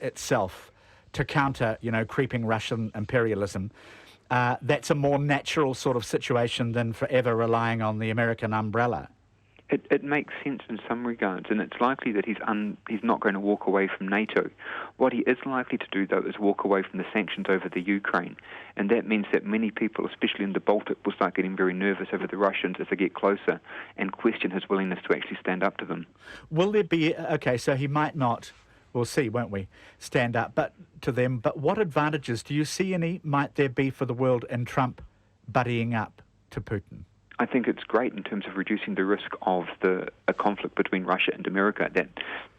itself to counter, creeping Russian imperialism, that's a more natural sort of situation than forever relying on the American umbrella. It makes sense in some regards, and it's likely that he's not going to walk away from NATO. What he is likely to do, though, is walk away from the sanctions over the Ukraine, and that means that many people, especially in the Baltic, will start getting very nervous over the Russians as they get closer and question his willingness to actually stand up to them. Will there be... Okay, so he might not... We'll see, won't we, stand up to them. But what advantages do you see might there be for the world in Trump buddying up to Putin? I think it's great in terms of reducing the risk of a conflict between Russia and America.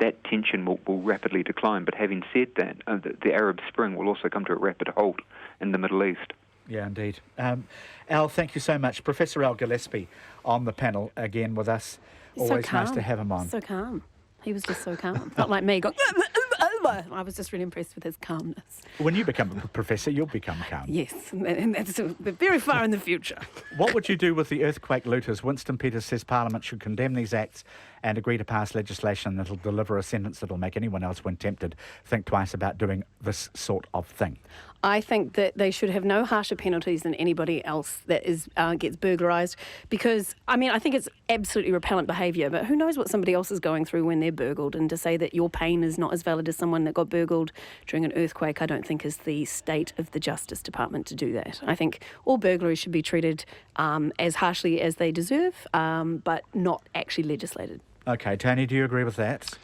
That tension will rapidly decline. But having said that, the Arab Spring will also come to a rapid halt in the Middle East. Yeah, indeed. Al, thank you so much. Professor Al Gillespie on the panel again with us. He's Always so calm. Nice to have him on. So calm. He was just so calm. Not like me going... I was just really impressed with his calmness. When you become a professor, you'll become calm. Yes, and that's very far in the future. What would you do with the earthquake looters? Winston Peters says Parliament should condemn these acts and agree to pass legislation that will deliver a sentence that will make anyone else, when tempted, think twice about doing this sort of thing. I think that they should have no harsher penalties than anybody else that gets burglarised, because, I think it's absolutely repellent behaviour, but who knows what somebody else is going through when they're burgled, and to say that your pain is not as valid as someone that got burgled during an earthquake, I don't think is the state of the Justice Department to do that. I think all burglaries should be treated as harshly as they deserve, but not actually legislated. OK, Tony, do you agree with that?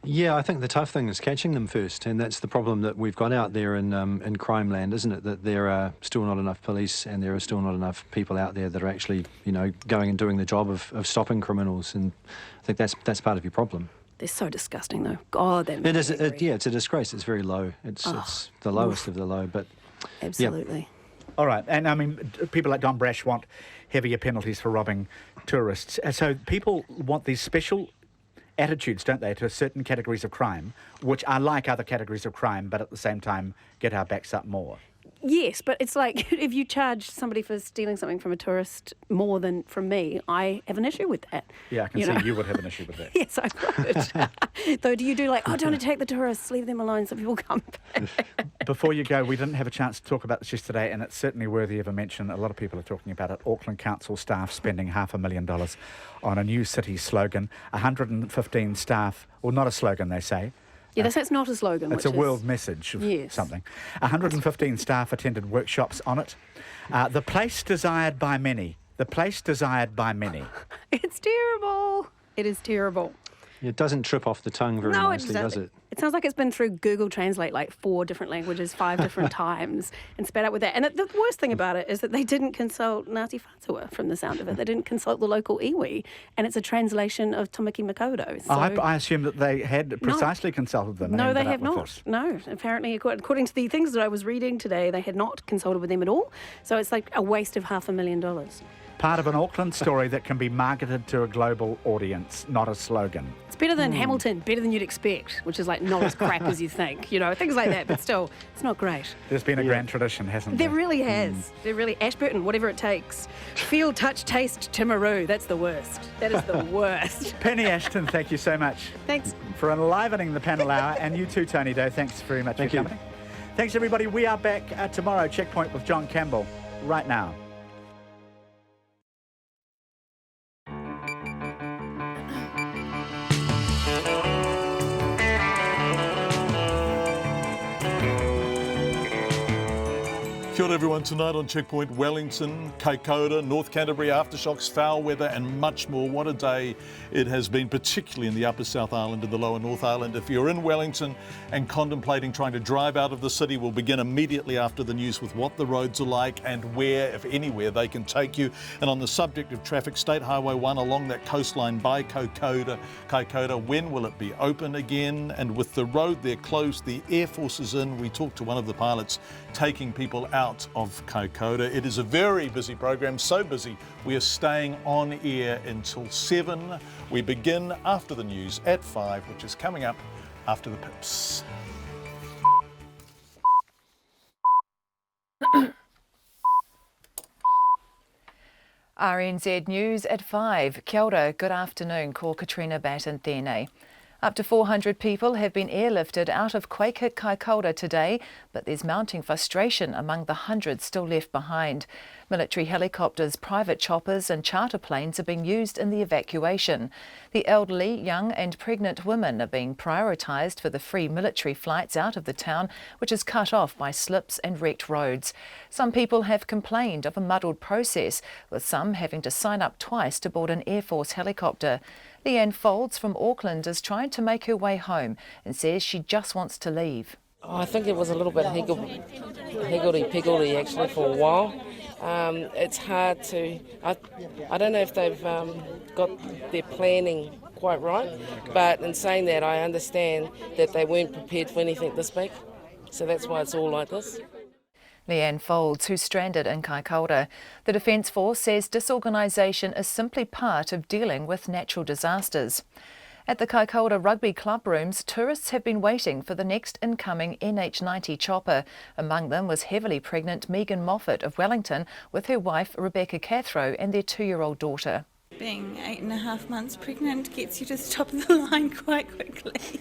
Yeah, I think the tough thing is catching them first, and that's the problem that we've got out there in crime land, isn't it? That there are still not enough police, and there are still not enough people out there that are actually, going and doing the job of stopping criminals, and I think that's part of your problem. They're so disgusting, though. God, that it is. It's a disgrace. It's very low. It's the lowest of the low, but absolutely. Yeah. All right, and people like Don Brash want heavier penalties for robbing tourists. So people want these special attitudes, don't they, to certain categories of crime, which are like other categories of crime, but at the same time get our backs up more. Yes, but it's like if you charge somebody for stealing something from a tourist more than from me, I have an issue with that. Yeah, I can see you would have an issue with that. Yes, I would. Though, do you do don't attack the tourists, leave them alone so people come back? Before you go, we didn't have a chance to talk about this yesterday, and it's certainly worthy of a mention. A lot of people are talking about it. Auckland Council staff spending $500,000 on a new city slogan. 115 staff, well, not a slogan, they say. Yeah, that's not a slogan. It's a world message of something. 115 staff attended workshops on it. The place desired by many. The place desired by many. It's terrible. It is terrible. It doesn't trip off the tongue very nicely, does it? It sounds like it's been through Google Translate like 4 different languages, 5 different times, and spat out with that. And the worst thing about it is that they didn't consult Ngāti Whātua, from the sound of it. They didn't consult the local iwi, and it's a translation of Tamaki Makaurau. So I assume that they had precisely consulted them. No, they have not. No, apparently, according to the things that I was reading today, they had not consulted with them at all. So it's like a waste of $500,000. Part of an Auckland story that can be marketed to a global audience, not a slogan. It's better than Hamilton, better than you'd expect, which is like not as crap as you think, things like that, but still, it's not great. There's been a grand tradition, hasn't there? There really has. There really, Ashburton, whatever it takes. Feel, touch, taste, Timaru, that's the worst. That is the worst. Penny Ashton, thank you so much. Thanks. For enlivening the panel hour, and you too, Tony Doe, thanks very much for coming. Thanks, everybody. We are back tomorrow, Checkpoint with John Campbell, right now. Kia ora everyone, tonight on Checkpoint, Wellington, Kaikoura, North Canterbury, aftershocks, foul weather and much more. What a day it has been, particularly in the Upper South Island and the Lower North Island. If you're in Wellington and contemplating trying to drive out of the city, we'll begin immediately after the news with what the roads are like and where, if anywhere, they can take you. And on the subject of traffic, State Highway 1 along that coastline by Kaikoura, when will it be open again? And with the road there closed, the Air Force is in. We talked to one of the pilots taking people out of Kaikoura. It is a very busy program, so busy we are staying on air until 7. We begin after the news at 5, which is coming up after the pips. RNZ News at 5. Kia ora, good afternoon, ko Katrina Batten tēnei. Up to 400 people have been airlifted out of Quake Kaikoura today, but there's mounting frustration among the hundreds still left behind. Military helicopters, private choppers and charter planes are being used in the evacuation. The elderly, young and pregnant women are being prioritised for the free military flights out of the town, which is cut off by slips and wrecked roads. Some people have complained of a muddled process, with some having to sign up twice to board an Air Force helicopter. Leanne Folds from Auckland is trying to make her way home and says she just wants to leave. I think it was a little bit higgledy-piggledy actually for a while. It's hard to... I don't know if they've got their planning quite right, but in saying that I understand that they weren't prepared for anything this big, so that's why it's all like this. Leanne Folds, who's stranded in Kaikoura. The Defence Force says disorganisation is simply part of dealing with natural disasters. At the Kaikoura Rugby Club rooms, tourists have been waiting for the next incoming NH90 chopper. Among them was heavily pregnant Megan Moffat of Wellington with her wife Rebecca Cathro and their 2-year-old daughter. Being 8.5 months pregnant gets you to the top of the line quite quickly.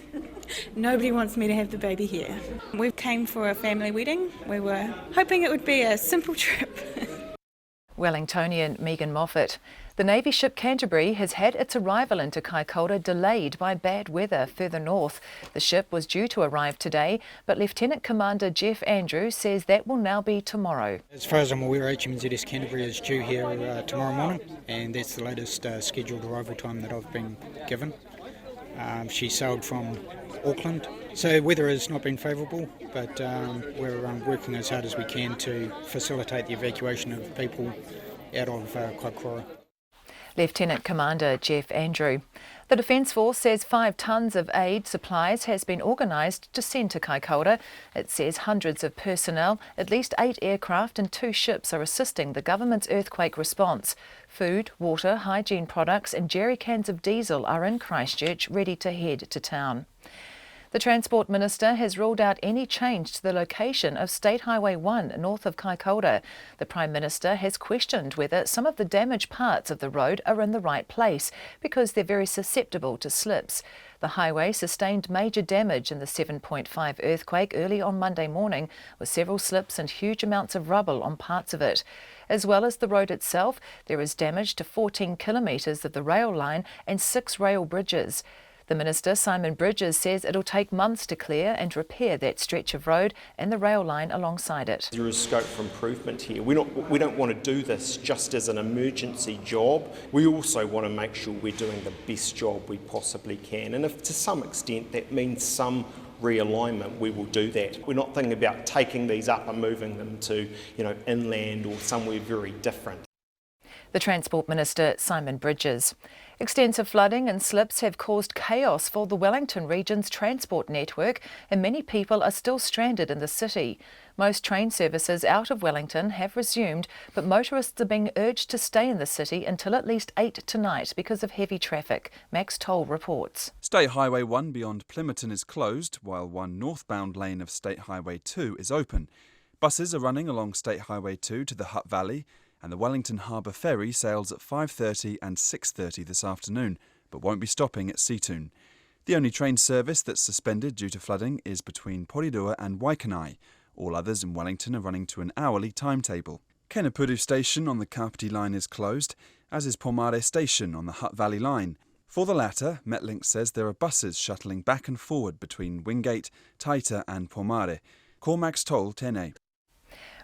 Nobody wants me to have the baby here. We came for a family wedding. We were hoping it would be a simple trip. Wellingtonian Megan Moffat. The Navy ship Canterbury has had its arrival into Kaikoura delayed by bad weather further north. The ship was due to arrive today, but Lieutenant Commander Jeff Andrew says that will now be tomorrow. As far as I'm aware, HMZS Canterbury is due here tomorrow morning, and that's the latest scheduled arrival time that I've been given. She sailed from Auckland, so weather has not been favourable, but we're working as hard as we can to facilitate the evacuation of people out of Kaikoura. Lieutenant Commander Jeff Andrew. The Defence Force says 5 tonnes of aid supplies has been organised to send to Kaikoura. It says hundreds of personnel, at least 8 aircraft and 2 ships are assisting the government's earthquake response. Food, water, hygiene products and jerry cans of diesel are in Christchurch, ready to head to town. The Transport Minister has ruled out any change to the location of State Highway 1 north of Kaikoura. The Prime Minister has questioned whether some of the damaged parts of the road are in the right place because they're very susceptible to slips. The highway sustained major damage in the 7.5 earthquake early on Monday morning, with several slips and huge amounts of rubble on parts of it. As well as the road itself, there is damage to 14 kilometres of the rail line and 6 rail bridges. The Minister, Simon Bridges, says it'll take months to clear and repair that stretch of road and the rail line alongside it. There is scope for improvement here. We don't want to do this just as an emergency job. We also want to make sure we're doing the best job we possibly can. And if to some extent that means some realignment, we will do that. We're not thinking about taking these up and moving them to, inland or somewhere very different. The Transport Minister, Simon Bridges. Extensive flooding and slips have caused chaos for the Wellington region's transport network, and many people are still stranded in the city. Most train services out of Wellington have resumed, but motorists are being urged to stay in the city until at least 8 tonight because of heavy traffic. Max Toll reports. State Highway 1 beyond Plimmerton is closed, while one northbound lane of State Highway 2 is open. Buses are running along State Highway 2 to the Hutt Valley, and the Wellington Harbour Ferry sails at 5:30 and 6:30 this afternoon, but won't be stopping at Seatoun. The only train service that's suspended due to flooding is between Porirua and Waikanae. All others in Wellington are running to an hourly timetable. Kenepuru Station on the Kapiti line is closed, as is Pomare Station on the Hutt Valley line. For the latter, Metlink says there are buses shuttling back and forward between Wingate, Taita and Pomare. Cormax Toll, Tene.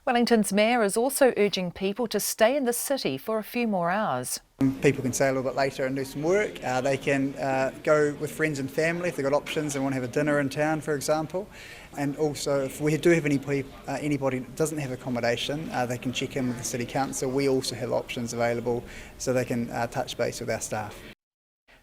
Wellington's mayor is also urging people to stay in the city for a few more hours. People can stay a little bit later and do some work. They can go with friends and family if they've got options and want to have a dinner in town, for example. And also, if we do have anybody that doesn't have accommodation, they can check in with the City Council. We also have options available so they can touch base with our staff.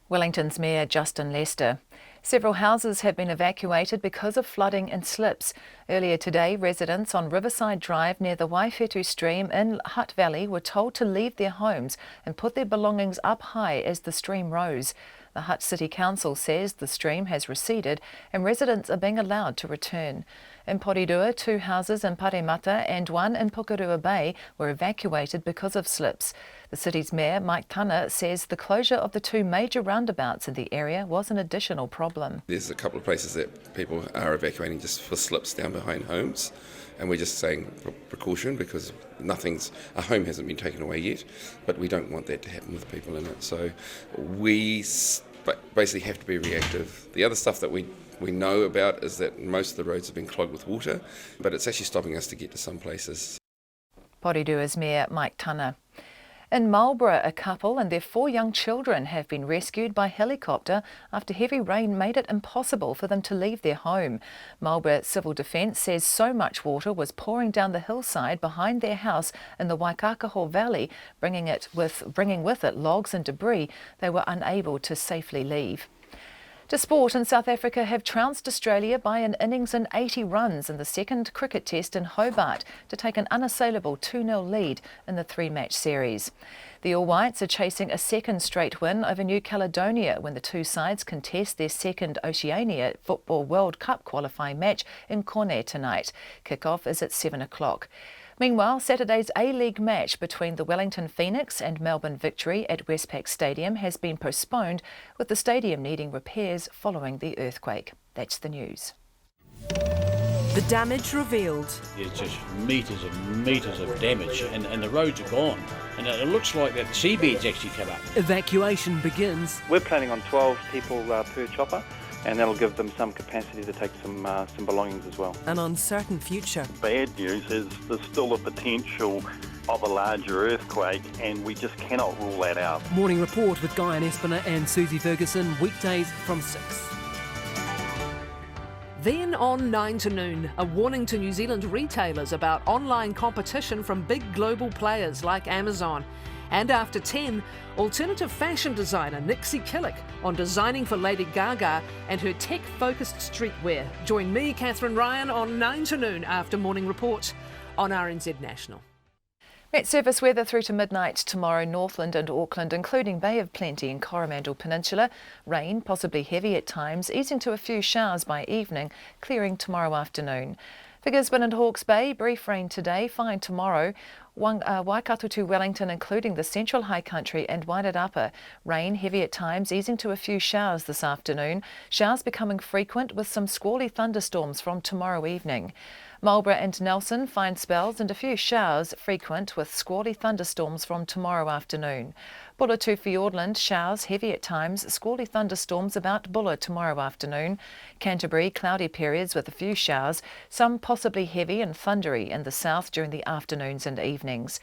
Wellington's Mayor Justin Lester. Several houses have been evacuated because of flooding and slips. Earlier today, residents on Riverside Drive near the Waifetu stream in Hutt Valley were told to leave their homes and put their belongings up high as the stream rose. The Hutt City Council says the stream has receded and residents are being allowed to return. In Porirua, 2 houses in Paremata and 1 in Pukerua Bay were evacuated because of slips. The city's mayor, Mike Tana, says the closure of the two major roundabouts in the area was an additional problem. There's a couple of places that people are evacuating just for slips down behind homes, and we're just saying precaution because a home hasn't been taken away yet, but we don't want that to happen with people in it. So we basically have to be reactive. The other stuff that we know about is that most of the roads have been clogged with water, but it's actually stopping us to get to some places. Porirua's Mayor Mike Tana. In Marlborough, a couple and their 4 young children have been rescued by helicopter after heavy rain made it impossible for them to leave their home. Marlborough Civil Defence says so much water was pouring down the hillside behind their house in the Waikaikaho Valley, bringing with it logs and debris they were unable to safely leave. To sport, in South Africa have trounced Australia by an innings and 80 runs in the second cricket test in Hobart to take an unassailable 2-0 lead in the 3-match series. The All Whites are chasing a second straight win over New Caledonia when the two sides contest their second Oceania Football World Cup qualifying match in Cornet tonight. Kick-off is at 7 o'clock. Meanwhile, Saturday's A-League match between the Wellington Phoenix and Melbourne Victory at Westpac Stadium has been postponed, with the stadium needing repairs following the earthquake. That's the news. The damage revealed. There's just metres and metres of damage, and the roads are gone. And it looks like that the seabed's actually come up. Evacuation begins. We're planning on 12 people per chopper, and that'll give them some capacity to take some belongings as well. An uncertain future. Bad news is there's still a potential of a larger earthquake, and we just cannot rule that out. Morning Report with Guy and Espiner and Susie Ferguson, weekdays from 6. Then on 9 to noon, a warning to New Zealand retailers about online competition from big global players like Amazon. And after 10, alternative fashion designer Nixie Killick on designing for Lady Gaga and her tech-focused streetwear. Join me, Catherine Ryan, on 9 to noon after Morning Report on RNZ National. Met Service weather through to midnight tomorrow, Northland and Auckland, including Bay of Plenty and Coromandel Peninsula. Rain, possibly heavy at times, easing to a few showers by evening, clearing tomorrow afternoon. For Gisborne and Hawke's Bay, brief rain today, fine tomorrow. Waikato to Wellington, including the central high country and Wairarapa. Rain heavy at times, easing to a few showers this afternoon. Showers becoming frequent with some squally thunderstorms from tomorrow evening. Marlborough and Nelson, fine spells and a few showers frequent with squally thunderstorms from tomorrow afternoon. Bulla to Fiordland, showers heavy at times, squally thunderstorms about Bulla tomorrow afternoon. Canterbury, cloudy periods with a few showers, some possibly heavy and thundery in the south during the afternoons and evenings.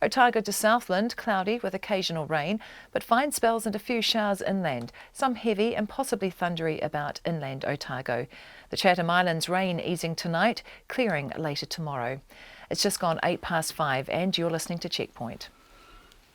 Otago to Southland, cloudy with occasional rain, but fine spells and a few showers inland, some heavy and possibly thundery about inland Otago. The Chatham Islands, rain easing tonight, clearing later tomorrow. It's just gone 5:08 and you're listening to Checkpoint.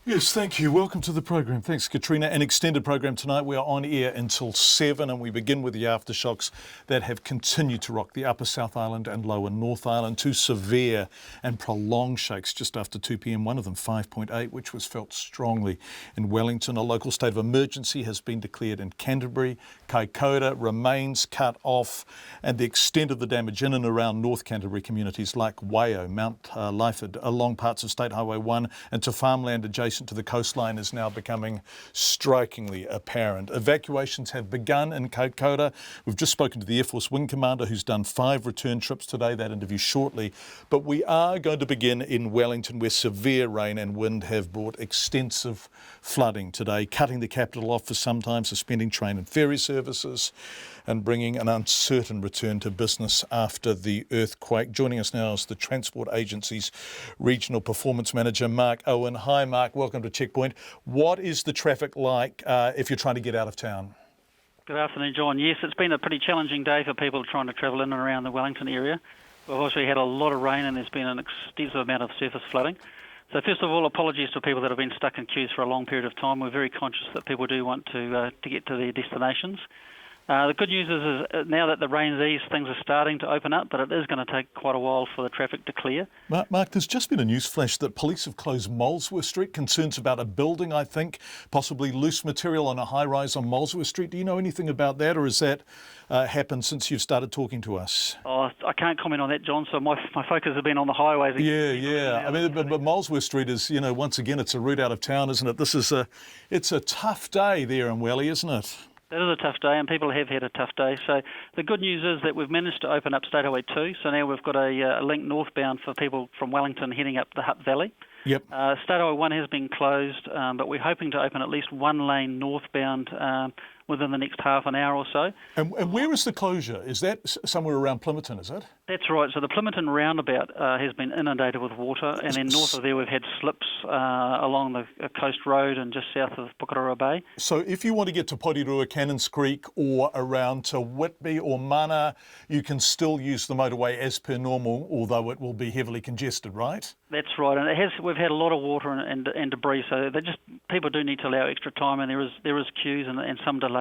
Yes, thank you. Welcome to the program. Thanks, Katrina. An extended program tonight. We are on air until 7 and we begin with the aftershocks that have continued to rock the Upper South Island and Lower North Island. 2 severe and prolonged shakes just after 2 p.m, one of them 5.8, which was felt strongly in Wellington. A local state of emergency has been declared in Canterbury. Kaikoura remains cut off, and the extent of the damage in and around North Canterbury communities like Waio, Mount Lyford, along parts of State Highway 1 and to farmland adjacent to the coastline is now becoming strikingly apparent. Evacuations have begun in Kaikoura. We've just spoken to the Air Force Wing Commander who's done 5 return trips today, that interview shortly. But we are going to begin in Wellington, where severe rain and wind have brought extensive flooding today, cutting the capital off for some time, suspending train and ferry services and bringing an uncertain return to business after the earthquake. Joining us now is the Transport Agency's Regional Performance Manager, Mark Owen. Hi, Mark. Welcome to Checkpoint. What is the traffic like if you're trying to get out of town? Good afternoon, John. Yes, it's been a pretty challenging day for people trying to travel in and around the Wellington area. We've obviously had a lot of rain and there's been an extensive amount of surface flooding. So first of all, apologies to people that have been stuck in queues for a long period of time. We're very conscious that people do want to get to their destinations. The good news is now that the rain's eased, things are starting to open up, but it is going to take quite a while for the traffic to clear. Mark, there's just been a news flash that police have closed Molesworth Street, concerns about a building, I think, possibly loose material on a high-rise on Molesworth Street. Do you know anything about that, or has that happened since you've started talking to us? Oh, I can't comment on that, John, so my focus has been on the highways. Yeah. I mean, but Molesworth Street is, once again, it's a route out of town, isn't it? It's a tough day there in Welly, isn't it? It is a tough day, and people have had a tough day. So the good news is that we've managed to open up State Highway 2. So now we've got a link northbound for people from Wellington heading up the Hutt Valley. Yep. State Highway 1 has been closed, but we're hoping to open at least one lane northbound within the next half an hour or so. And where is the closure? Is that somewhere around Plympton, is it? That's right. So the Plympton roundabout has been inundated with water, and then north of there we've had slips along the coast road and just south of Pukarura Bay. So if you want to get to Porirua, Cannons Creek, or around to Whitby or Mana, you can still use the motorway as per normal, although it will be heavily congested, right? That's right, and we've had a lot of water and debris, so people do need to allow extra time, and there is queues and some delays.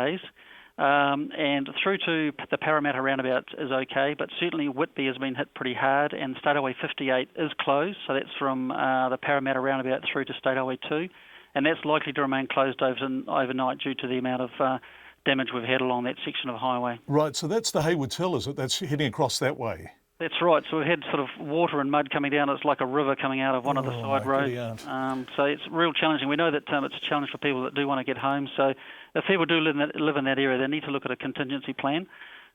And through to the Parramatta roundabout is okay, but certainly Whitby has been hit pretty hard, and State Highway 58 is closed, so that's from the Parramatta roundabout through to State Highway 2, and that's likely to remain closed overnight due to the amount of damage we've had along that section of highway. Right, so that's the Haywards Hill, is it? That's heading across that way? That's right. So we've had sort of water and mud coming down. It's like a river coming out of one of the side roads. So it's real challenging. We know that it's a challenge for people that do want to get home. So if people do live in that area, they need to look at a contingency plan.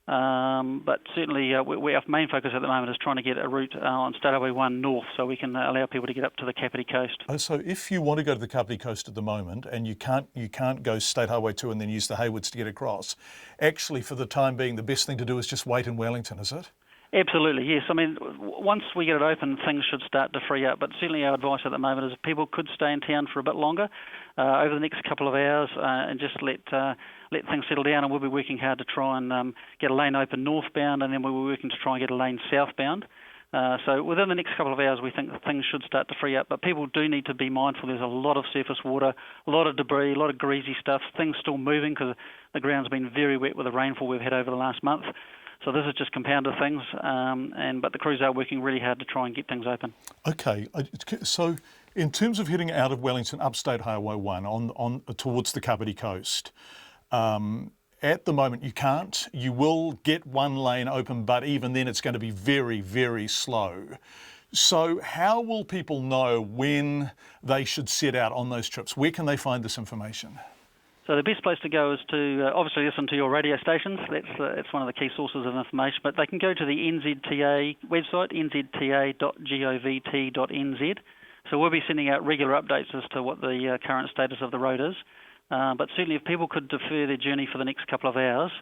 But certainly our main focus at the moment is trying to get a route on State Highway 1 north so we can allow people to get up to the Kapiti Coast. So if you want to go to the Kapiti Coast at the moment and you can't go State Highway 2 and then use the Haywards to get across, actually for the time being the best thing to do is just wait in Wellington, is it? Absolutely, yes. I mean, once we get it open, things should start to free up. But certainly our advice at the moment is if people could stay in town for a bit longer over the next couple of hours and just let things settle down. And we'll be working hard to try and get a lane open northbound, and then we'll be working to try and get a lane southbound. So within the next couple of hours, we think things should start to free up. But people do need to be mindful. There's a lot of surface water, a lot of debris, a lot of greasy stuff. Things still moving because the ground's been very wet with the rainfall we've had over the last month. So this has just compounded things, but the crews are working really hard to try and get things open. Okay, so in terms of heading out of Wellington up State Highway 1 on towards the Kapiti Coast, at the moment you can't. You will get one lane open, but even then it's going to be very, very slow. So how will people know when they should set out on those trips? Where can they find this information? So the best place to go is to obviously listen to your radio stations. That's one of the key sources of information. But they can go to the NZTA website, nzta.govt.nz. So we'll be sending out regular updates as to what the current status of the road is. But certainly if people could defer their journey for the next couple of hours,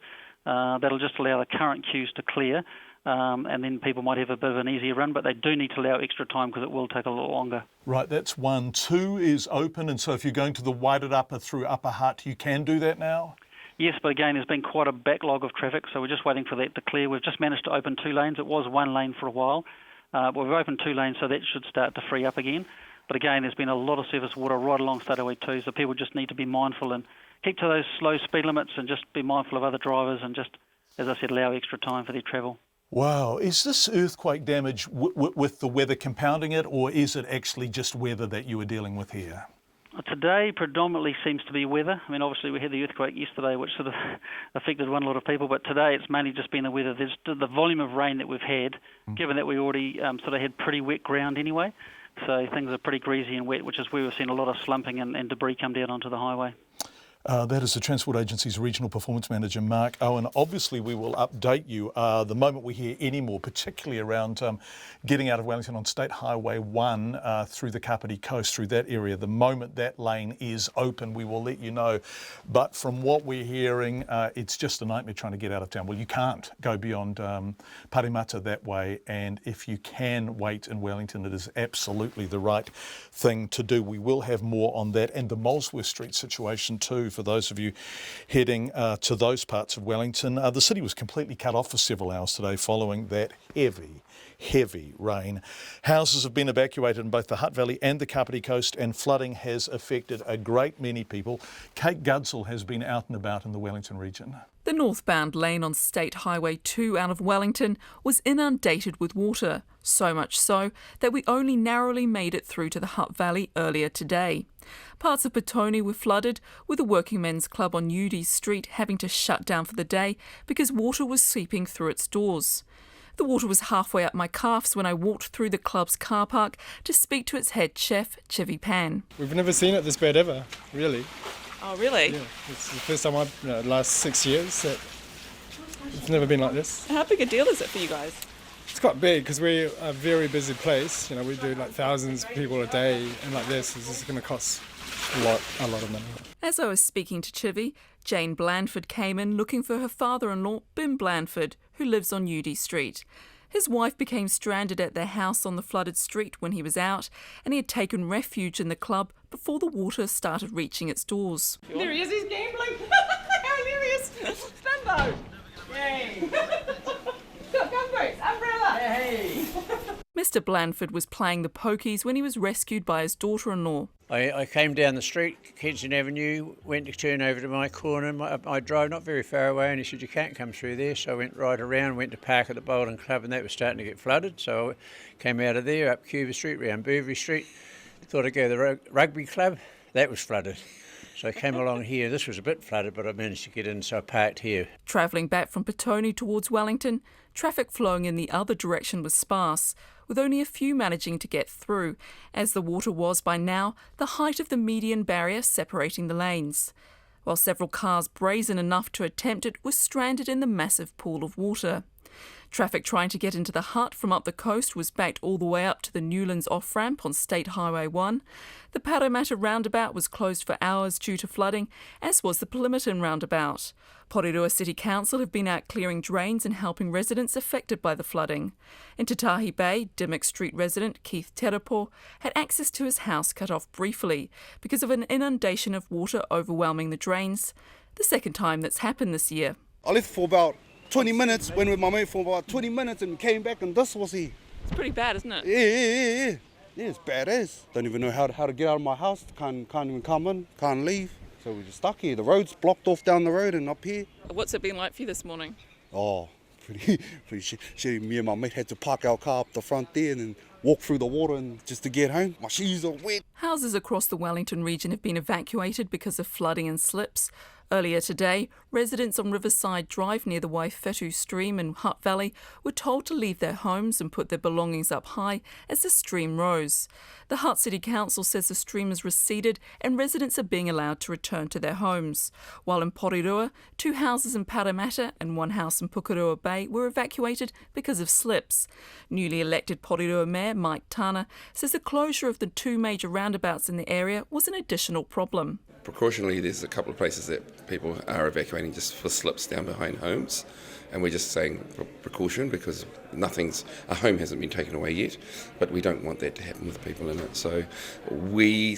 that'll just allow the current queues to clear. And then people might have a bit of an easier run, but they do need to allow extra time because it will take a lot longer. Right, that's 1. 2 is open, and so if you're going to the Wairarapa through Upper Hutt, you can do that now? Yes, but again, there's been quite a backlog of traffic, so we're just waiting for that to clear. We've just managed to open 2 lanes. It was 1 lane for a while. But we've opened 2 lanes, so that should start to free up again. But again, there's been a lot of surface water right along State Highway 2, so people just need to be mindful and keep to those slow speed limits and just be mindful of other drivers and just, as I said, allow extra time for their travel. Wow, is this earthquake damage with the weather compounding it, or is it actually just weather that you are dealing with here? Today predominantly seems to be weather. I mean, obviously we had the earthquake yesterday, which sort of affected one lot of people, but today it's mainly just been the weather. There's the volume of rain that we've had, given that we already sort of had pretty wet ground anyway, so things are pretty greasy and wet, which is where we've seen a lot of slumping and debris come down onto the highway. That is the Transport Agency's Regional Performance Manager, Mark Owen. Obviously, we will update you the moment we hear any more, particularly around getting out of Wellington on State Highway 1 through the Kapiti Coast, through that area. The moment that lane is open, we will let you know. But from what we're hearing, it's just a nightmare trying to get out of town. Well, you can't go beyond Parramatta that way, and if you can wait in Wellington, it is absolutely the right thing to do. We will have more on that and the Molesworth Street situation too, for those of you heading to those parts of Wellington. The city was completely cut off for several hours today following that heavy rain. Houses have been evacuated in both the Hutt Valley and the Kapiti Coast, and flooding has affected a great many people. Kate Gudsell has been out and about in the Wellington region. The northbound lane on State Highway 2 out of Wellington was inundated with water, so much so that we only narrowly made it through to the Hutt Valley earlier today. Parts of Petone were flooded, with the Working Men's Club on Udy Street having to shut down for the day because water was seeping through its doors. The water was halfway up my calves when I walked through the club's car park to speak to its head chef, Chivy Pan. We've never seen it this bad ever, really. Oh, really? Yeah, it's the first time the last 6 years that it's never been like this. How big a deal is it for you guys? It's quite big because we're a very busy place. We do like thousands of people a day, and like this is going to cost a lot of money. As I was speaking to Chivy, Jane Blandford came in looking for her father-in-law, Bim Blandford, who lives on Udy Street. His wife became stranded at their house on the flooded street when he was out, and he had taken refuge in the club before the water started reaching its doors. There he is, he's gambling. How hilarious. Stumbo. Yay. Got gumboots, umbrella. Hey. Mr. Blandford was playing the pokies when he was rescued by his daughter-in-law. I came down the street, Kensington Avenue, went to turn over to my corner. I drove not very far away, and he said, you can't come through there. So I went right around, went to park at the Bowling Club, and that was starting to get flooded. So I came out of there, up Cuba Street, round Burberry Street. Thought I'd go to the rugby club. That was flooded. So I came along here. This was a bit flooded, but I managed to get in, so I parked here. Travelling back from Petone towards Wellington, traffic flowing in the other direction was sparse, with only a few managing to get through, as the water was by now the height of the median barrier separating the lanes, while several cars brazen enough to attempt it were stranded in the massive pool of water. Traffic trying to get into the Hutt from up the coast was backed all the way up to the Newlands off-ramp on State Highway 1. The Parramatta roundabout was closed for hours due to flooding, as was the Plimmerton roundabout. Porirua City Council have been out clearing drains and helping residents affected by the flooding. In Tatahi Bay, Dimmock Street resident Keith Terapo had access to his house cut off briefly because of an inundation of water overwhelming the drains, the second time that's happened this year. I left for about 20 minutes, went with my mate for about 20 minutes and came back, and this was here. It's pretty bad, isn't it? Yeah. Yeah, it's bad as. Don't even know how to get out of my house, can't even come in, can't leave. So we're just stuck here. The road's blocked off down the road and up here. What's it been like for you this morning? Oh, pretty shitty. Me and my mate had to park our car up the front there and then walk through the water and just to get home. My shoes are wet. Houses across the Wellington region have been evacuated because of flooding and slips. Earlier today, residents on Riverside Drive near the Waifetu stream in Hutt Valley were told to leave their homes and put their belongings up high as the stream rose. The Hutt City Council says the stream has receded and residents are being allowed to return to their homes. While in Porirua, 2 houses in Parramatta and 1 house in Pukerua Bay were evacuated because of slips. Newly elected Porirua Mayor Mike Tana says the closure of the 2 major roundabouts in the area was an additional problem. Precautionally, there's a couple of places that people are evacuating just for slips down behind homes, and we're just saying precaution because a home hasn't been taken away yet, but we don't want that to happen with people in it. So we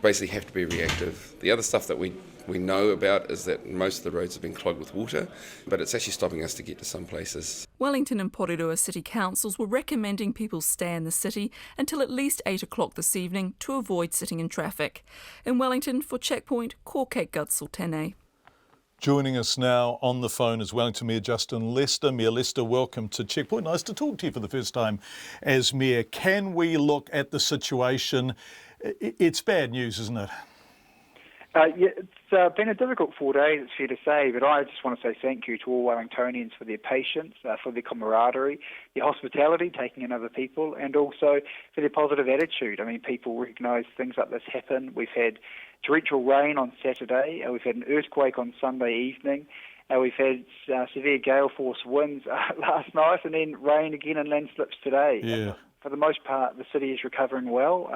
basically have to be reactive. The other stuff that we know about is that most of the roads have been clogged with water, but it's actually stopping us to get to some places. Wellington and Porirua City Councils were recommending people stay in the city until at least 8 o'clock this evening to avoid sitting in traffic. In Wellington, for Checkpoint, Kōkei Gutsel Tene. Joining us now on the phone is Wellington Mayor Justin Lester. Mayor Lester, welcome to Checkpoint. Nice to talk to you for the first time as Mayor. Can we look at the situation? It's bad news, isn't it? Yeah, it's been a difficult 4 days, it's fair to say, but I just want to say thank you to all Wellingtonians for their patience, for their camaraderie, their hospitality, taking in other people, and also for their positive attitude. I mean, people recognise things like this happen. We've had torrential rain on Saturday, we've had an earthquake on Sunday evening, we've had severe gale force winds last night, and then rain again and landslips today. Yeah. For the most part, the city is recovering well.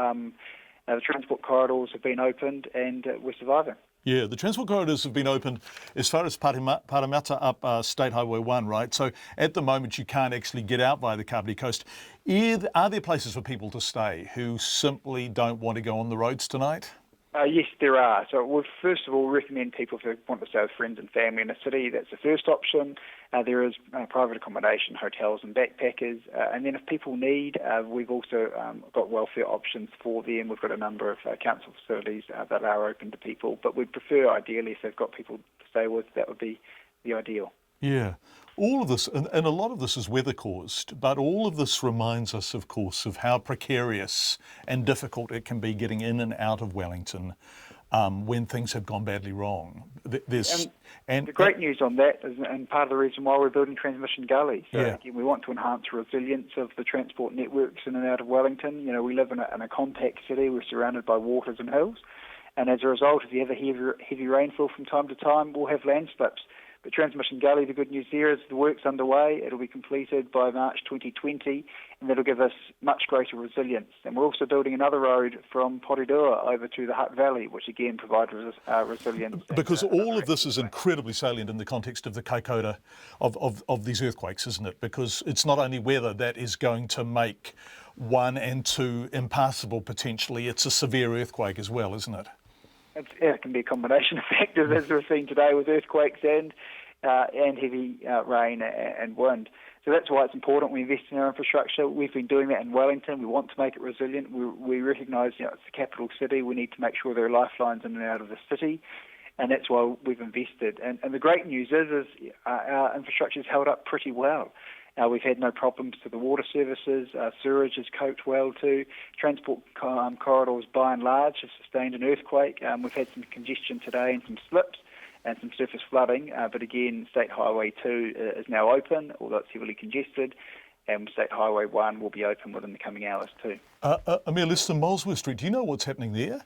The transport corridors have been opened and we're surviving. Yeah, the transport corridors have been opened as far as Parramatta up State Highway 1, right? So at the moment you can't actually get out via the Kapiti Coast. Are there places for people to stay who simply don't want to go on the roads tonight? Yes, there are. So we'll first of all recommend people if they want to stay with friends and family in the city. That's the first option. There is private accommodation, hotels and backpackers. And then if people need, we've also got welfare options for them. We've got a number of council facilities that are open to people. But we'd prefer, ideally, if they've got people to stay with, that would be the ideal. Yeah. All of this, and a lot of this is weather caused, but all of this reminds us, of course, of how precarious and difficult it can be getting in and out of Wellington when things have gone badly wrong. And the great news on that is, and part of the reason why we're building transmission gullies. So Yeah. again, we want to enhance the resilience of the transport networks in and out of Wellington. You know, we live in a compact city. We're surrounded by waters and hills. And as a result, if you have a heavy rainfall from time to time, we'll have landslips. But Transmission Gully, the good news there is the work's underway. It'll be completed by March 2020, and that'll give us much greater resilience. And we're also building another road from Porirua over to the Hutt Valley, which again provides resilience. Because all of this is incredibly salient in the context of the Kaikoura of these earthquakes, isn't it? Because it's not only weather that is going to make 1 and 2 impassable potentially, it's a severe earthquake as well, isn't it? It can be a combination of factors, as we've seen today with earthquakes and heavy rain and wind. So that's why it's important we invest in our infrastructure. We've been doing that in Wellington. We want to make it resilient. We recognise, it's the capital city. We need to make sure there are lifelines in and out of the city, and that's why we've invested. And the great news is our infrastructure has held up pretty well. We've had no problems to the water services. Sewerage has coped well too. Transport corridors, by and large, have sustained an earthquake. We've had some congestion today and some slips and some surface flooding. But again, State Highway 2 is now open, although it's heavily congested. And State Highway 1 will be open within the coming hours too. Amir, listen, Molesworth Street, do you know what's happening there?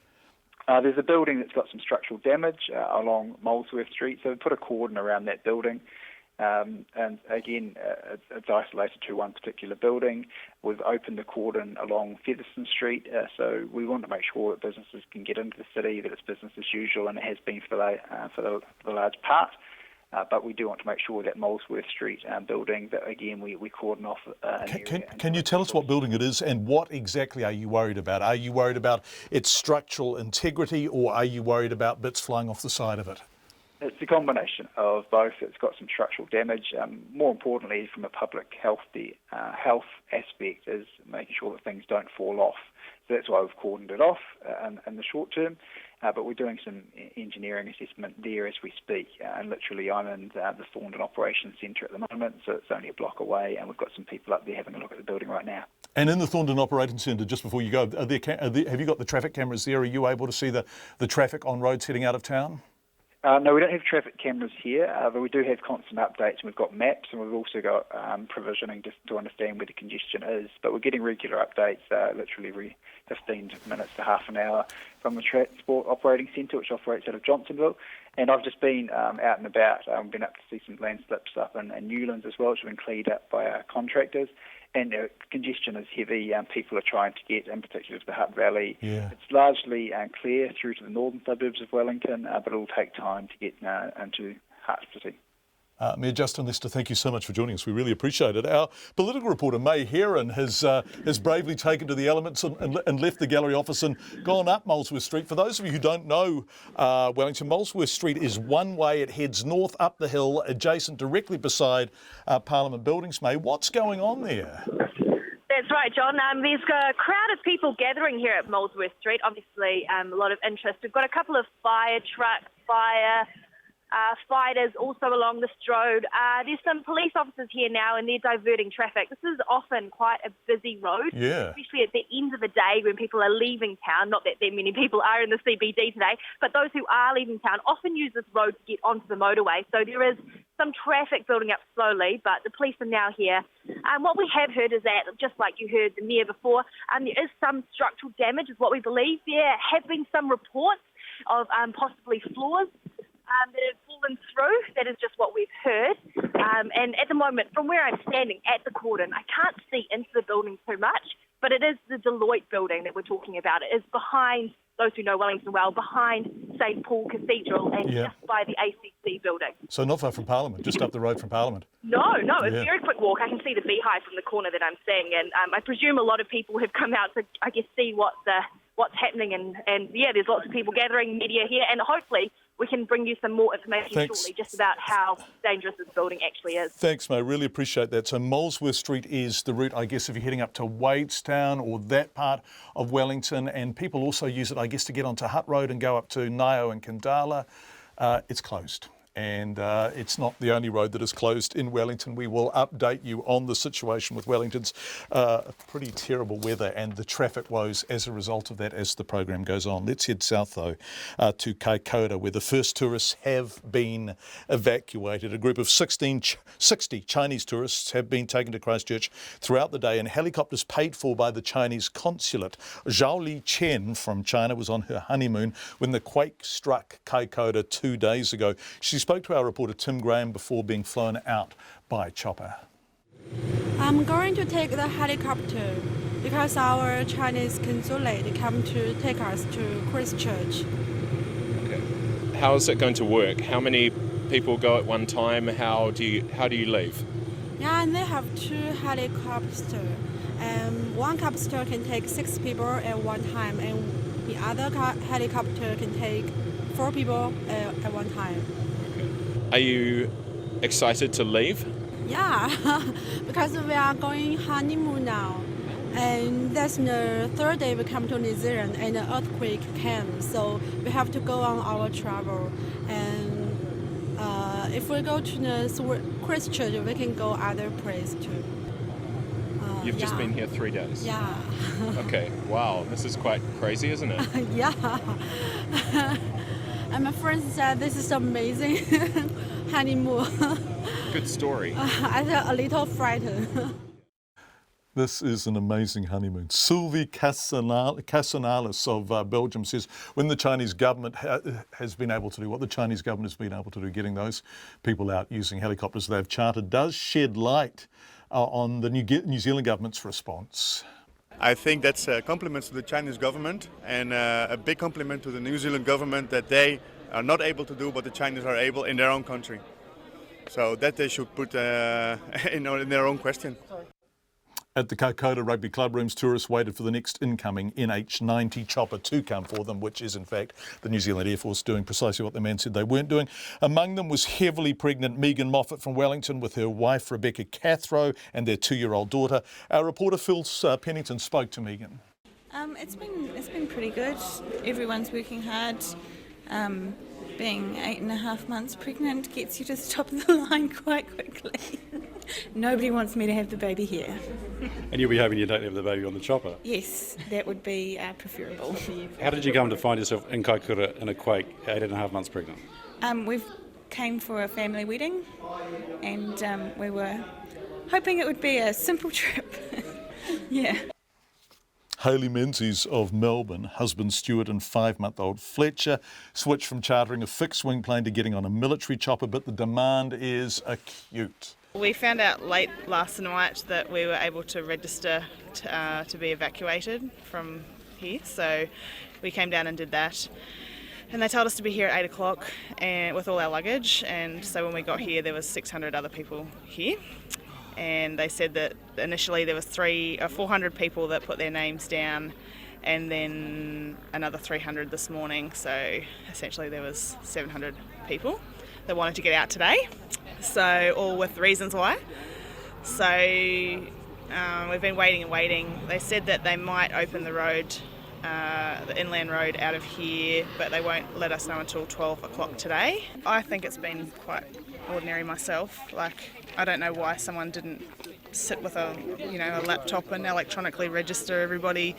There's a building that's got some structural damage along Molesworth Street. So we put a cordon around that building. And again, it's isolated to one particular building. We've opened the cordon along Featherston Street, so we want to make sure that businesses can get into the city, that it's business as usual, and it has been for the large part. But we do want to make sure that Molesworth Street building, that again, we cordon off an area. Can you tell us what building it is and what exactly are you worried about? Are you worried about its structural integrity, or are you worried about bits flying off the side of it? It's a combination of both. It's got some structural damage. More importantly, from a public health aspect, is making sure that things don't fall off. So that's why we've cordoned it off in the short term. But we're doing some engineering assessment there as we speak. And literally, I'm in the Thorndon Operations Centre at the moment, so it's only a block away, and we've got some people up there having a look at the building right now. And in the Thorndon Operations Centre, just before you go, have you got the traffic cameras there? Are you able to see the traffic on roads heading out of town? No, we don't have traffic cameras here, but we do have constant updates, and we've got maps, and we've also got provisioning just to understand where the congestion is. But we're getting regular updates, literally every 15 minutes to half an hour from the Transport Operating Centre, which operates out of Johnsonville. And I've just been out and about. I've been up to see some landslips up in Newlands as well, which have been cleared up by our contractors. And congestion is heavy. People are trying to get, in particular, to the Hutt Valley. Yeah. It's largely clear through to the northern suburbs of Wellington, but it'll take time to get into Hutt City. Mayor Justin Lester, thank you so much for joining us. We really appreciate it. Our political reporter, May Heron, has bravely taken to the elements and left the gallery office and gone up Molesworth Street. For those of you who don't know Wellington, Molesworth Street is one way. It heads north up the hill, adjacent directly beside Parliament buildings. May, what's going on there? That's right, John. There's a crowd of people gathering here at Molesworth Street. Obviously, a lot of interest. We've got a couple of fire trucks, fighters also along this road. There's some police officers here now, and they're diverting traffic. This is often quite a busy road, especially at the end of the day when people are leaving town. Not that many people are in the CBD today, but those who are leaving town often use this road to get onto the motorway. So there is some traffic building up slowly, but the police are now here. What we have heard is that, just like you heard the Mayor before, there is some structural damage, is what we believe. There have been some reports of possibly floors that have fallen through. That is just what we've heard. And at the moment, from where I'm standing at the cordon, I can't see into the building too much, but it is the Deloitte building that we're talking about. It is behind, those who know Wellington well, behind St Paul Cathedral and just by the ACC building. So not far from Parliament, just up the road from Parliament. No, it's a very quick walk. I can see the beehive from the corner that I'm seeing, and I presume a lot of people have come out to, see what's happening, and there's lots of people gathering, media here, and hopefully we can bring you some more information shortly just about how dangerous this building actually is. Thanks, May. Really appreciate that. So Molesworth Street is the route, I guess, if you're heading up to Wadestown or that part of Wellington, and people also use it, I guess, to get onto Hutt Road and go up to Nio and Kandala. It's closed. And it's not the only road that is closed in Wellington. We will update you on the situation with Wellington's pretty terrible weather and the traffic woes as a result of that as the program goes on. Let's head south, though, to Kaikoura, where the first tourists have been evacuated. A group of 60 Chinese tourists have been taken to Christchurch throughout the day in helicopters paid for by the Chinese consulate. Zhao Li Chen from China was on her honeymoon when the quake struck Kaikoura 2 days ago. She spoke to our reporter Tim Graham before being flown out by chopper. I'm going to take the helicopter because our Chinese consulate come to take us to Christchurch. Okay. How is it going to work? How many people go at one time? How do you leave? Yeah, and they have 2 helicopters. One helicopter can take 6 people at one time, and the other helicopter can take 4 people at one time. Are you excited to leave? Yeah, because we are going honeymoon now. And that's the 3rd day we come to New Zealand and the earthquake came. So we have to go on our travel. And if we go to the Christchurch, we can go other place too. You've just been here 3 days? Yeah. Okay, wow, this is quite crazy, isn't it? Yeah. And my friend said this is amazing honeymoon. Good story. I felt a little frightened. This is an amazing honeymoon. Sylvie Casanalis of Belgium says when the Chinese government has been able to do what the Chinese government has been able to do, getting those people out using helicopters they've chartered, does shed light on the New Zealand government's response. I think that's a compliment to the Chinese government and a big compliment to the New Zealand government that they are not able to do what the Chinese are able in their own country. So that they should put in their own question. At the Kaikoura Rugby Club rooms, tourists waited for the next incoming NH90 chopper to come for them, which is in fact the New Zealand Air Force doing precisely what the man said they weren't doing. Among them was heavily pregnant Megan Moffat from Wellington with her wife Rebecca Cathro and their 2-year-old daughter. Our reporter Phil Pennington spoke to Megan. It's been pretty good. Everyone's working hard. Being 8.5 months pregnant gets you to the top of the line quite quickly. Nobody wants me to have the baby here. And you'll be hoping you don't have the baby on the chopper? Yes, that would be preferable. How did you come to find yourself in Kaikoura in a quake, 8.5 months pregnant? We came for a family wedding and we were hoping it would be a simple trip. Yeah. Hayley Menzies of Melbourne, husband Stuart and 5-month-old Fletcher, switched from chartering a fixed-wing plane to getting on a military chopper, but the demand is acute. We found out late last night that we were able to register to be evacuated from here, so we came down and did that. And they told us to be here at 8 o'clock and with all our luggage, and so when we got here there was 600 other people here. And they said that initially there was 400 people that put their names down, and then another 300 this morning. So essentially there was 700 people that wanted to get out today. So all with reasons why. So we've been waiting and waiting. They said that they might open the road, the inland road out of here, but they won't let us know until 12 o'clock today. I think it's been quite ordinary myself. I don't know why someone didn't sit with a laptop and electronically register everybody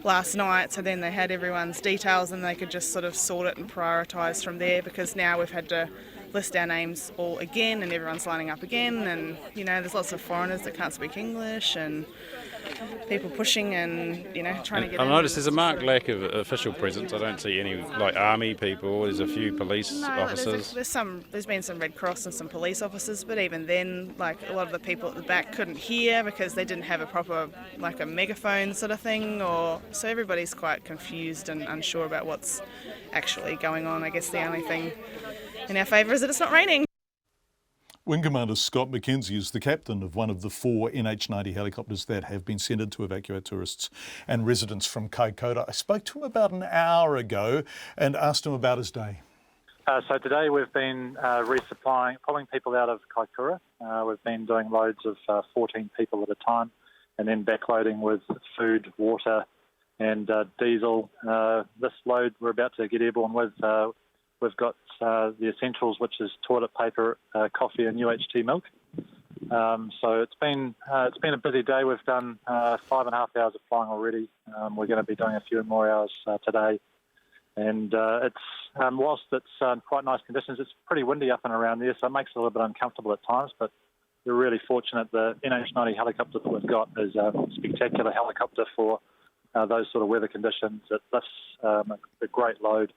last night, so then they had everyone's details and they could just sort of sort it and prioritise from there, because now we've had to list our names all again and everyone's lining up again, and there's lots of foreigners that can't speak English and people pushing and trying to get in. I've noticed there's a marked lack of official presence. I don't see any army people. There's a few police officers. There's been some Red Cross and some police officers, but even then, a lot of the people at the back couldn't hear because they didn't have a proper a megaphone sort of thing, so everybody's quite confused and unsure about what's actually going on. I guess the only thing in our favour is that it's not raining. Wing Commander Scott McKenzie is the captain of one of the 4 NH90 helicopters that have been sent in to evacuate tourists and residents from Kaikoura. I spoke to him about an hour ago and asked him about his day. So today we've been pulling people out of Kaikoura. We've been doing loads of 14 people at a time, and then backloading with food, water and diesel. This load we're about to get airborne with we've got the essentials, which is toilet paper, coffee, and UHT milk. So it's been a busy day. We've done 5.5 hours of flying already. We're going to be doing a few more hours today. And it's whilst it's quite nice conditions, it's pretty windy up and around there, so it makes it a little bit uncomfortable at times. But we're really fortunate. The NH90 helicopter that we've got is a spectacular helicopter for those sort of weather conditions. It lifts a great load,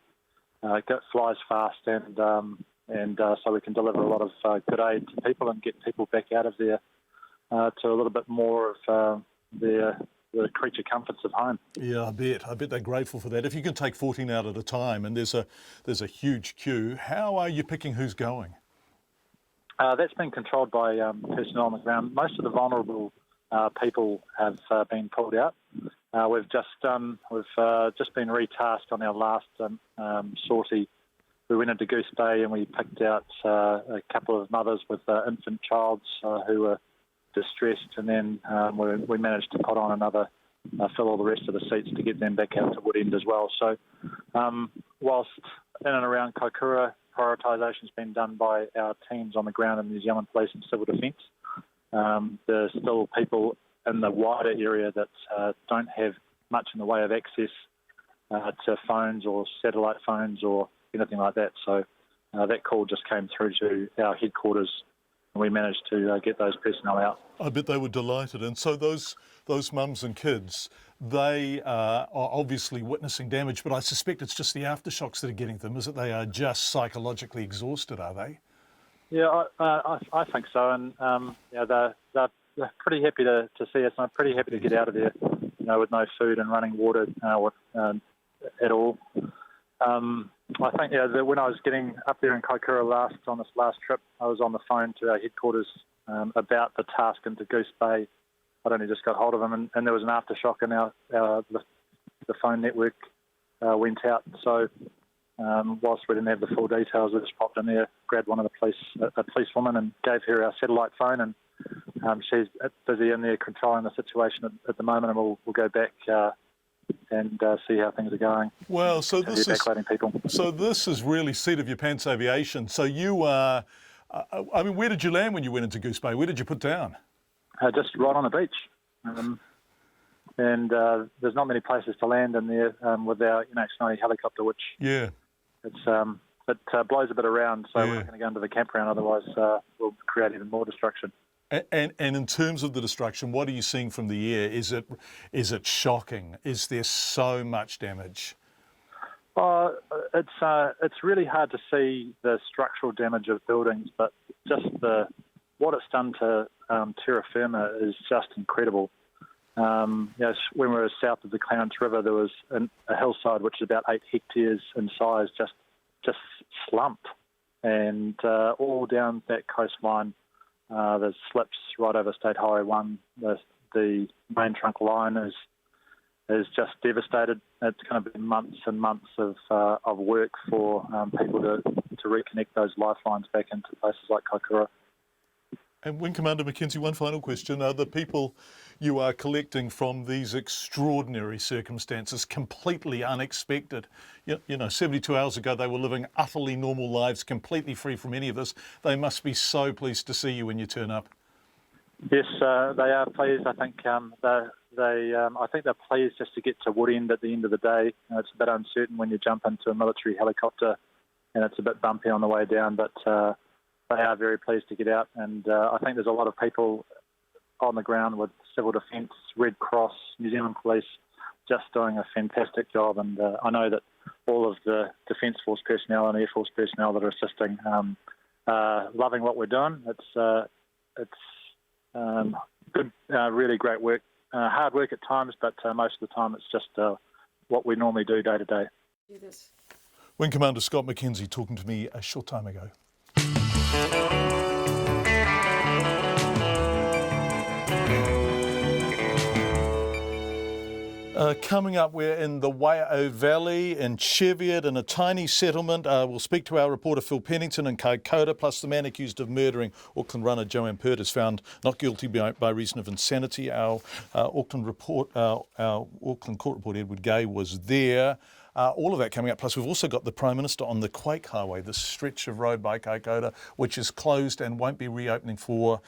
flies fast, and so we can deliver a lot of good aid to people and get people back out of there to a little bit more of the creature comforts of home. Yeah, I bet they're grateful for that. If you can take 14 out at a time, and there's a huge queue, how are you picking who's going? That's been controlled by personnel on the ground. Most of the vulnerable people have been pulled out. We've just been retasked on our last sortie. We went into Goose Bay and we picked out a couple of mothers with infant childs who were distressed, and then we managed to put on another, fill all the rest of the seats to get them back out to Woodend as well. So whilst in and around Kaikoura, prioritisation has been done by our teams on the ground in New Zealand Police and Civil Defence. There's still people in the wider area that don't have much in the way of access to phones or satellite phones or anything like that. So that call just came through to our headquarters, and we managed to get those personnel out. I bet they were delighted. And so those mums and kids, they are obviously witnessing damage, but I suspect it's just the aftershocks that are getting them, is it? They are just psychologically exhausted, are they? Yeah, I think so. And they're pretty happy to see us. I'm pretty happy to get out of there, with no food and running water at all. I think when I was getting up there in Kaikoura on this last trip, I was on the phone to our headquarters about the task into Goose Bay. I'd only just got hold of them, and there was an aftershock, and the phone network went out. So whilst we didn't have the full details, we just popped in there, grabbed one of a policewoman, and gave her our satellite phone, and she's busy in there controlling the situation at the moment, and we'll go back and see how things are going. Well, so this is really seat of your pants aviation. So you are, where did you land when you went into Goose Bay? Where did you put down? Just right on the beach. And there's not many places to land in there with our NH90 helicopter, which it blows a bit around, so we're not going to go into the campground, otherwise we'll create even more destruction. And in terms of the destruction, what are you seeing from the air? Is it shocking? Is there so much damage? It's really hard to see the structural damage of buildings, but just what it's done to terra firma is just incredible. When we were south of the Clarence River, there was a hillside which is about 8 hectares in size, just slumped, and all down that coastline. There's slips right over State Highway 1. The main trunk line is just devastated. It's going to be months and months of work for people to reconnect those lifelines back into places like Kaikoura. And Wing Commander Mackenzie, one final question. Are the people you are collecting from these extraordinary circumstances completely unexpected? 72 hours ago they were living utterly normal lives, completely free from any of this. They must be so pleased to see you when you turn up. Yes, they are pleased. I think they're pleased just to get to Woodend at the end of the day. It's a bit uncertain when you jump into a military helicopter, and it's a bit bumpy on the way down, but they are very pleased to get out, and I think there's a lot of people on the ground with Civil Defence, Red Cross, New Zealand Police, just doing a fantastic job, and I know that all of the Defence Force personnel and Air Force personnel that are assisting loving what we're doing. It's good, really great work, hard work at times, but most of the time it's just what we normally do day to day. Wing Commander Scott Mackenzie talking to me a short time ago. Coming up, we're in the Waiau Valley in Cheviot in a tiny settlement. We'll speak to our reporter Phil Pennington in Kaikoura, plus the man accused of murdering Auckland runner Joanne Pert is found not guilty by reason of insanity. Our Auckland Court reporter Edward Gay was there. All of that coming up. Plus, we've also got the Prime Minister on the Quake Highway, this stretch of road by Kaikoura, which is closed and won't be reopening for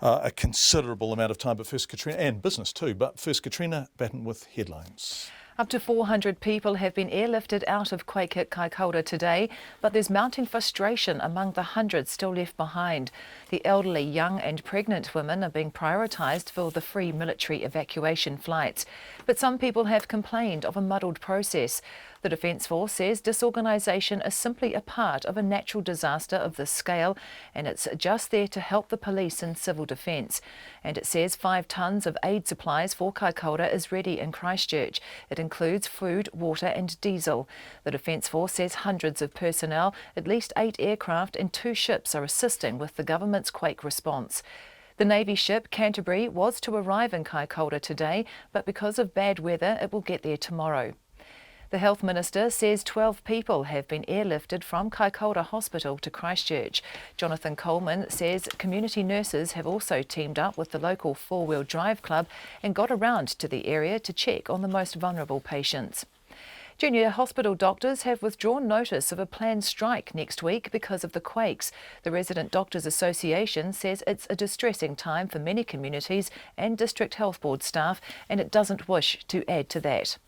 a considerable amount of time. But first, Katrina, and business too. But first, Katrina Batten with headlines. Up to 400 people have been airlifted out of Quake at Kaikoura today, but there's mounting frustration among the hundreds still left behind. The elderly, young and pregnant women are being prioritised for the free military evacuation flights. But some people have complained of a muddled process. The Defence Force says disorganisation is simply a part of a natural disaster of this scale, and it's just there to help the police and civil defence. And it says 5 tonnes of aid supplies for Kaikoura is ready in Christchurch. It includes food, water and diesel. The Defence Force says hundreds of personnel, at least 8 aircraft and 2 ships are assisting with the government's Quake response. The Navy ship Canterbury was to arrive in Kaikoura today, but because of bad weather it will get there tomorrow. The Health Minister says 12 people have been airlifted from Kaikoura Hospital to Christchurch. Jonathan Coleman says community nurses have also teamed up with the local 4-wheel drive club and got around to the area to check on the most vulnerable patients. Junior hospital doctors have withdrawn notice of a planned strike next week because of the quakes. The Resident Doctors Association says it's a distressing time for many communities and District Health Board staff, and it doesn't wish to add to that.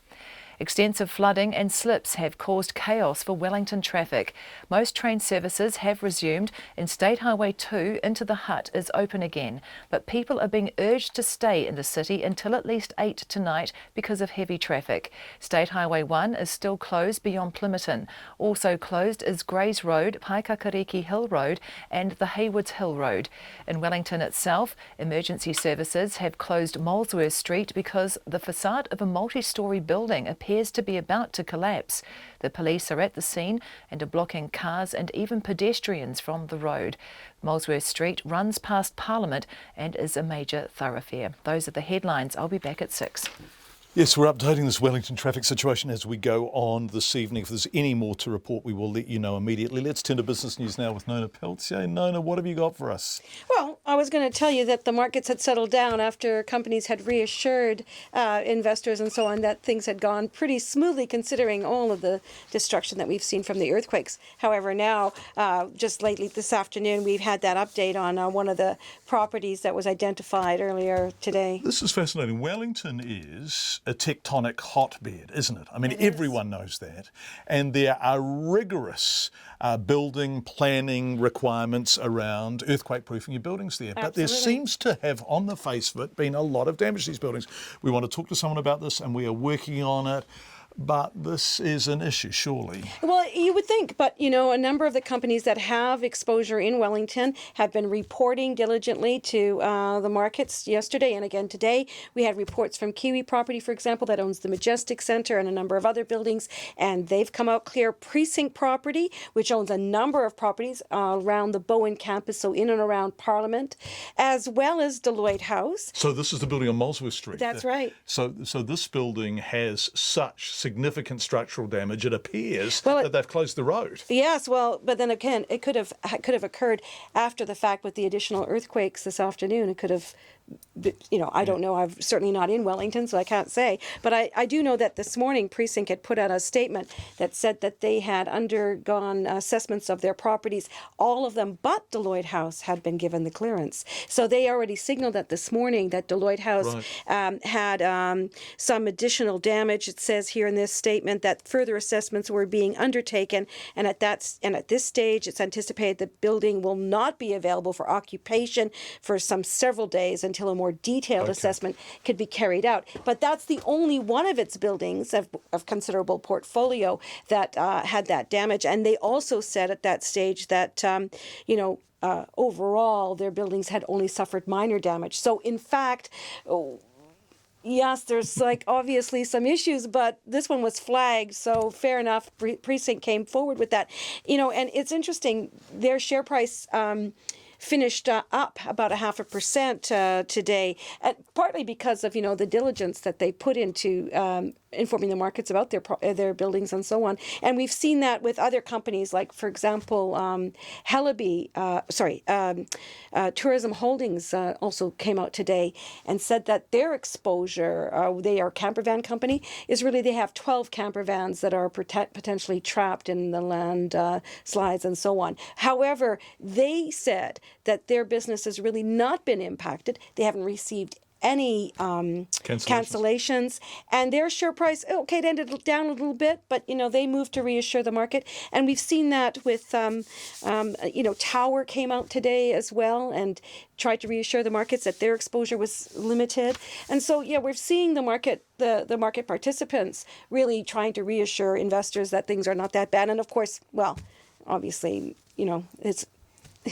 Extensive flooding and slips have caused chaos for Wellington traffic. Most train services have resumed and State Highway 2 into the Hut is open again, but people are being urged to stay in the city until at least 8 tonight because of heavy traffic. State Highway 1 is still closed beyond Plymerton. Also closed is Grays Road, Paikakariki Hill Road and the Haywoods Hill Road. In Wellington itself, emergency services have closed Molesworth Street because the facade of a multi-storey building appears to be about to collapse. The police are at the scene and are blocking cars and even pedestrians from the road. Molesworth Street runs past Parliament and is a major thoroughfare. Those are the headlines. I'll be back at 6. Yes, we're updating this Wellington traffic situation as we go on this evening. If there's any more to report, we will let you know immediately. Let's turn to business news now with Nona Peltier. Nona, what have you got for us? Well, I was going to tell you that the markets had settled down after companies had reassured investors and so on that things had gone pretty smoothly considering all of the destruction that we've seen from the earthquakes. However, now, just lately this afternoon, we've had that update on one of the properties that was identified earlier today. This is fascinating. Wellington is a tectonic hotbed, isn't it? I mean, everyone knows that. And there are rigorous building planning requirements around earthquake-proofing your buildings there. But there seems to have, on the face of it, been a lot of damage to these buildings. We want to talk to someone about this and we are working on it. But this is an issue, surely. Well, you would think, but, you know, a number of the companies that have exposure in Wellington have been reporting diligently to the markets yesterday and again today. We had reports from Kiwi Property, for example, that owns the Majestic Centre and a number of other buildings, and they've come out clear. Precinct Property, which owns a number of properties around the Bowen campus, so in and around Parliament, as well as Deloitte House. So this is the building on Molesworth Street. That's right. So this building has such significant structural damage, it appears that they've closed the road. Yes, well, but then again, it could have occurred after the fact with the additional earthquakes this afternoon. It could have, you know, I don't know. I'm certainly not in Wellington, so I can't say. But I do know that this morning Precinct had put out a statement that said that they had undergone assessments of their properties. All of them but Deloitte House had been given the clearance. So they already signaled that this morning that Deloitte House had some additional damage. It says here in this statement that further assessments were being undertaken, and at this stage it's anticipated the building will not be available for occupation for several days until a more detailed assessment could be carried out. But that's the only one of its buildings of considerable portfolio that had that damage. And they also said at that stage that overall their buildings had only suffered minor damage. So in fact, yes, there's obviously some issues, but this one was flagged, so fair enough. Precinct came forward with that. You know, and it's interesting, their share price finished up about 0.5% today, partly because of, the diligence that they put into informing the markets about their buildings and so on. And we've seen that with other companies, like, for example, Tourism Holdings also came out today and said that their exposure, they are a camper van company, is really they have 12 camper vans that are potentially trapped in the land slides and so on. However, they said that their business has really not been impacted. They haven't received any cancellations, and their share price, it ended down a little bit, but they moved to reassure the market. And we've seen that with Tower came out today as well and tried to reassure the markets that their exposure was limited. And so we're seeing the market participants really trying to reassure investors that things are not that bad. And of course, obviously,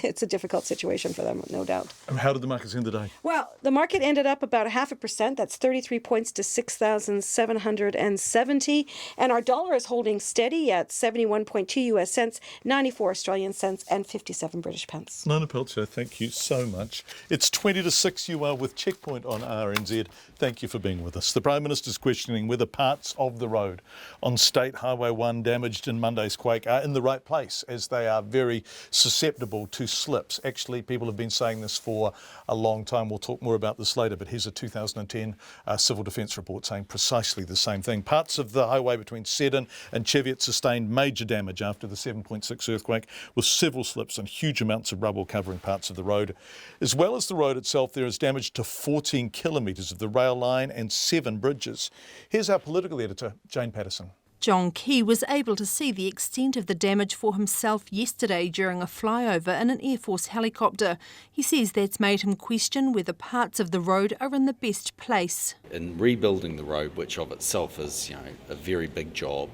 it's a difficult situation for them, no doubt. And how did the markets end today? Well, the market ended up about 0.5%. That's 33 points to 6,770. And our dollar is holding steady at 71.2 US cents, 94 Australian cents, and 57 British pence. Nona Pelcher, thank you so much. It's 20 to 6. You are with Checkpoint on RNZ. Thank you for being with us. The Prime Minister's questioning whether parts of the road on State Highway 1 damaged in Monday's quake are in the right place, as they are very susceptible to slips. Actually, people have been saying this for a long time. We'll talk more about this later, but here's a 2010 Civil Defence report saying precisely the same thing. Parts of the highway between Seddon and Cheviot sustained major damage after the 7.6 earthquake, with several slips and huge amounts of rubble covering parts of the road. As well as the road itself, there is damage to 14 kilometres of the rail line and 7 bridges. Here's our political editor, Jane Patterson. John Key was able to see the extent of the damage for himself yesterday during a flyover in an Air Force helicopter. He says that's made him question whether parts of the road are in the best place. In rebuilding the road, which of itself is a very big job,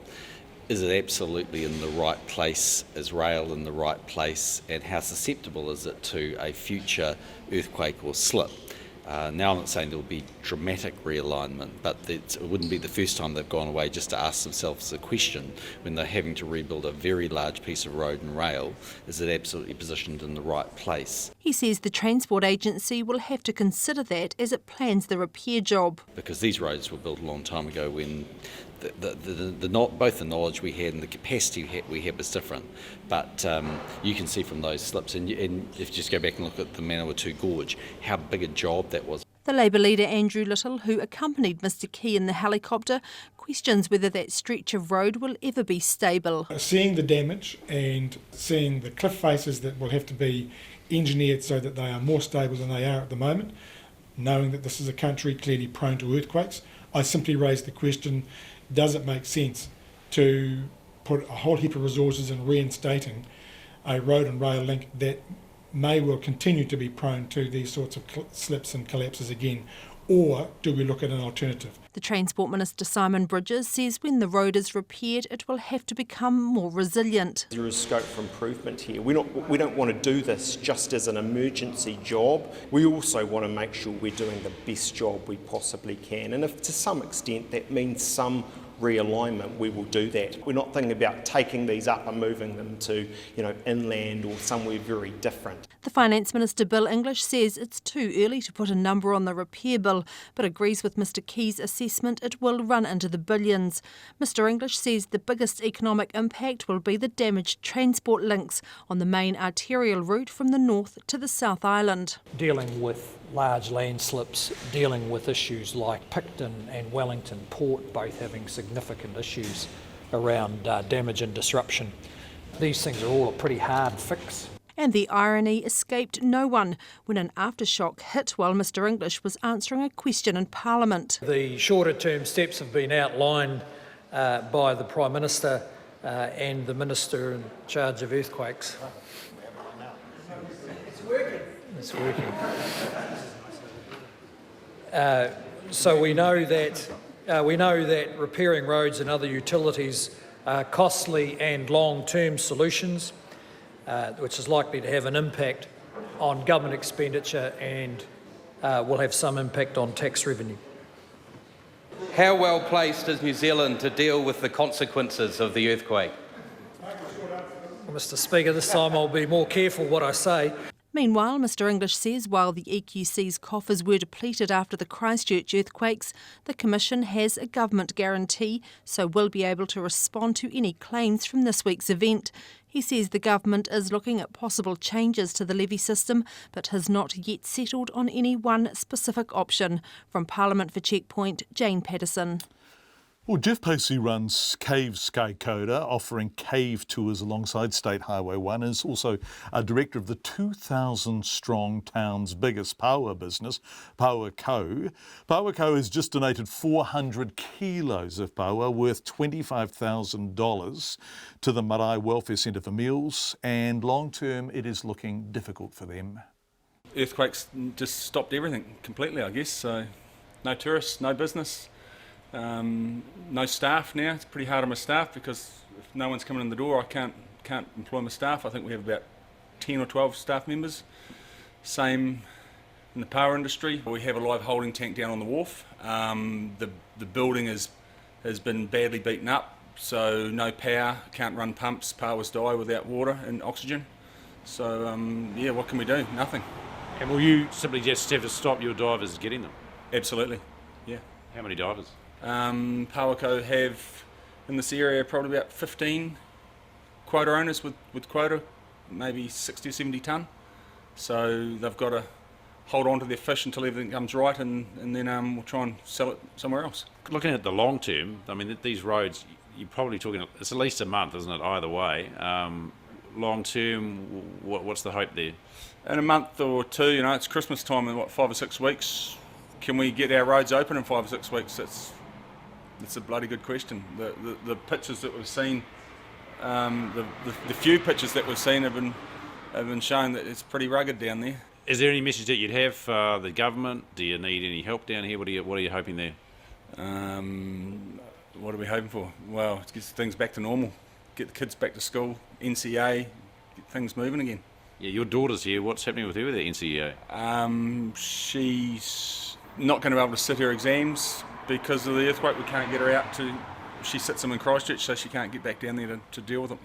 is it absolutely in the right place? Is rail in the right place? And how susceptible is it to a future earthquake or slip? Now I'm not saying there will be dramatic realignment, but it wouldn't be the first time they've gone away just to ask themselves the question when they're having to rebuild a very large piece of road and rail, is it absolutely positioned in the right place? He says the Transport Agency will have to consider that as it plans the repair job. Because these roads were built a long time ago when both the knowledge we had and the capacity we had was different. But you can see from those slips, and if you just go back and look at the Manawatu Gorge, how big a job that was. The Labour leader Andrew Little, who accompanied Mr Key in the helicopter, questions whether that stretch of road will ever be stable. Seeing the damage and seeing the cliff faces that will have to be engineered so that they are more stable than they are at the moment, knowing that this is a country clearly prone to earthquakes, I simply raised the question, does it make sense to put a whole heap of resources in reinstating a road and rail link that may well continue to be prone to these sorts of slips and collapses again, or do we look at an alternative? The Transport Minister Simon Bridges says when the road is repaired it will have to become more resilient. There is scope for improvement here. We don't want to do this just as an emergency job. We also want to make sure we're doing the best job we possibly can, and if to some extent that means some realignment, we will do that. We're not thinking about taking these up and moving them to, inland or somewhere very different. The Finance Minister Bill English says it's too early to put a number on the repair bill, but agrees with Mr Key's assessment it will run into the billions. Mr English says the biggest economic impact will be the damaged transport links on the main arterial route from the north to the South Island. Dealing with large landslips, dealing with issues like Picton and Wellington Port, both having significant issues around damage and disruption. These things are all a pretty hard fix. And the irony escaped no one when an aftershock hit while Mr English was answering a question in Parliament. The shorter term steps have been outlined by the Prime Minister and the Minister in charge of earthquakes. It's working. So we know that repairing roads and other utilities are costly and long-term solutions, which is likely to have an impact on government expenditure and will have some impact on tax revenue. How well placed is New Zealand to deal with the consequences of the earthquake? Well, Mr Speaker, this time I'll be more careful what I say. Meanwhile, Mr English says while the EQC's coffers were depleted after the Christchurch earthquakes, the Commission has a government guarantee, so will be able to respond to any claims from this week's event. He says the government is looking at possible changes to the levy system, but has not yet settled on any one specific option. From Parliament for Checkpoint, Jane Patterson. Well, Jeff Pacey runs Caves Kaikoura, offering cave tours alongside State Highway 1, and is also a director of the 2,000-strong town's biggest power business, Power Co. Power Co has just donated 400 kilos of power worth $25,000 to the Marae Welfare Centre for meals, and long-term it is looking difficult for them. Earthquakes just stopped everything completely, I guess, so no tourists, no business. No staff now. It's pretty hard on my staff because if no one's coming in the door, I can't employ my staff. I think we have about 10 or 12 staff members. Same in the power industry. We have a live holding tank down on the wharf. The building has been badly beaten up, so no power, can't run pumps, powers die without water and oxygen. So yeah, what can we do? Nothing. And will you simply just have to stop your divers getting them? Absolutely, yeah. How many divers? Powerco have in this area probably about 15 quota owners with quota, maybe 60 or 70 tonne. So they've got to hold on to their fish until everything comes right, and then we'll try and sell it somewhere else. Looking at the long term, I mean, these roads, you're probably talking, it's at least a month, isn't it, either way? Long term, what's the hope there? In a month or two, you know, it's Christmas time in 5 or 6 weeks. Can we get our roads open in 5 or 6 weeks? That's a bloody good question. The pictures that we've seen, the few pictures that we've seen have been showing that it's pretty rugged down there. Is there any message that you'd have for the government? Do you need any help down here? What are you hoping there? What are we hoping for? Well, to get things back to normal, get the kids back to school, NCA, get things moving again. Yeah, your daughter's here. What's happening with her with the NCA? She's not going to be able to sit her exams because of the earthquake. We can't get her out to. She sits them in Christchurch, so she can't get back down there to deal with them.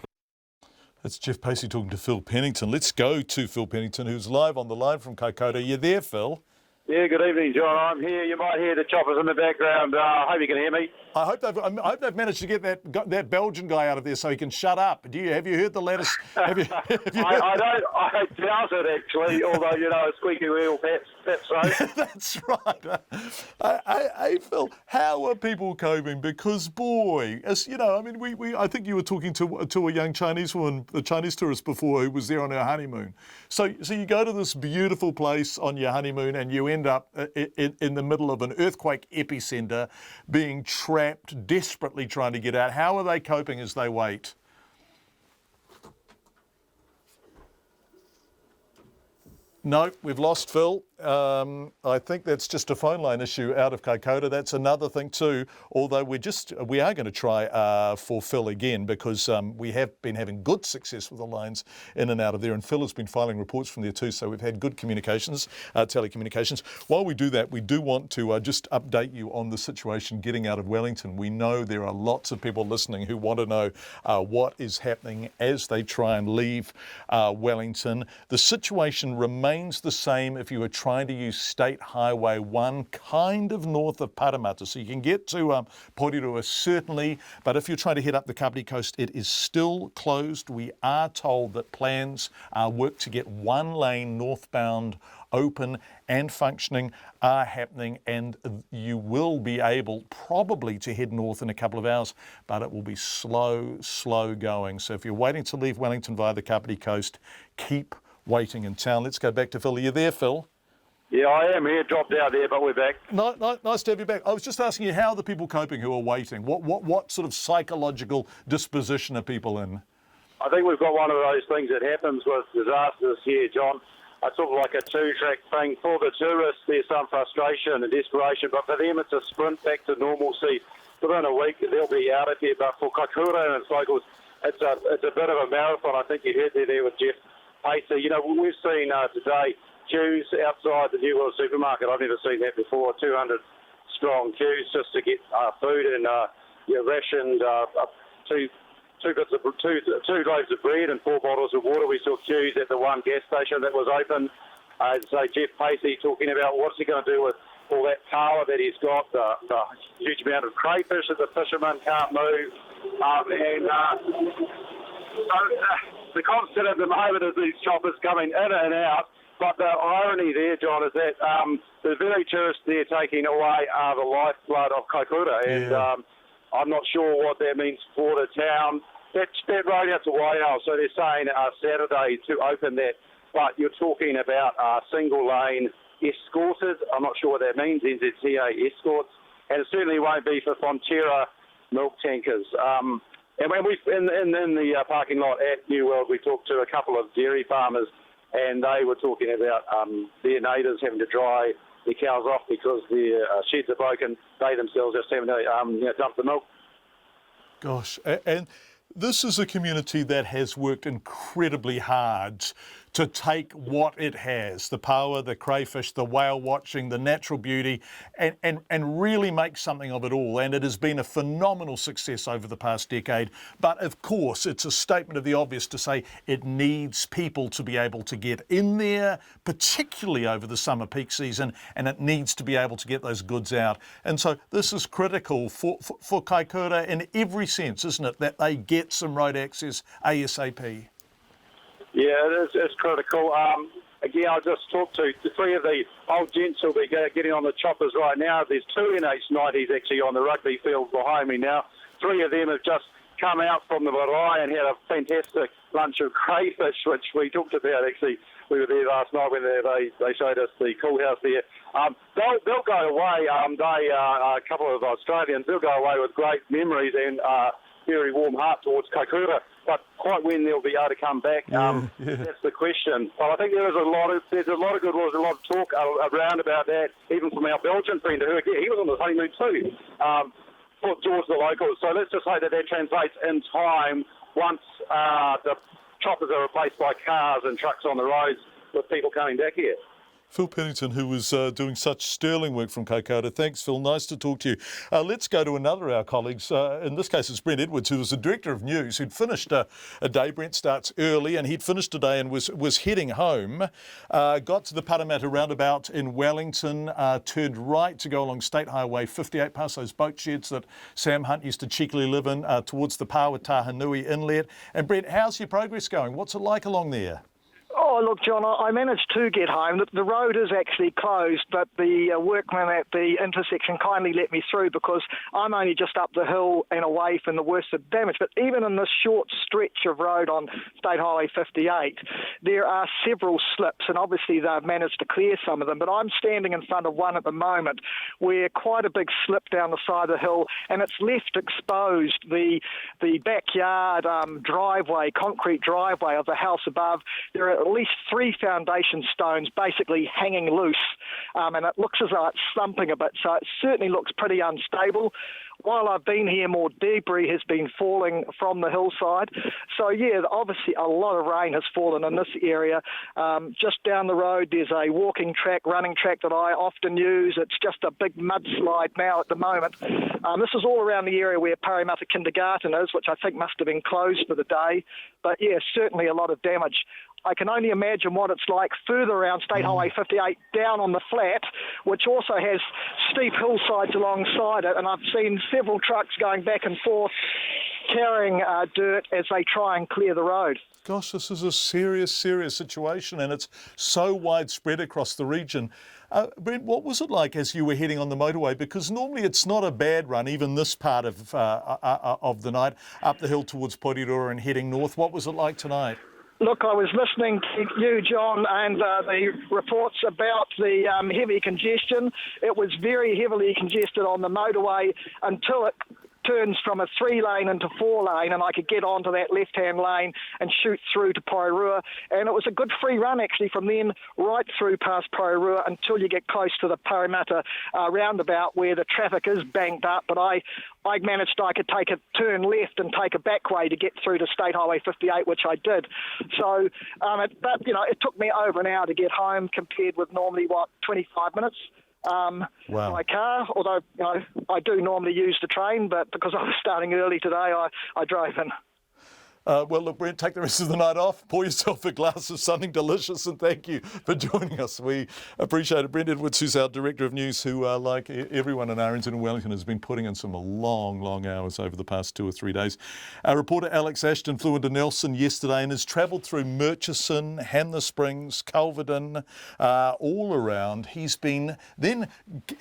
That's Jeff Pacey talking to Phil Pennington. Let's go to Phil Pennington, who's live on the line from Kaikoura. You there, Phil? Yeah, good evening, John. I'm here. You might hear the choppers in the background. I hope you can hear me. I hope they've managed to get that Belgian guy out of there so he can shut up. Have you heard the latest? I doubt it, actually, although, you know, a squeaky wheel, that's so. That's right. Hey, Phil, how are people coping? Because, boy, as you know, I mean, I think you were talking to a young Chinese woman, a Chinese tourist before, who was there on her honeymoon. So you go to this beautiful place on your honeymoon and you end up in the middle of an earthquake epicenter, being trapped, desperately trying to get out. How are they coping as they wait? No, we've lost Phil. I think that's just a phone line issue out of Kaikoura. That's another thing too, although we are going to try for Phil again, because we have been having good success with the lines in and out of there, and Phil has been filing reports from there too, so we've had good communications, telecommunications. While we do that, we do want to just update you on the situation getting out of Wellington. We know there are lots of people listening who want to know what is happening as they try and leave Wellington. The situation remains the same if you are trying to use State Highway 1, kind of north of Parramatta. So you can get to Porirua certainly, but if you're trying to head up the Kapiti Coast, it is still closed. We are told that plans work to get one lane northbound open and functioning are happening, and you will be able probably to head north in a couple of hours, but it will be slow going. So if you're waiting to leave Wellington via the Kapiti Coast, keep waiting in town. Let's go back to Phil. Are you there, Phil? Yeah, I am here. Dropped out there, but we're back. Nice to have you back. I was just asking you, how are the people coping who are waiting? What sort of psychological disposition are people in? I think we've got one of those things that happens with disasters here, John. It's sort of like a two-track thing. For the tourists, there's some frustration and desperation, but for them it's a sprint back to normalcy. Within a week, they'll be out of here. But for Kaikoura and its locals, it's a bit of a marathon. I think you heard there with Jeff Pacey. You know, we've seen today queues outside the New World supermarket. I've never seen that before. 200 strong queues just to get food and rationed two two loaves of bread and 4 bottles of water. We saw queues at the one gas station that was open. So Jeff Pacey talking about what's he going to do with all that power that he's got, the huge amount of crayfish that the fishermen can't move. The constant at the moment is these choppers coming in and out. But the irony there, John, is that the very tourists they're taking away are the lifeblood of Kaikoura. And I'm not sure what that means for the town. That road out to Waihao, so they're saying Saturday to open that. But you're talking about single lane escorted. I'm not sure what that means, NZTA escorts. And it certainly won't be for Fonterra milk tankers. And when we in the parking lot at New World, we talked to a couple of dairy farmers, and they were talking about their neighbours having to dry their cows off because their sheds are broken. They themselves just having to dump the milk. Gosh, and this is a community that has worked incredibly hard to take what it has, the power, the crayfish, the whale watching, the natural beauty, and really make something of it all. And it has been a phenomenal success over the past decade. But of course, it's a statement of the obvious to say it needs people to be able to get in there, particularly over the summer peak season, and it needs to be able to get those goods out. And so this is critical for Kaikoura in every sense, isn't it, that they get some road access ASAP. Yeah, it's critical. Again, I just talked to 3 of the old gents who'll be getting on the choppers right now. There's 2 NH90s actually on the rugby field behind me now. 3 of them have just come out from the marae and had a fantastic lunch of crayfish, which we talked about actually. We were there last night when they showed us the cool house there. They'll go away. A couple of Australians, they'll go away with great memories and very warm heart towards Kaikoura. But quite when they'll be able to come back, that's the question. Well, I think there's a lot of good words, a lot of talk around about that, even from our Belgian friend, who again, he was on the honeymoon too, towards the locals. So let's just say that translates in time once the choppers are replaced by cars and trucks on the roads with people coming back here. Phil Pennington, who was doing such sterling work from Kaikoura. Thanks, Phil. Nice to talk to you. Let's go to another of our colleagues. In this case, it's Brent Edwards, who was the Director of News, who'd finished a day. Brent starts early, and he'd finished a day and was heading home. Got to the Parramatta roundabout in Wellington, turned right to go along State Highway 58, past those boat sheds that Sam Hunt used to cheekily live in, towards the Pawa Tahanui Inlet. And Brent, how's your progress going? What's it like along there? Oh, look, John, I managed to get home. The road is actually closed, but the workmen at the intersection kindly let me through because I'm only just up the hill and away from the worst of the damage. But even in this short stretch of road on State Highway 58, there are several slips, and obviously they've managed to clear some of them. But I'm standing in front of one at the moment where quite a big slip down the side of the hill, and it's left exposed the backyard driveway, concrete driveway of the house above. There are at least 3 foundation stones basically hanging loose, and it looks as though it's slumping a bit, so it certainly looks pretty unstable. While I've been here, more debris has been falling from the hillside. So, yeah, obviously a lot of rain has fallen in this area. Just down the road, there's a walking track, running track that I often use. It's just a big mudslide now at the moment. This is all around the area where Parramatta Kindergarten is, which I think must have been closed for the day. But, yeah, certainly a lot of damage. I can only imagine what it's like further around State Highway 58 down on the flat, which also has steep hillsides alongside it, and I've seen several trucks going back and forth carrying dirt as they try and clear the road. Gosh, this is a serious situation, and it's so widespread across the region. Brent, what was it like as you were heading on the motorway? Because normally it's not a bad run, even this part of the night, up the hill towards Porirua and heading north. What was it like tonight? Look, I was listening to you, John, and the reports about the heavy congestion. It was very heavily congested on the motorway until it turns from a 3-lane into 4-lane, and I could get onto that left-hand lane and shoot through to Porirua. And it was a good free run, actually, from then right through past Porirua until you get close to the Parramatta roundabout where the traffic is banked up. But I managed I could take a turn left and take a back way to get through to State Highway 58, which I did. So, it took me over an hour to get home compared with normally, 25 minutes. My car, although I do normally use the train, but because I was starting early today, I drove in. Well, look, Brent, take the rest of the night off. Pour yourself a glass of something delicious, and thank you for joining us. We appreciate it. Brent Edwards, who's our Director of News, who, like everyone in RNZ and Wellington, has been putting in some long hours over the past 2 or 3 days. Our reporter Alex Ashton flew into Nelson yesterday and has travelled through Murchison, Hanna Springs, Culverden, all around. He's been then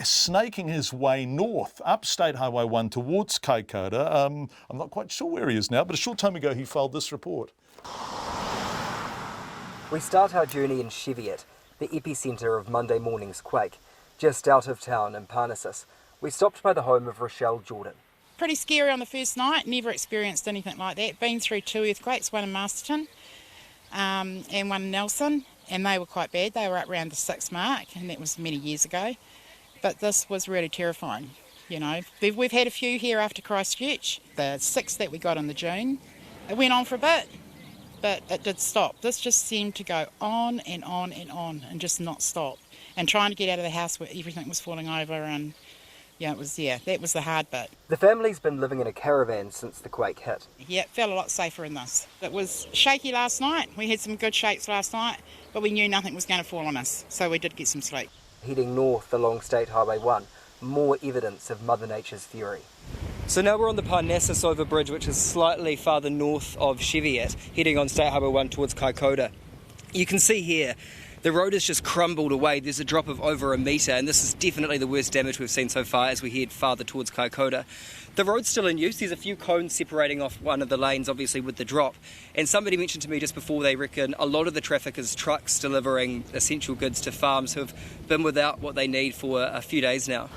snaking his way north, up State Highway 1 towards Kaikoura. I'm not quite sure where he is now, but a short time ago he filed this report. We start our journey in Cheviot, the epicentre of Monday morning's quake, just out of town in Parnassus. We stopped by the home of Rochelle Jordan. Pretty scary on the first night, never experienced anything like that. Been through 2 earthquakes, one in Masterton and one in Nelson, and they were quite bad. They were up around the 6 mark, and that was many years ago. But this was really terrifying. You know, we've had a few here after Christchurch. The 6 that we got in the June, it went on for a bit, but it did stop. This just seemed to go on and on and on and just not stop. And trying to get out of the house where everything was falling over, and that was the hard bit. The family's been living in a caravan since the quake hit. Yeah, it felt a lot safer in this. It was shaky last night. We had some good shakes last night, but we knew nothing was going to fall on us, so we did get some sleep. Heading north along State Highway 1, more evidence of Mother Nature's fury. So now we're on the Parnassus overbridge, which is slightly farther north of Cheviot, heading on State Highway 1 towards Kaikoura. You can see here, the road has just crumbled away. There's a drop of over a metre, and this is definitely the worst damage we've seen so far as we head farther towards Kaikoura. The road's still in use. There's a few cones separating off one of the lanes, obviously, with the drop. And somebody mentioned to me just before, they reckon a lot of the traffic is trucks delivering essential goods to farms who have been without what they need for a few days now.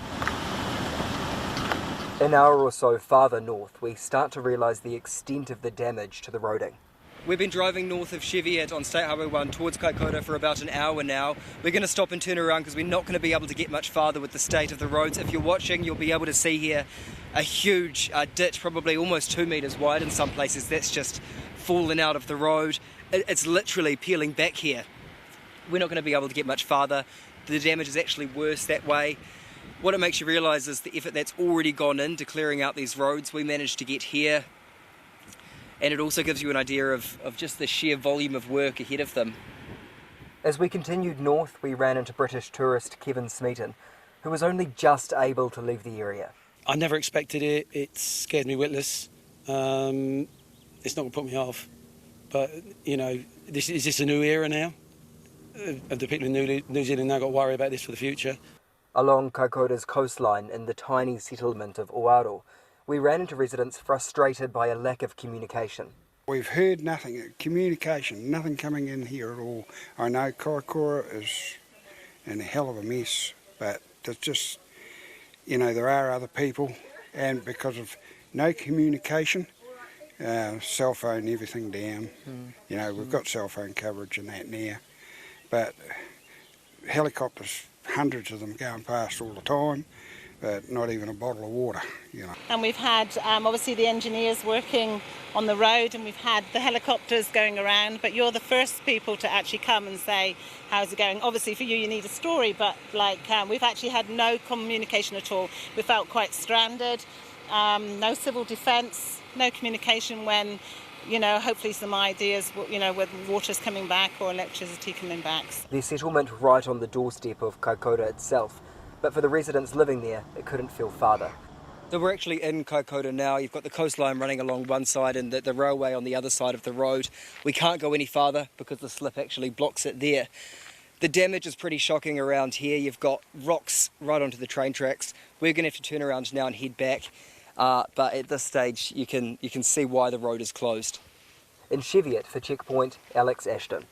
An hour or so farther north, we start to realise the extent of the damage to the roading. We've been driving north of Cheviot on State Highway 1 towards Kaikoura for about an hour now. We're going to stop and turn around because we're not going to be able to get much farther with the state of the roads. If you're watching, you'll be able to see here a huge ditch, probably almost 2 metres wide in some places. That's just fallen out of the road. It's literally peeling back here. We're not going to be able to get much farther. The damage is actually worse that way. What it makes you realise is the effort that's already gone into clearing out these roads. We managed to get here. And it also gives you an idea of just the sheer volume of work ahead of them. As we continued north, we ran into British tourist Kevin Smeaton, who was only just able to leave the area. I never expected it. It scared me witless. It's not going to put me off. But, you know, is this a new era now? Have the people in New Zealand now got to worry about this for the future? Along Kaikoura's coastline in the tiny settlement of Oaro, we ran into residents frustrated by a lack of communication. We've heard nothing, communication, nothing coming in here at all. I know Kaikoura is in a hell of a mess, but there's just, you know, there are other people, and because of no communication, cell phone, everything down. You know, we've got cell phone coverage and that now, but helicopters, hundreds of them going past all the time, but not even a bottle of water, you know. And we've had obviously the engineers working on the road, and we've had the helicopters going around, but you're the first people to actually come and say, how's it going? Obviously for you need a story, but we've actually had no communication at all. We felt quite stranded, no civil defence, no communication when, you know, hopefully some ideas, you know, whether water's coming back or electricity coming back. The settlement right on the doorstep of Kaikoura itself, but for the residents living there, it couldn't feel farther. So we're actually in Kaikoura now. You've got the coastline running along one side and the railway on the other side of the road. We can't go any farther because the slip actually blocks it there. The damage is pretty shocking around here. You've got rocks right onto the train tracks. We're going to have to turn around now and head back. But at this stage, you can see why the road is closed. In Cheviot for Checkpoint, Alex Ashton.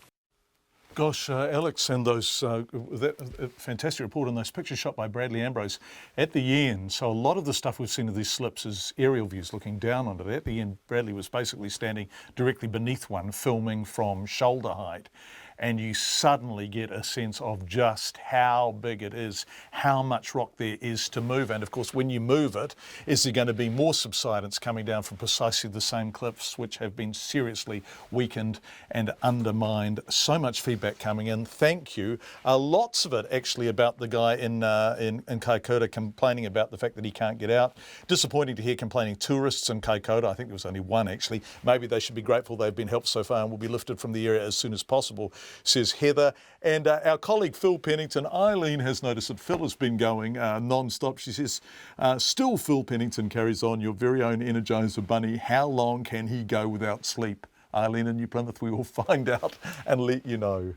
Gosh, Alex, and that fantastic report and those pictures shot by Bradley Ambrose at the end. So a lot of the stuff we've seen of these slips is aerial views looking down onto it. At the end, Bradley was basically standing directly beneath one, filming from shoulder height. and you suddenly get a sense of just how big it is, how much rock there is to move. And of course, when you move it, is there going to be more subsidence coming down from precisely the same cliffs which have been seriously weakened and undermined? So much feedback coming in. Thank you. Lots of it actually about the guy in Kaikoura complaining about the fact that he can't get out. Disappointing to hear complaining tourists in Kaikoura. I think there was only one actually. Maybe they should be grateful they've been helped so far and will be lifted from the area as soon as possible, says Heather. And our colleague Phil Pennington, Eileen has noticed that Phil has been going non-stop. She says, still Phil Pennington carries on, your very own Energizer Bunny. How long can he go without sleep? Eileen in New Plymouth, we will find out and let you know.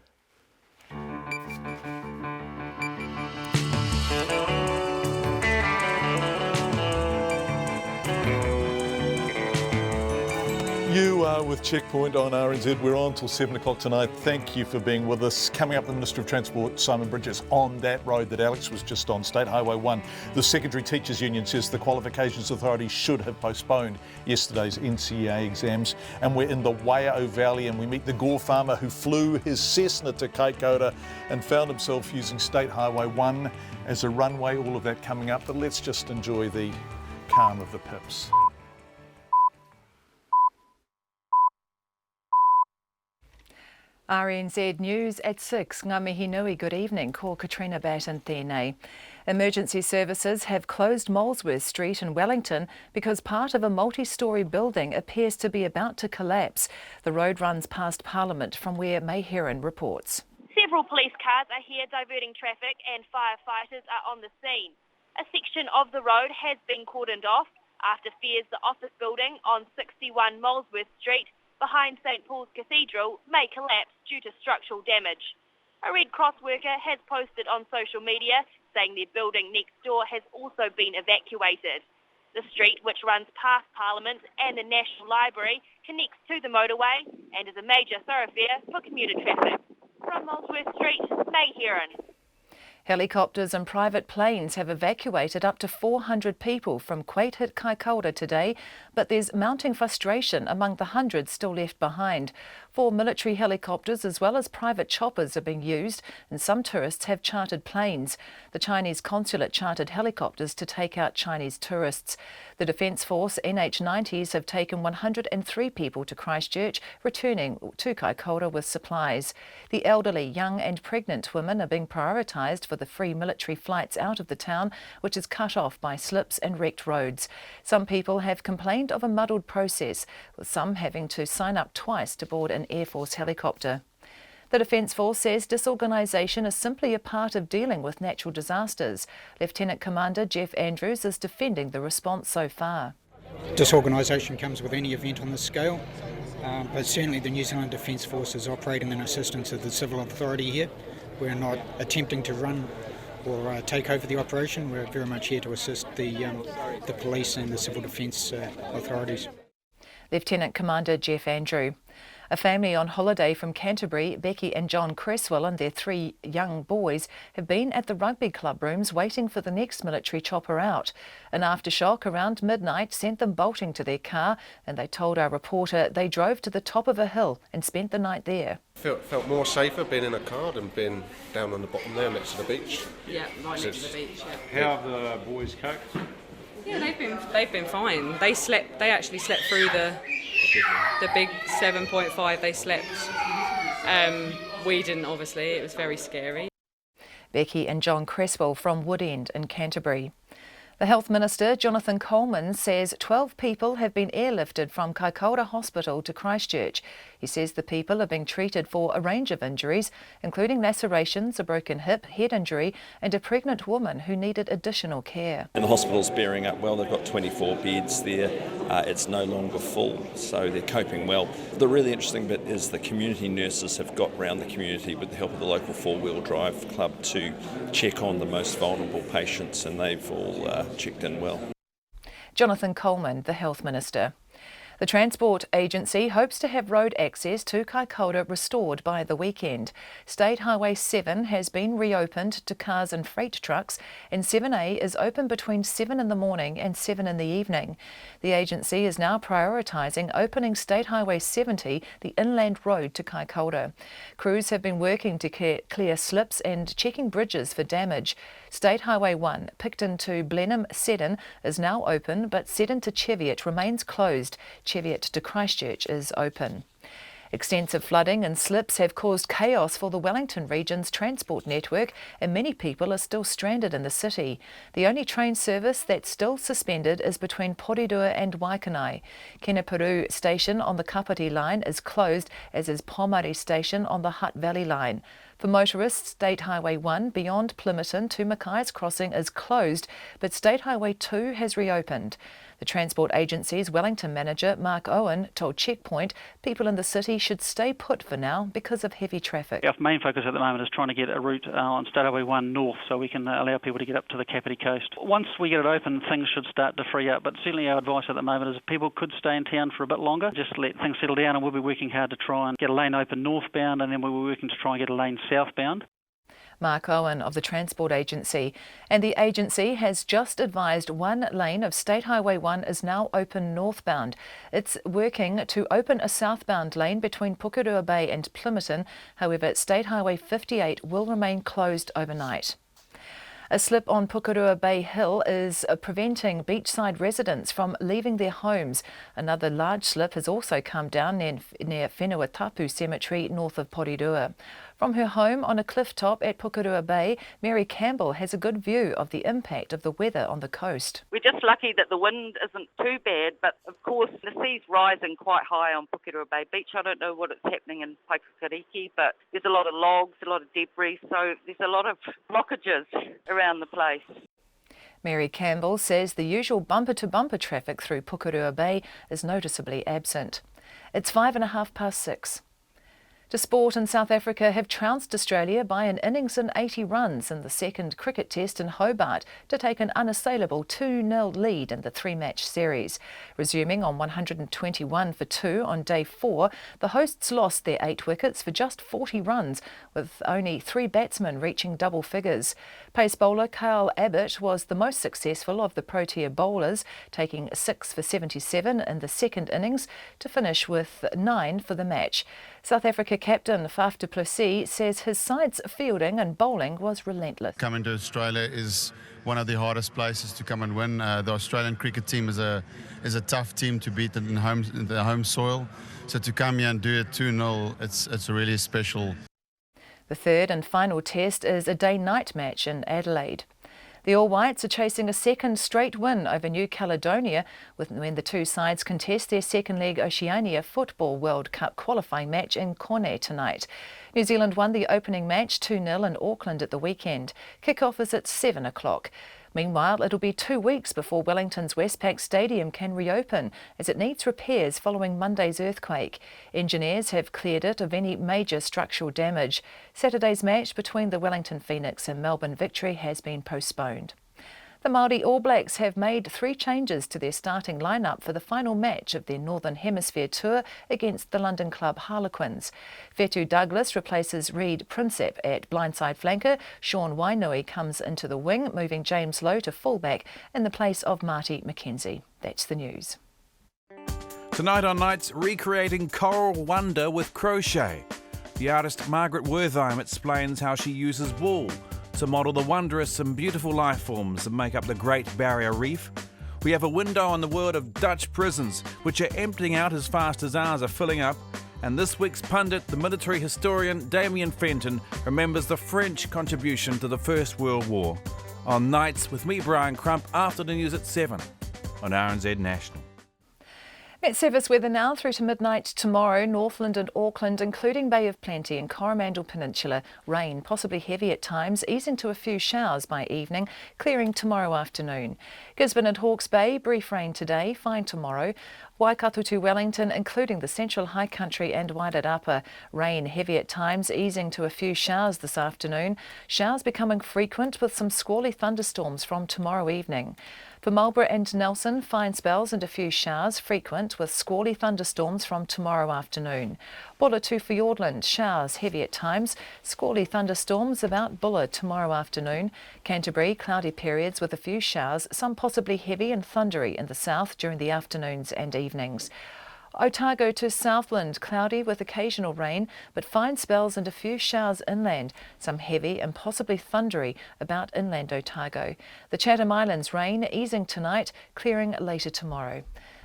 You are with Checkpoint on RNZ. We're on till 7 o'clock tonight. Thank you for being with us. Coming up, the Minister of Transport, Simon Bridges, on that road that Alex was just on, State Highway 1. The Secondary Teachers Union says the Qualifications Authority should have postponed yesterday's NCEA exams. And we're in the Waiao Valley and we meet the Gore farmer who flew his Cessna to Kaikoura and found himself using State Highway 1 as a runway. All of that coming up, but let's just enjoy the calm of the pips. RNZ News at 6. Ngā mihi nui, good evening. Ko Katrina Batten tēnei. Emergency services have closed Molesworth Street in Wellington because part of a multi-storey building appears to be about to collapse. The road runs past Parliament, from where May Heron reports. Several police cars are here diverting traffic and firefighters are on the scene. A section of the road has been cordoned off after fears the office building on 61 Molesworth Street behind St Paul's Cathedral may collapse due to structural damage. A Red Cross worker has posted on social media saying their building next door has also been evacuated. The street, which runs past Parliament and the National Library, connects to the motorway and is a major thoroughfare for commuter traffic. From Molesworth Street, May Heron. Helicopters and private planes have evacuated up to 400 people from Quake hit Kaikoura today, but there's mounting frustration among the hundreds still left behind. 4 military helicopters as well as private choppers are being used, and some tourists have chartered planes. The Chinese consulate chartered helicopters to take out Chinese tourists. The Defence Force NH90s have taken 103 people to Christchurch, returning to Kaikoura with supplies. The elderly, young and pregnant women are being prioritised for the free military flights out of the town, which is cut off by slips and wrecked roads. Some people have complained of a muddled process, with some having to sign up twice to board an Air Force helicopter. The Defence Force says disorganisation is simply a part of dealing with natural disasters. Lieutenant Commander Jeff Andrews is defending the response so far. Disorganisation comes with any event on this scale, but certainly the New Zealand Defence Force is operating in assistance of the civil authority here. We're not attempting to run or take over the operation. We're very much here to assist the police and the civil defence authorities. Lieutenant Commander Jeff Andrew. A family on holiday from Canterbury, Becky and John Cresswell and their 3 young boys, have been at the rugby club rooms waiting for the next military chopper out. An aftershock around midnight sent them bolting to their car, and they told our reporter they drove to the top of a hill and spent the night there. Felt more safer being in a car than being down on the bottom there next to the beach. Yeah, right next to the beach. Yeah. How have the boys coped? Yeah, they've been fine. They actually slept through the big 7.5. They slept. We didn't, obviously. It was very scary. Becky and John Cresswell from Woodend in Canterbury. The Health Minister, Jonathan Coleman, says 12 people have been airlifted from Kaikoura Hospital to Christchurch. He says the people are being treated for a range of injuries, including lacerations, a broken hip, head injury and a pregnant woman who needed additional care. And the hospital's bearing up well. They've got 24 beds there. It's no longer full, so they're coping well. The really interesting bit is the community nurses have got round the community with the help of the local four-wheel drive club to check on the most vulnerable patients, and they've all checked in well. Jonathan Coleman, the Health Minister. The Transport Agency hopes to have road access to Kaikoura restored by the weekend. State Highway 7 has been reopened to cars and freight trucks, and 7A is open between 7 in the morning and 7 in the evening. The agency is now prioritising opening State Highway 70, the inland road to Kaikoura. Crews have been working to clear slips and checking bridges for damage. State Highway 1, Picton to Blenheim Seddon, is now open, but Seddon to Cheviot remains closed. Cheviot to Christchurch is open. Extensive flooding and slips have caused chaos for the Wellington region's transport network, and many people are still stranded in the city. The only train service that's still suspended is between Porirua and Waikanai. Keneperu station on the Kapiti line is closed, as is Pomare station on the Hutt Valley line. For motorists, State Highway 1 beyond Plimerton to Mackay's Crossing is closed, but State Highway 2 has reopened. The Transport Agency's Wellington manager, Mark Owen, told Checkpoint people in the city should stay put for now because of heavy traffic. Our main focus at the moment is trying to get a route on State Highway 1 north so we can allow people to get up to the Kapiti coast. Once we get it open, things should start to free up, but certainly our advice at the moment is if people could stay in town for a bit longer, just let things settle down, and we'll be working hard to try and get a lane open northbound, and then we'll be working to try and get a lane southbound. Mark Owen of the Transport Agency. And the agency has just advised one lane of State Highway 1 is now open northbound. It's working to open a southbound lane between Pukerua Bay and Plimerton. However, State Highway 58 will remain closed overnight. A slip on Pukerua Bay Hill is preventing beachside residents from leaving their homes. Another large slip has also come down near Whenua Tapu Cemetery north of Porirua. From her home on a cliff top at Pukerua Bay, Mary Campbell has a good view of the impact of the weather on the coast. We're just lucky that the wind isn't too bad, but of course the sea's rising quite high on Pukerua Bay Beach. I don't know what it's happening in Paikukariki, but there's a lot of logs, a lot of debris, so there's a lot of blockages around the place. Mary Campbell says the usual bumper-to-bumper traffic through Pukerua Bay is noticeably absent. It's 6:05. To sport, in South Africa have trounced Australia by an innings and 80 runs in the second cricket test in Hobart to take an unassailable 2-0 lead in the three-match series. Resuming on 121 for 2 on day 4, the hosts lost their 8 wickets for just 40 runs, with only 3 batsmen reaching double figures. Pace bowler Kyle Abbott was the most successful of the Protea bowlers, taking 6 for 77 in the second innings to finish with 9 for the match. South Africa captain Faf du Plessis says his side's fielding and bowling was relentless. Coming to Australia is one of the hardest places to come and win. The Australian cricket team is a tough team to beat in the home soil. So to come here and do it 2-0, it's really special. The third and final test is a day-night match in Adelaide. The All Whites are chasing a second straight win over New Caledonia when the two sides contest their second leg Oceania Football World Cup qualifying match in Cornet tonight. New Zealand won the opening match 2-0 in Auckland at the weekend. Kick-off is at 7 o'clock. Meanwhile, it'll be 2 weeks before Wellington's Westpac Stadium can reopen, as it needs repairs following Monday's earthquake. Engineers have cleared it of any major structural damage. Saturday's match between the Wellington Phoenix and Melbourne Victory has been postponed. The Māori All Blacks have made 3 changes to their starting lineup for the final match of their Northern Hemisphere tour against the London club Harlequins. Fetu Douglas replaces Reid Prinsep at blindside flanker. Sean Wainui comes into the wing, moving James Lowe to fullback in the place of Marty McKenzie. That's the news. Tonight on Nights, recreating coral wonder with crochet. The artist Margaret Wertheim explains how she uses wool to model the wondrous and beautiful life forms that make up the Great Barrier Reef. We have a window on the world of Dutch prisons, which are emptying out as fast as ours are filling up. And this week's pundit, the military historian Damien Fenton, remembers the French contribution to the First World War. On Nights with me, Brian Crump, after the news at 7 on RNZ National. Met service weather now through to midnight tomorrow. Northland and Auckland, including Bay of Plenty and Coromandel Peninsula. Rain, possibly heavy at times, easing to a few showers by evening, clearing tomorrow afternoon. Gisborne and Hawke's Bay, brief rain today, fine tomorrow. Waikato to Wellington, including the central high country and Wairarapa. Rain heavy at times, easing to a few showers this afternoon. Showers becoming frequent with some squally thunderstorms from tomorrow evening. For For Marlborough and Nelson, fine spells and a few showers frequent with squally thunderstorms from tomorrow afternoon. Bulla to Fiordland, showers heavy at times, squally thunderstorms about Bulla tomorrow afternoon. Canterbury, cloudy periods with a few showers, some possibly heavy and thundery in the south during the afternoons and evenings. Otago to Southland, cloudy with occasional rain, but fine spells and a few showers inland, some heavy and possibly thundery about inland Otago. The Chatham Islands, rain easing tonight, clearing later tomorrow.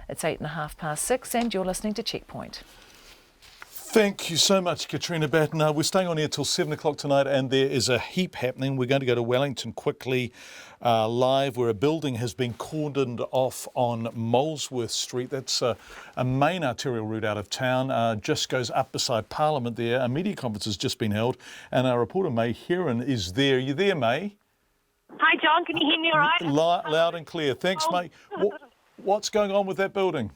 It's 6:08 and you're listening to Checkpoint. Thank you so much, Katrina Batten. We're staying on here till 7 o'clock tonight, and there is a heap happening. We're going to go to Wellington quickly live, where a building has been cordoned off on Molesworth Street. That's a main arterial route out of town. Just goes up beside Parliament there. A media conference has just been held, and our reporter May Heron is there. Are you there, May? Hi, John. Can you hear me all right? Loud and clear. Thanks, May. What's going on with that building?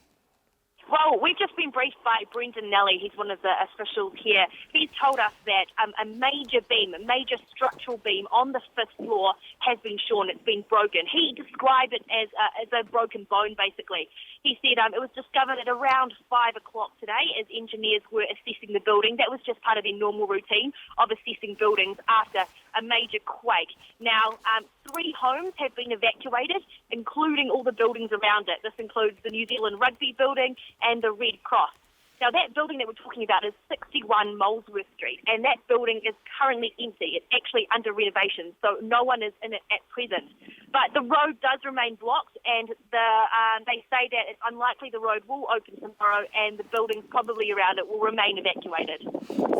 Well, we've just been briefed by Brendan Nelly. He's one of the officials here. He's told us that a major structural beam on the 5th floor has been shorn. It's been broken. He described it as a broken bone, basically. He said it was discovered at around 5 o'clock today as engineers were assessing the building. That was just part of their normal routine of assessing buildings after a major quake. Now, 3 homes have been evacuated, including all the buildings around it. This includes the New Zealand Rugby building and the Red Cross. Now, that building that we're talking about is 61 Molesworth Street, and that building is currently empty. It's actually under renovation, so no one is in it at present. But the road does remain blocked, and they say that it's unlikely the road will open tomorrow, and the buildings probably around it will remain evacuated.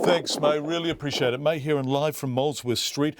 Thanks, May. Really appreciate it. May Heron live from Molesworth Street.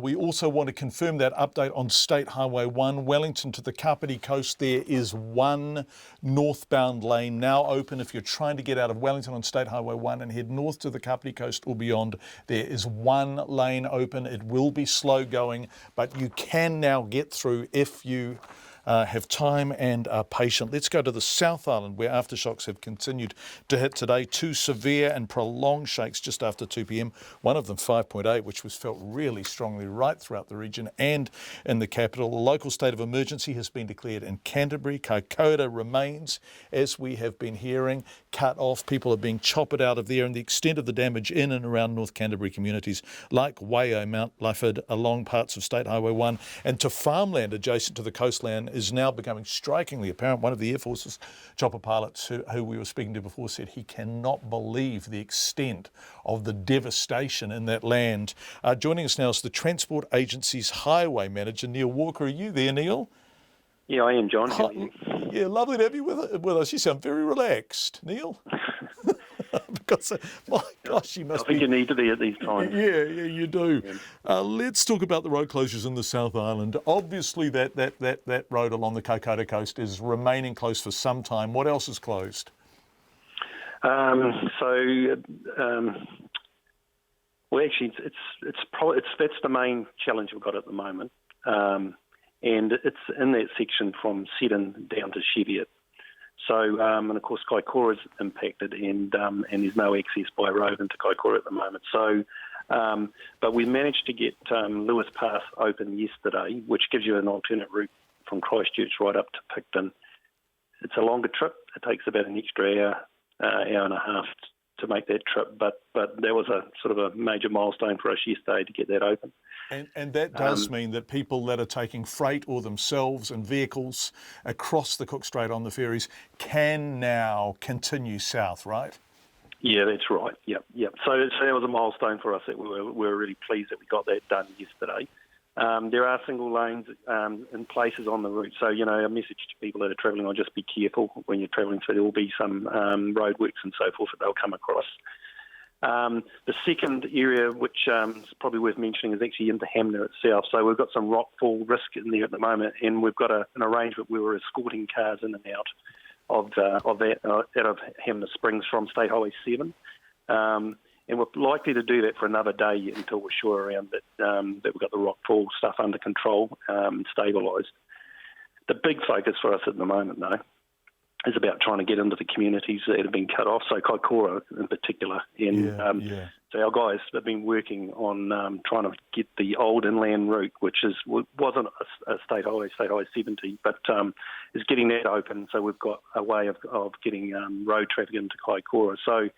We also want to confirm that update on State Highway 1, Wellington to the Kapiti Coast. There is one northbound lane now open. If you're trying to get out of Wellington on State Highway 1 and head north to the Kapiti Coast or beyond, there is one lane open. It will be slow going, but you can now get through if you have time and are patient. Let's go to the South Island, where aftershocks have continued to hit today. 2 severe and prolonged shakes just after 2 p.m. One of them 5.8, which was felt really strongly right throughout the region and in the capital. A local state of emergency has been declared in Canterbury. Kaikoura remains, as we have been hearing, cut off. People are being chopped out of there, and the extent of the damage in and around North Canterbury communities like Waio, Mount Lyford, along parts of State Highway 1 and to farmland adjacent to the coastline is now becoming strikingly apparent. One of the Air Force's chopper pilots who we were speaking to before said he cannot believe the extent of the devastation in that land. Joining us now is the Transport Agency's Highway Manager, Neil Walker. Are you there, Neil? Yeah, I am, John. Yeah, lovely to have you with us. You sound very relaxed, Neil. Because, my gosh, you must I think you need to be at these times. Yeah, you do. Yeah. Let's talk about the road closures in the South Island. Obviously, that road along the Kaikoura coast is remaining closed for some time. What else is closed? Well, actually, that's the main challenge we've got at the moment, and it's in that section from Seddon down to Cheviot. So, and of course, Kaikoura is impacted, and there's no access by road into Kaikoura at the moment. So, but we managed to get Lewis Pass open yesterday, which gives you an alternate route from Christchurch right up to Picton. It's a longer trip. It takes about an extra hour and a half to make that trip, but that was a sort of a major milestone for us yesterday to get that open. And that does mean that people that are taking freight or themselves and vehicles across the Cook Strait on the ferries can now continue south, right? Yeah, that's right. Yep. So that was a milestone for us that we were really pleased that we got that done yesterday. There are single lanes in places on the route, so a message to people that are travelling: I'll just be careful when you're travelling. So there will be some roadworks and so forth that they'll come across. The second area, which is probably worth mentioning, is actually into Hamner itself. So we've got some rockfall risk in there at the moment, and we've got an arrangement where we're escorting cars in and out out of Hamner Springs from State Highway 7. And we're likely to do that for another day until we're sure around that we've got the rockfall stuff under control and stabilised. The big focus for us at the moment, though, is about trying to get into the communities that have been cut off, so Kaikoura in particular. And so our guys have been working on trying to get the old inland route, which wasn't a state highway 70, but is getting that open. So we've got a way of getting road traffic into Kaikoura. So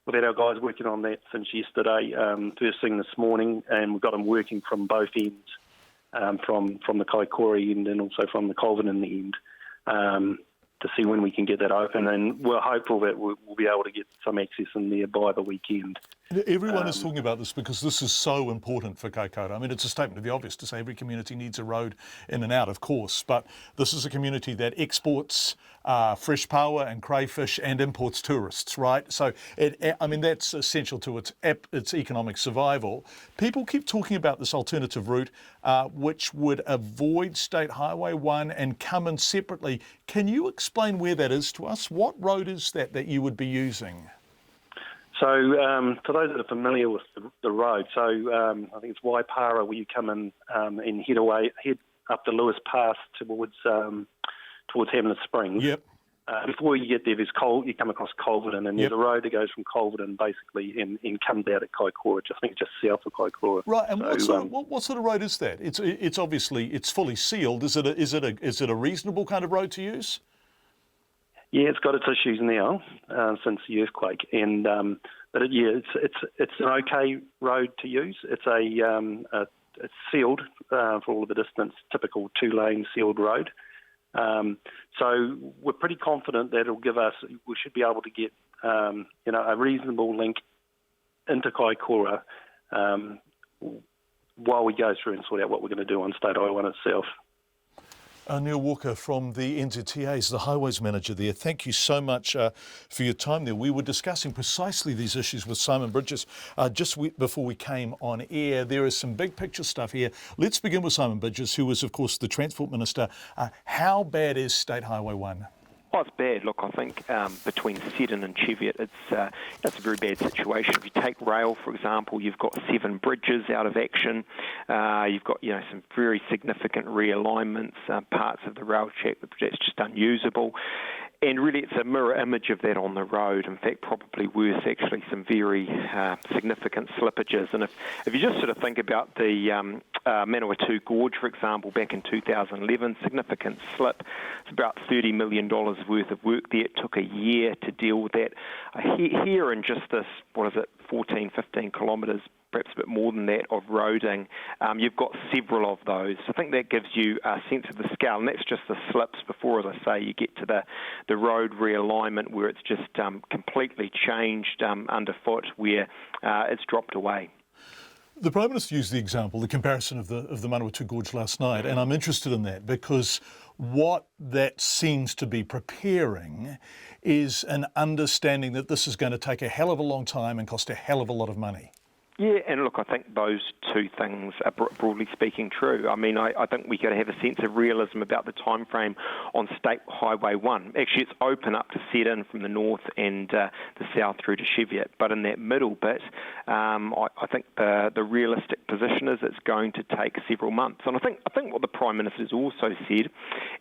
we've had our guys working on that since yesterday, first thing this morning, and we've got them working from both ends, from the Kaikoura end and also from the Culverden end, to see when we can get that open. And we're hopeful that we'll be able to get some access in there by the weekend. Everyone is talking about this because this is so important for Kaikoura. I mean, it's a statement of the obvious to say every community needs a road in and out, of course, but this is a community that exports fresh power and crayfish and imports tourists, right? So, that's essential to its economic survival. People keep talking about this alternative route, which would avoid State Highway 1 and come in separately. Can you explain where that is to us? What road is that you would be using? So for those that are familiar with the road, so I think it's Waipara where you come in and head up the Lewis Pass towards Hamner Springs. Yep. Before you get there, you come across Culverden, and there's a road that goes from Culverden basically and comes out at Kaikoura, I think just south of Kaikoura. Right, and what sort of road is that? It's obviously fully sealed. Is it a reasonable kind of road to use? Yeah, it's got its issues now since the earthquake, and it's an okay road to use. It's sealed for all of the distance, typical 2-lane sealed road. So we're pretty confident that we should be able to get a reasonable link into Kaikoura while we go through and sort out what we're going to do on State Highway 1 itself. Neil Walker from the NZTA is the Highways Manager there. Thank you so much for your time there. We were discussing precisely these issues with Simon Bridges just before we came on air. There is some big picture stuff here. Let's begin with Simon Bridges, who is, of course, the Transport Minister. How bad is State Highway 1? Oh, it's bad. Look, I think between Seddon and Cheviot, it's a very bad situation. If you take rail, for example, you've got 7 bridges out of action. You've got some very significant realignments, parts of the rail track that's just unusable. And really, it's a mirror image of that on the road. In fact, probably worse, actually, some very significant slippages. And if you just sort of think about the Manawatu Gorge, for example, back in 2011, significant slip. It's about $30 million worth of work there. It took a year to deal with that. Here in just this, 14, 15 kilometres, perhaps a bit more than that, of roading, you've got several of those. I think that gives you a sense of the scale, and that's just the slips before, as I say, you get to the road realignment where it's just completely changed underfoot, where it's dropped away. The Prime Minister used the comparison of the Manawatu Gorge last night, and I'm interested in that because what that seems to be preparing is an understanding that this is going to take a hell of a long time and cost a hell of a lot of money. Yeah, and look, I think those two things are broadly speaking true. I mean, I think we got to have a sense of realism about the time frame on State Highway 1. Actually, it's open up to Seddon from the north and the south through to Cheviot, but in that middle bit, I think the realistic position is it's going to take several months. And I think what the Prime Minister's also said,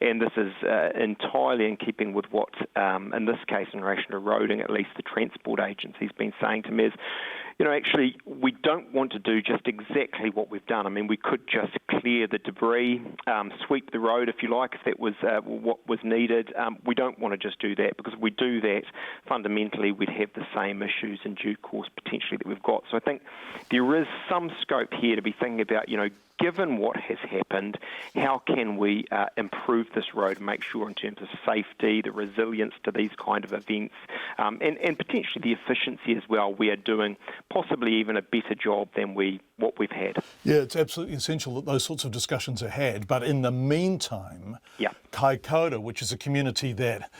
and this is entirely in keeping with what, in this case, in relation to roading, at least the Transport Agency's been saying to me is, actually, we don't want to do just exactly what we've done. I mean, we could just clear the debris, sweep the road, if you like, if that was what was needed. We don't want to just do that, because if we do that, fundamentally, we'd have the same issues in due course, potentially, that we've got. So I think there is some scope here to be thinking about, given what has happened, how can we improve this road and make sure in terms of safety, the resilience to these kind of events, and potentially the efficiency as well, we are doing possibly even a better job than what we've had. Yeah, it's absolutely essential that those sorts of discussions are had. But in the meantime, Kaikoura, which is a community that,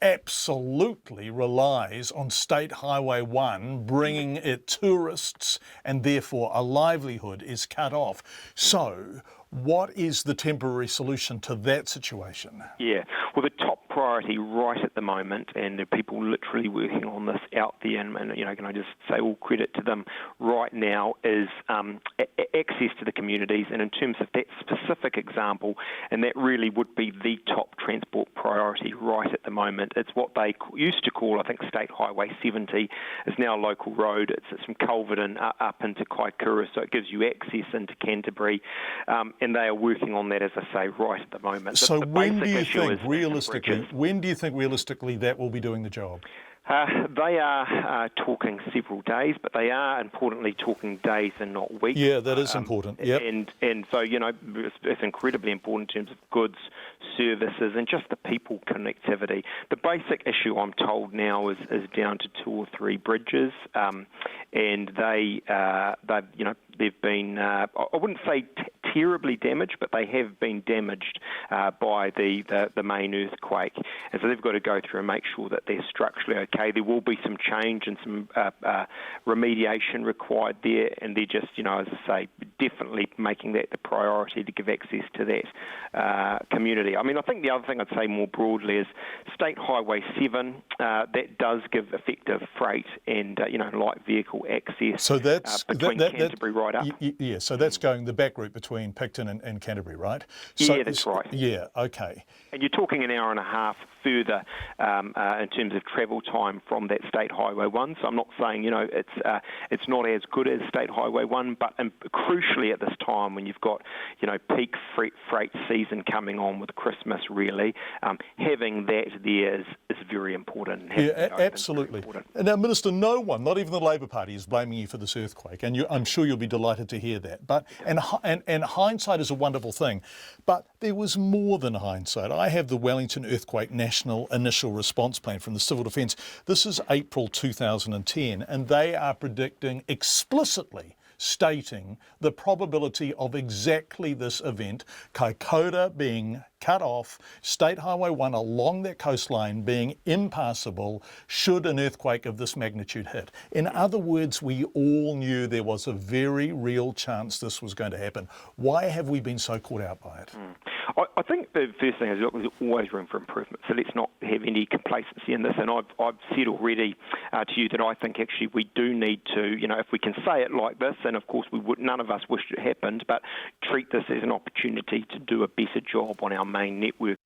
absolutely relies on State Highway 1 bringing it tourists and therefore a livelihood, is cut off. So what is the temporary solution to that situation? Yeah, well, the top priority right at the moment, and there are people literally working on this out there, and can I just say all credit to them right now, is access to the communities. And in terms of that specific example, and that really would be the top transport priority priority right at the moment. It's what they used to call, I think, State Highway 70. It's now a local road. It's from Culverton up into Kaikoura, so it gives you access into Canterbury, and they are working on that, as I say, right at the moment. So the when do you issue think, is realistically, that will be doing the job? They are talking several days, but they are importantly talking days and not weeks. Yeah, that is important. Yep. And so, it's incredibly important in terms of goods, services, and just the people connectivity. The basic issue, I'm told now, is down to 2 or 3 bridges, and they've been, I wouldn't say terribly damaged, but they have been damaged by the main earthquake, and so they've got to go through and make sure that they're structurally okay. There will be some change and some remediation required there, and they're just, as I say, definitely making that the priority to give access to that community. I mean, I think the other thing I'd say more broadly is State Highway 7, that does give effective freight and, light vehicle access between Canterbury right up. Yeah, so that's going the back route between Picton and Canterbury, right? Yeah, that's right. Yeah, okay. And you're talking an hour and a half further in terms of travel time from that State Highway 1. So I'm not saying, it's not as good as State Highway 1, but crucially at this time when you've got, peak freight season coming on with Christmas, really, having that there is very important. Yeah, absolutely. And now, Minister, no one, not even the Labour Party, is blaming you for this earthquake, and I'm sure you'll be delighted to hear that. But and hindsight is a wonderful thing, but there was more than hindsight. I have the Wellington Earthquake National Initial Response Plan from the Civil Defence. This is April 2010, and they are predicting explicitly, stating the probability of exactly this event, Kaikoura being cut off, State Highway 1 along that coastline being impassable should an earthquake of this magnitude hit. In other words, we all knew there was a very real chance this was going to happen. Why have we been so caught out by it? I think the first thing is, look, there's always room for improvement, so let's not have any complacency in this. And I've said already to you that I think actually we do need to, if we can say it like this, and of course none of us wished it happened, but treat this as an opportunity to do a better job on our main network.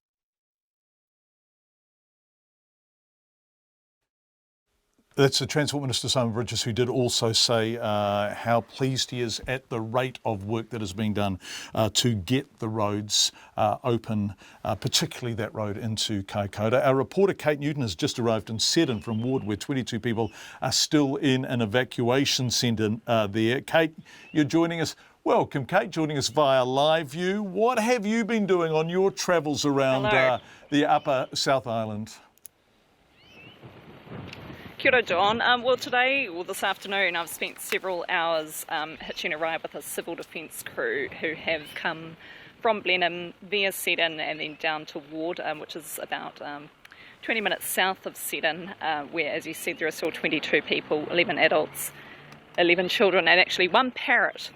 That's the Transport Minister, Simon Bridges, who did also say how pleased he is at the rate of work that is being done to get the roads open, particularly that road into Kaikoura. Our reporter Kate Newton has just arrived in Seddon from Ward, where 22 people are still in an evacuation centre there. Kate, you're joining us. Welcome, Kate, joining us via Live View. What have you been doing on your travels around the Upper South Island? Kia ora, John. This afternoon, I've spent several hours hitching a ride with a civil defence crew who have come from Blenheim via Seddon and then down to Ward, which is about 20 minutes south of Seddon, where, as you said, there are still 22 people, 11 adults, 11 children, and actually one parrot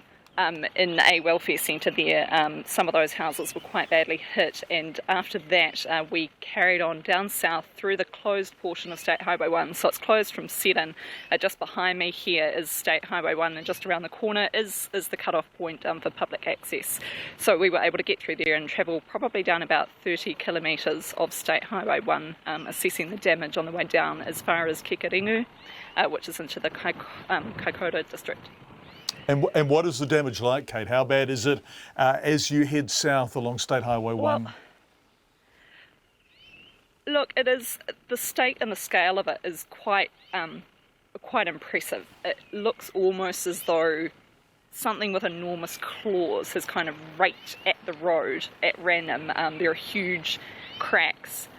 in a welfare centre there. Some of those houses were quite badly hit, and after that we carried on down south through the closed portion of State Highway 1. So it's closed from Seddon. Just behind me here is State Highway 1, and just around the corner is the cut-off point for public access. So we were able to get through there and travel probably down about 30 kilometres of State Highway 1, assessing the damage on the way down as far as Kekaringu, which is into the Kaikoura district. And what is the damage like, Kate? How bad is it as you head south along State Highway 1? Well, look, it is, the state and the scale of it is quite impressive. It looks almost as though something with enormous claws has kind of raked at the road at random. There are huge cracks,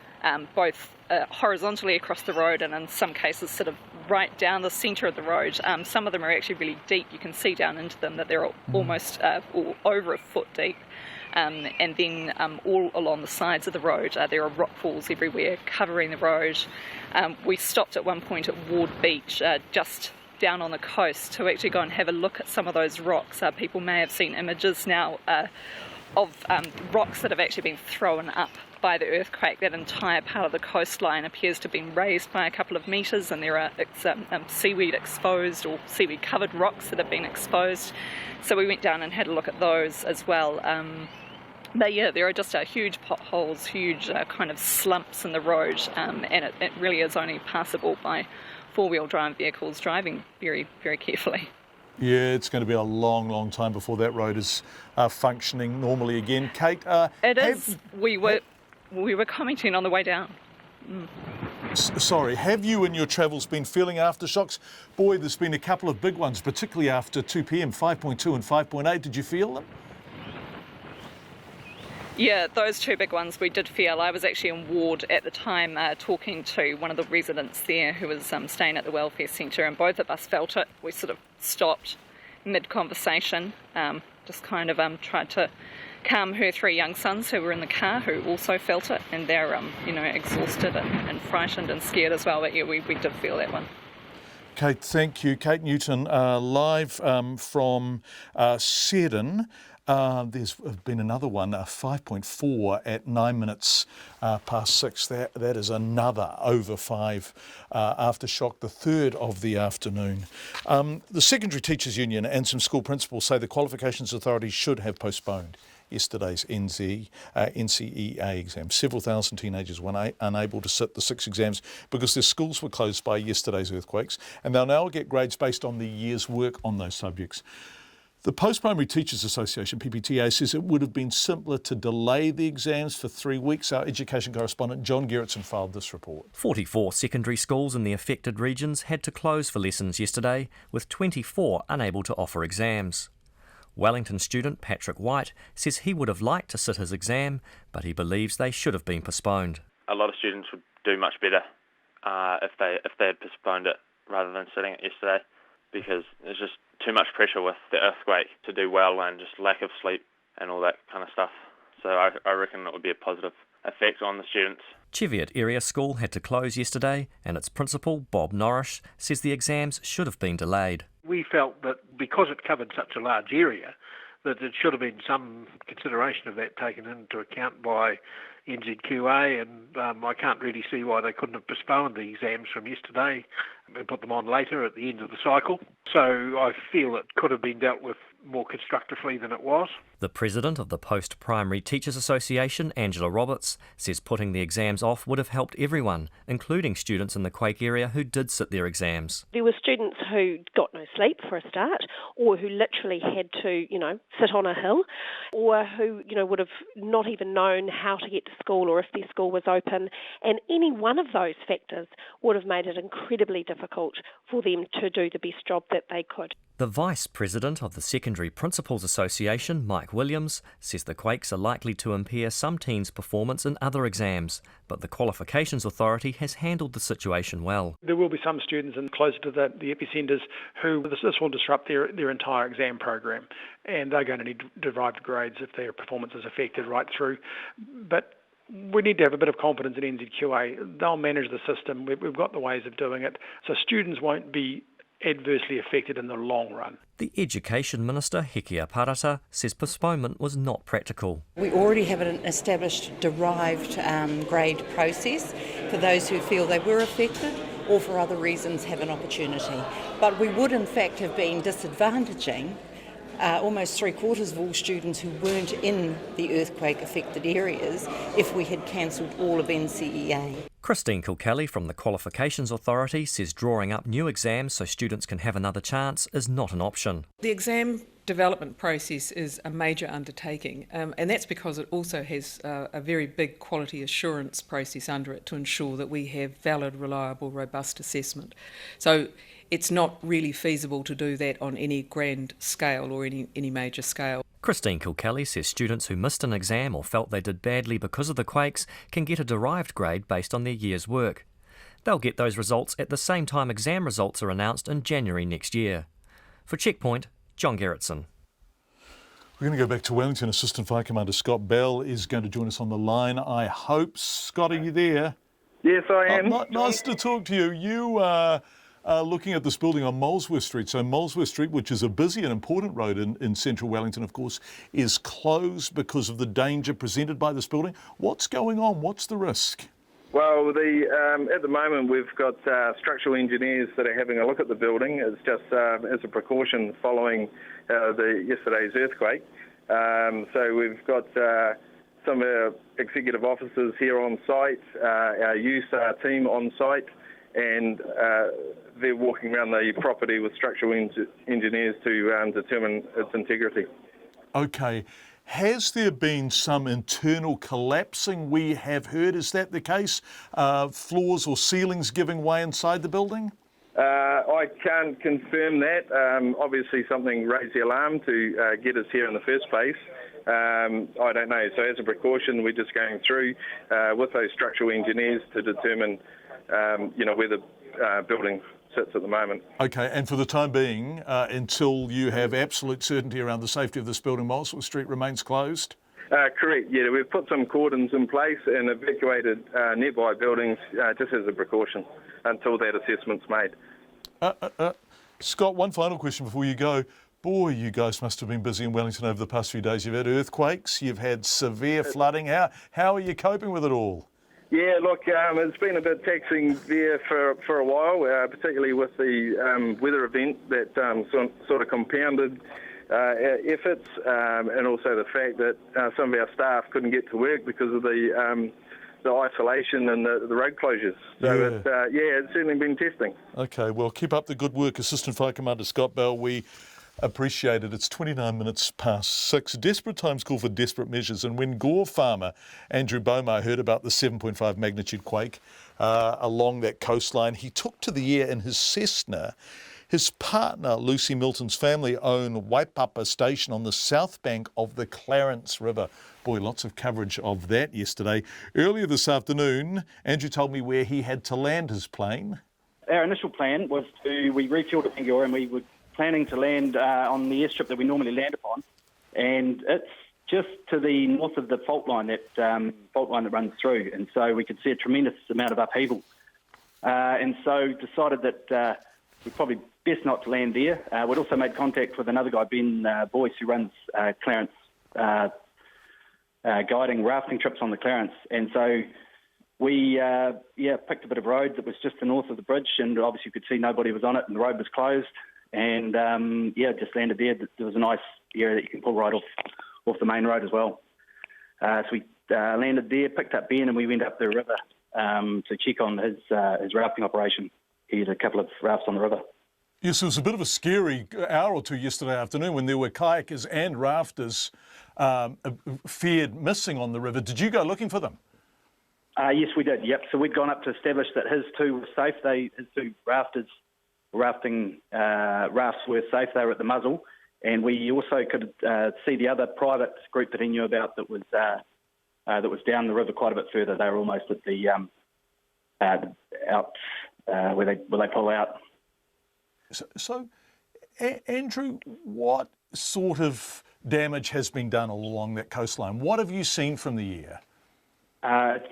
both horizontally across the road and in some cases sort of right down the centre of the road. Some of them are actually really deep. You can see down into them that they're almost over a foot deep. And then all along the sides of the road there are rock falls everywhere covering the road. We stopped at one point at Ward Beach, just down on the coast, to actually go and have a look at some of those rocks. People may have seen images now of rocks that have actually been thrown up by the earthquake. That entire part of the coastline appears to have been raised by a couple of metres, and there are seaweed exposed or seaweed covered rocks that have been exposed. So we went down and had a look at those as well. But yeah, there are just huge potholes, huge kind of slumps in the road, and it really is only passable by four-wheel drive vehicles driving very, very carefully. Yeah, it's going to be a long, long time before that road is functioning normally again. Kate, it is. We were commenting on the way down. Sorry, have you in your travels been feeling aftershocks? Boy, there's been a couple of big ones, particularly after 2 p.m, 5.2 and 5.8. Did you feel them? Yeah, those two big ones we did feel. I was actually in ward at the time talking to one of the residents there who was staying at the welfare centre, and both of us felt it. We sort of stopped mid-conversation, just kind of tried to calm her three young sons who were in the car who also felt it, and they're exhausted and frightened and scared as well. But yeah, we did feel that one. Kate, thank you. Kate Newton, live from Seddon. There's been another one, 5.4 at 9 minutes past 6. That is another over 5 aftershock, the third of the afternoon. The Secondary Teachers Union and some school principals say the Qualifications Authority should have postponed yesterday's NCEA exam. Several thousand teenagers were unable to sit the 6 exams because their schools were closed by yesterday's earthquakes, and they'll now get grades based on the year's work on those subjects. The Post-Primary Teachers Association, PPTA, says it would have been simpler to delay the exams for 3 weeks. Our education correspondent John Gerritsen filed this report. 44 secondary schools in the affected regions had to close for lessons yesterday, with 24 unable to offer exams. Wellington student Patrick White says he would have liked to sit his exam, but he believes they should have been postponed. A lot of students would do much better if they had postponed it rather than sitting it yesterday, because there's just too much pressure with the earthquake to do well and just lack of sleep and all that kind of stuff. So I reckon it would be a positive effect on the students. Cheviot Area School had to close yesterday, and its principal, Bob Norrish, says the exams should have been delayed. We felt that because it covered such a large area, that it should have been some consideration of that taken into account by NZQA, and I can't really see why they couldn't have postponed the exams from yesterday and put them on later at the end of the cycle. So I feel it could have been dealt with more constructively than it was. The president of the Post-Primary Teachers Association, Angela Roberts, says putting the exams off would have helped everyone, including students in the Quake area who did sit their exams. There were students who got no sleep for a start, or who literally had to, sit on a hill, or who, would have not even known how to get to school or if their school was open. And any one of those factors would have made it incredibly difficult for them to do the best job that they could. The Vice President of the Secondary Principals Association, Mike Williams, says the quakes are likely to impair some teens' performance in other exams, but the Qualifications Authority has handled the situation well. There will be some students closer to the epicentres who this will disrupt their entire exam program, and they're going to need derived grades if their performance is affected right through. But we need to have a bit of confidence in NZQA. They'll manage the system. We've got the ways of doing it, so students won't be adversely affected in the long run. The Education Minister, Hekia Parata, says postponement was not practical. We already have an established derived grade process for those who feel they were affected or for other reasons have an opportunity. But we would in fact have been disadvantaging almost 3/4 of all students who weren't in the earthquake affected areas if we had cancelled all of NCEA. Christine Kilkelly from the Qualifications Authority says drawing up new exams so students can have another chance is not an option. The exam development process is a major undertaking, and that's because it also has a very big quality assurance process under it to ensure that we have valid, reliable, robust assessment. So it's not really feasible to do that on any grand scale or any major scale. Christine Kilkelly says students who missed an exam or felt they did badly because of the quakes can get a derived grade based on their year's work. They'll get those results at the same time exam results are announced in January next year. For Checkpoint, John Gerritsen. We're going to go back to Wellington. Assistant Fire Commander Scott Bell is going to join us on the line, I hope. Scott, are you there? Yes, I am. Nice to talk to you. You are looking at this building on Molesworth Street. So Molesworth Street, which is a busy and important road in central Wellington, of course, is closed because of the danger presented by this building. What's going on? What's the risk? Well, at the moment we've got structural engineers that are having a look at the building. It's just as a precaution following yesterday's earthquake. So we've got some of our executive officers here on site, our youth team on site, and they're walking around the property with structural engineers to determine its integrity. Okay. Has there been some internal collapsing we have heard? Is that the case? Floors or ceilings giving way inside the building? I can't confirm that. Obviously something raised the alarm to get us here in the first place. I don't know. So as a precaution, we're just going through with those structural engineers to determine, where the building sits at the moment. Okay, and for the time being, until you have absolute certainty around the safety of this building, Molesworth Street remains closed? Correct, yeah. We've put some cordons in place and evacuated nearby buildings just as a precaution until that assessment's made. Scott, one final question before you go. Boy, you guys must have been busy in Wellington over the past few days. You've had earthquakes, you've had severe flooding. How are you coping with it all? Yeah, look, it's been a bit taxing there for a while, particularly with the weather event that sort of compounded our efforts, and also the fact that some of our staff couldn't get to work because of the isolation and the road closures. So, it's certainly been testing. Okay, well, keep up the good work. Assistant Fire Commander Scott Bell, we appreciate it. It's 29 minutes past 6. Desperate times call for desperate measures. And when Gore farmer Andrew Beaumar heard about the 7.5 magnitude quake along that coastline, he took to the air in his Cessna. His partner, Lucy Milton's family, own Waipapa Station on the south bank of the Clarence River. Boy, lots of coverage of that yesterday. Earlier this afternoon, Andrew told me where he had to land his plane. Our initial plan was we refueled at Kaikoura and we were planning to land on the airstrip that we normally land upon. And it's just to the north of the fault line that runs through. And so we could see a tremendous amount of upheaval. And so decided that we'd probably best not to land there. We'd also made contact with another guy, Ben Boyce, who runs Clarence guiding rafting trips on the Clarence. And so we picked a bit of road that was just to the north of the bridge, and obviously you could see nobody was on it and the road was closed. And just landed there. There was a nice area that you can pull right off the main road as well. So we landed there, picked up Ben, and we went up the river to check on his rafting operation. He had a couple of rafts on the river. Yes, it was a bit of a scary hour or two yesterday afternoon when there were kayakers and rafters feared missing on the river. Did you go looking for them? Yes, we did, yep. So we'd gone up to establish that his two were safe. His two rafting rafts were safe. They were at the muzzle. And we also could see the other private group that he knew about that was down the river quite a bit further. They were almost at the out where they pull out. So, Andrew, what sort of damage has been done all along that coastline? What have you seen from the air?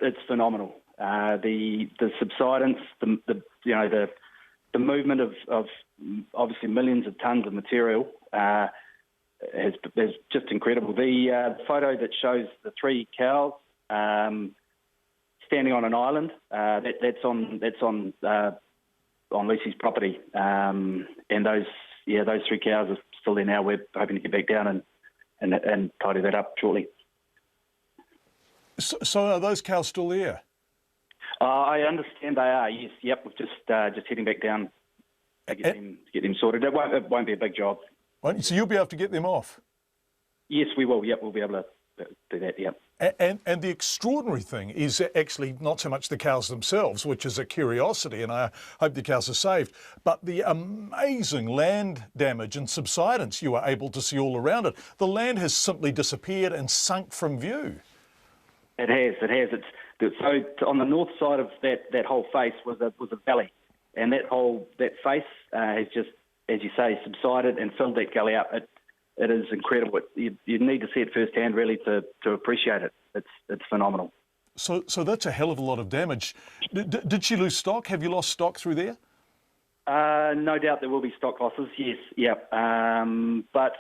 It's phenomenal. The subsidence, the movement of obviously millions of tonnes of material is just incredible. The photo that shows the three cows standing on an island, that's on Lucy's property, and those three cows are still there now. We're hoping to get back down and tidy that up shortly. So are those cows still there? I understand they are. Yes, yep. We're just heading back down to get them sorted. It won't be a big job. So you'll be able to get them off? Yes, we will. Yep, we'll be able to do that. Yep. And the extraordinary thing is actually not so much the cows themselves, which is a curiosity, and I hope the cows are saved, but the amazing land damage and subsidence you are able to see all around it. The land has simply disappeared and sunk from view. It has. So on the north side of that whole face was a valley, and that face has just, as you say, subsided and filled that gully up. It is incredible. You need to see it firsthand, really, to appreciate it. It's phenomenal. So that's a hell of a lot of damage. Did she lose stock? Have you lost stock through there? No doubt there will be stock losses. Yes, yeah. But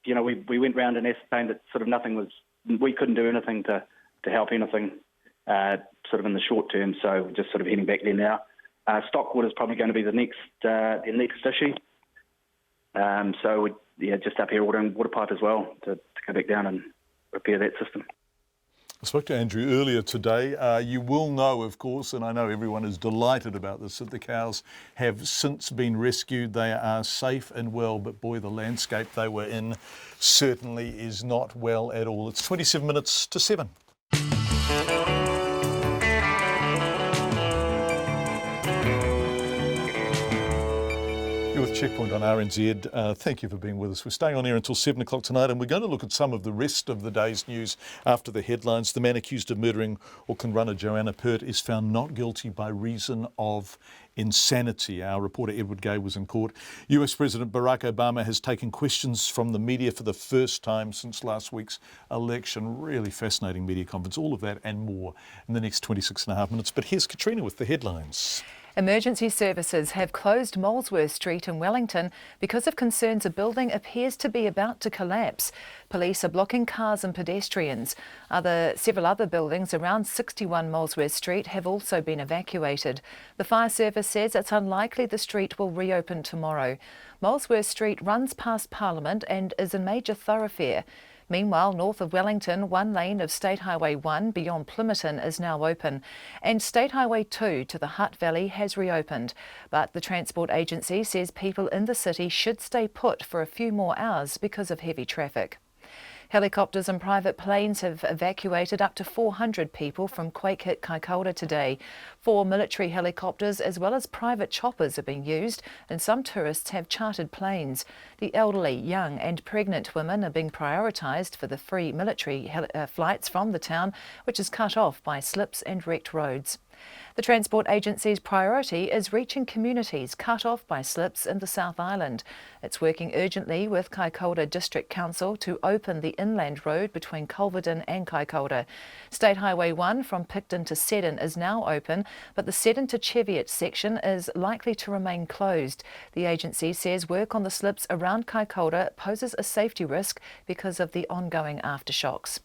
we went round and ascertained that sort of nothing was. We couldn't do anything to help anything, sort of in the short term. So we're just sort of heading back there now. Stockwood is probably going to be the next issue. So just up here ordering water pipe as well to go back down and repair that system. I spoke to Andrew earlier today. You will know, of course, and I know everyone is delighted about this, that the cows have since been rescued. They are safe and well, but boy, the landscape they were in certainly is not well at all. It's 27 minutes to 7. You're with Checkpoint on RNZ. Thank you for being with us. We're staying on air until 7 o'clock tonight, and we're going to look at some of the rest of the day's news after the headlines. The man accused of murdering Auckland runner Joanna Pert is found not guilty by reason of insanity. Our reporter Edward Gay was in court. US President Barack Obama has taken questions from the media for the first time since last week's election. Really fascinating media conference. All of that and more in the next 26 and a half minutes. But here's Katrina with the headlines. Emergency services have closed Molesworth Street in Wellington because of concerns a building appears to be about to collapse. Police are blocking cars and pedestrians. Several other buildings around 61 Molesworth Street have also been evacuated. The fire service says it's unlikely the street will reopen tomorrow. Molesworth Street runs past Parliament and is a major thoroughfare. Meanwhile, north of Wellington, one lane of State Highway 1 beyond Plimmerton is now open, and State Highway 2 to the Hutt Valley has reopened. But the Transport Agency says people in the city should stay put for a few more hours because of heavy traffic. Helicopters and private planes have evacuated up to 400 people from Quake-hit Kaikoura today. 4 military helicopters as well as private choppers are being used, and some tourists have chartered planes. The elderly, young and pregnant women are being prioritised for the free military flights from the town, which is cut off by slips and wrecked roads. The Transport Agency's priority is reaching communities cut off by slips in the South Island. It's working urgently with Kaikoura District Council to open the inland road between Culverden and Kaikoura. State Highway 1 from Picton to Seddon is now open, but the Seddon to Cheviot section is likely to remain closed. The agency says work on the slips around Kaikoura poses a safety risk because of the ongoing aftershocks.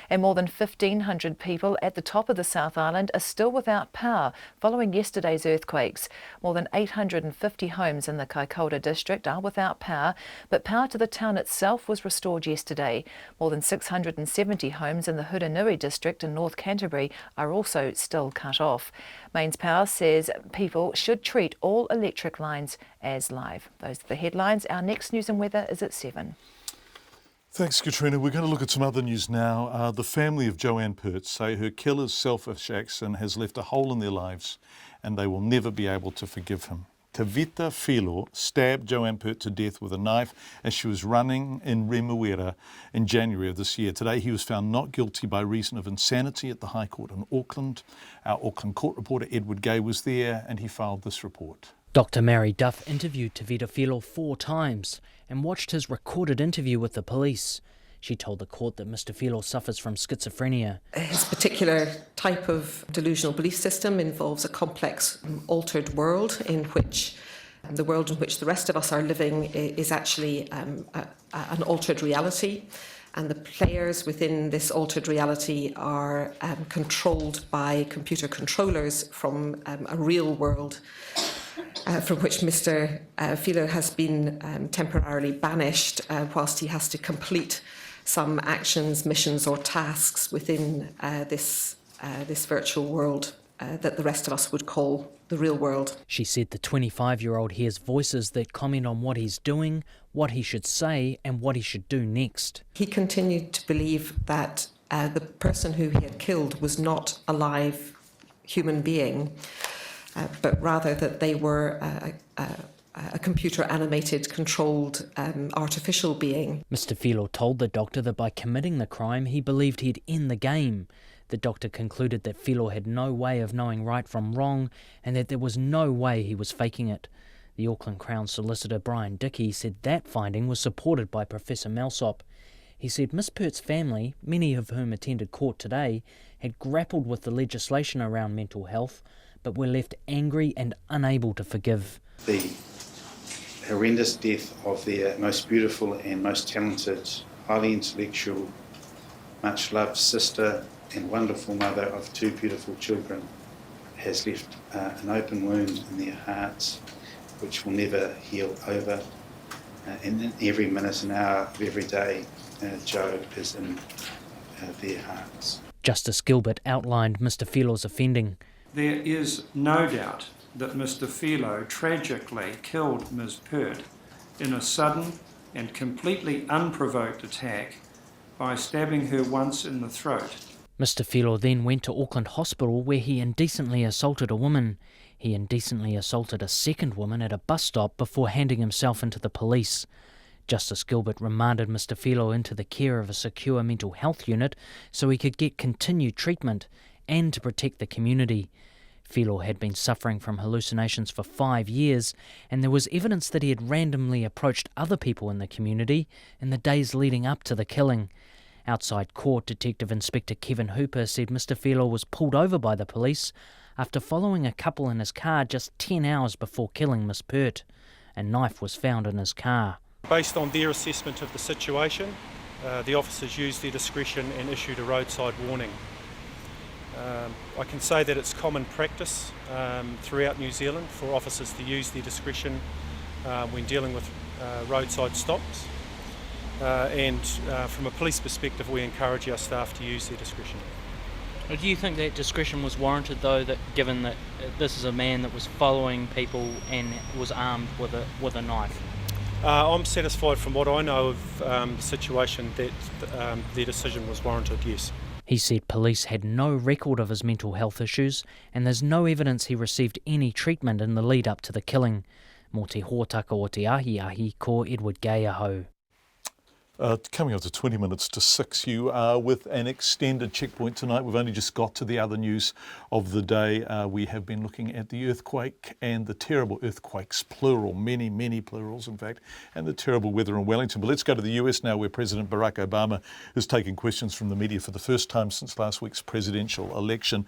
And more than 1,500 people at the top of the South Island are still without power following yesterday's earthquakes. More than 850 homes in the Kaikoura district are without power, but power to the town itself was restored yesterday. More than 670 homes in the Huranui district in North Canterbury are also still cut off. Mains Power says people should treat all electric lines as live. Those are the headlines. Our next news and weather is at 7. Thanks, Katrina. We're going to look at some other news now. The family of Joanne Pert say her killer's selfish action has left a hole in their lives and they will never be able to forgive him. Tavita Filo stabbed Joanne Pert to death with a knife as she was running in Remuera in January of this year. Today he was found not guilty by reason of insanity at the High Court in Auckland. Our Auckland court reporter Edward Gay was there and he filed this report. Dr. Mary Duff interviewed Tavita Filo 4 times and watched his recorded interview with the police. She told the court that Mr. Filo suffers from schizophrenia. His particular type of delusional belief system involves a complex, altered world in which the world in which the rest of us are living is actually an altered reality. And the players within this altered reality are controlled by computer controllers from a real world from which Mr. Filo has been temporarily banished whilst he has to complete some actions, missions or tasks within this virtual world that the rest of us would call the real world. She said the 25-year-old hears voices that comment on what he's doing, what he should say and what he should do next. He continued to believe that the person who he had killed was not a live human being, but rather that they were a computer-animated, controlled, artificial being. Mr. Filo told the doctor that by committing the crime, he believed he'd end the game. The doctor concluded that Filo had no way of knowing right from wrong and that there was no way he was faking it. The Auckland Crown solicitor Brian Dickey said that finding was supported by Professor Malsop. He said Miss Pert's family, many of whom attended court today, had grappled with the legislation around mental health, but were left angry and unable to forgive. The horrendous death of their most beautiful and most talented, highly intellectual, much-loved sister and wonderful mother of 2 beautiful children has left an open wound in their hearts which will never heal over. and in every minute and hour of every day, Joe is in their hearts. Justice Gilbert outlined Mr Filo's offending. There is no doubt that Mr Filo tragically killed Ms Pert in a sudden and completely unprovoked attack by stabbing her once in the throat. Mr Filo then went to Auckland Hospital where he indecently assaulted a woman. He indecently assaulted a second woman at a bus stop before handing himself into the police. Justice Gilbert remanded Mr Filo into the care of a secure mental health unit so he could get continued treatment and to protect the community. Filo had been suffering from hallucinations for 5 years, and there was evidence that he had randomly approached other people in the community in the days leading up to the killing. Outside court, Detective Inspector Kevin Hooper said Mr Filo was pulled over by the police after following a couple in his car just 10 hours before killing Miss Pert. A knife was found in his car. Based on their assessment of the situation, the officers used their discretion and issued a roadside warning. I can say that it's common practice throughout New Zealand for officers to use their discretion when dealing with roadside stops. And from a police perspective, we encourage our staff to use their discretion. Do you think that discretion was warranted, though, that given that this is a man that was following people and was armed with a knife? I'm satisfied from what I know of the situation that their decision was warranted, yes. He said police had no record of his mental health issues and there's no evidence he received any treatment in the lead up to the killing. Mō te hōtaka o te ahi ko Edward Gay aho. Coming on to 20 minutes to 6, you are with an extended checkpoint tonight. We've only just got to the other news of the day. We have been looking at the earthquake and the terrible earthquakes, plural, many, many plurals in fact, and the terrible weather in Wellington. But let's go to the US now, where President Barack Obama is taking questions from the media for the first time since last week's presidential election.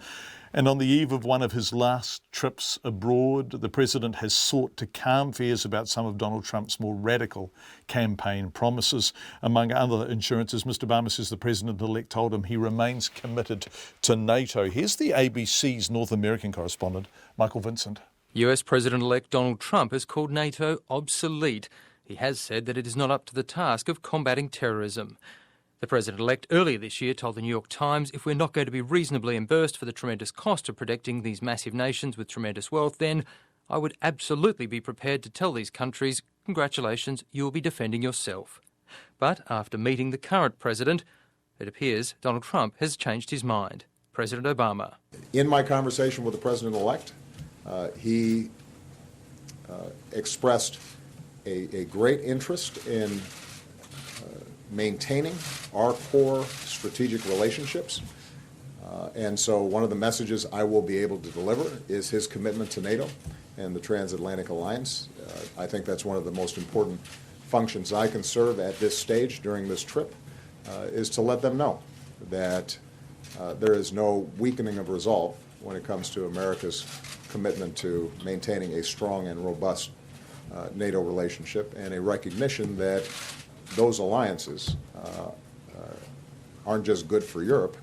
And on the eve of one of his last trips abroad, the president has sought to calm fears about some of Donald Trump's more radical campaign promises. Among other assurances, Mr Obama says the president-elect told him he remains committed to NATO. Here's the ABC's North American correspondent, Michael Vincent. US President-elect Donald Trump has called NATO obsolete. He has said that it is not up to the task of combating terrorism. The President-elect earlier this year told the New York Times, if we're not going to be reasonably reimbursed for the tremendous cost of protecting these massive nations with tremendous wealth, then I would absolutely be prepared to tell these countries, congratulations, you will be defending yourself. But after meeting the current president, it appears Donald Trump has changed his mind. President Obama. In my conversation with the President-elect, he expressed a great interest in maintaining our core strategic relationships. And so one of the messages I will be able to deliver is his commitment to NATO and the transatlantic alliance. I think that's one of the most important functions I can serve at this stage during this trip, is to let them know that there is no weakening of resolve when it comes to America's commitment to maintaining a strong and robust NATO relationship, and a recognition that those alliances aren't just good for Europe,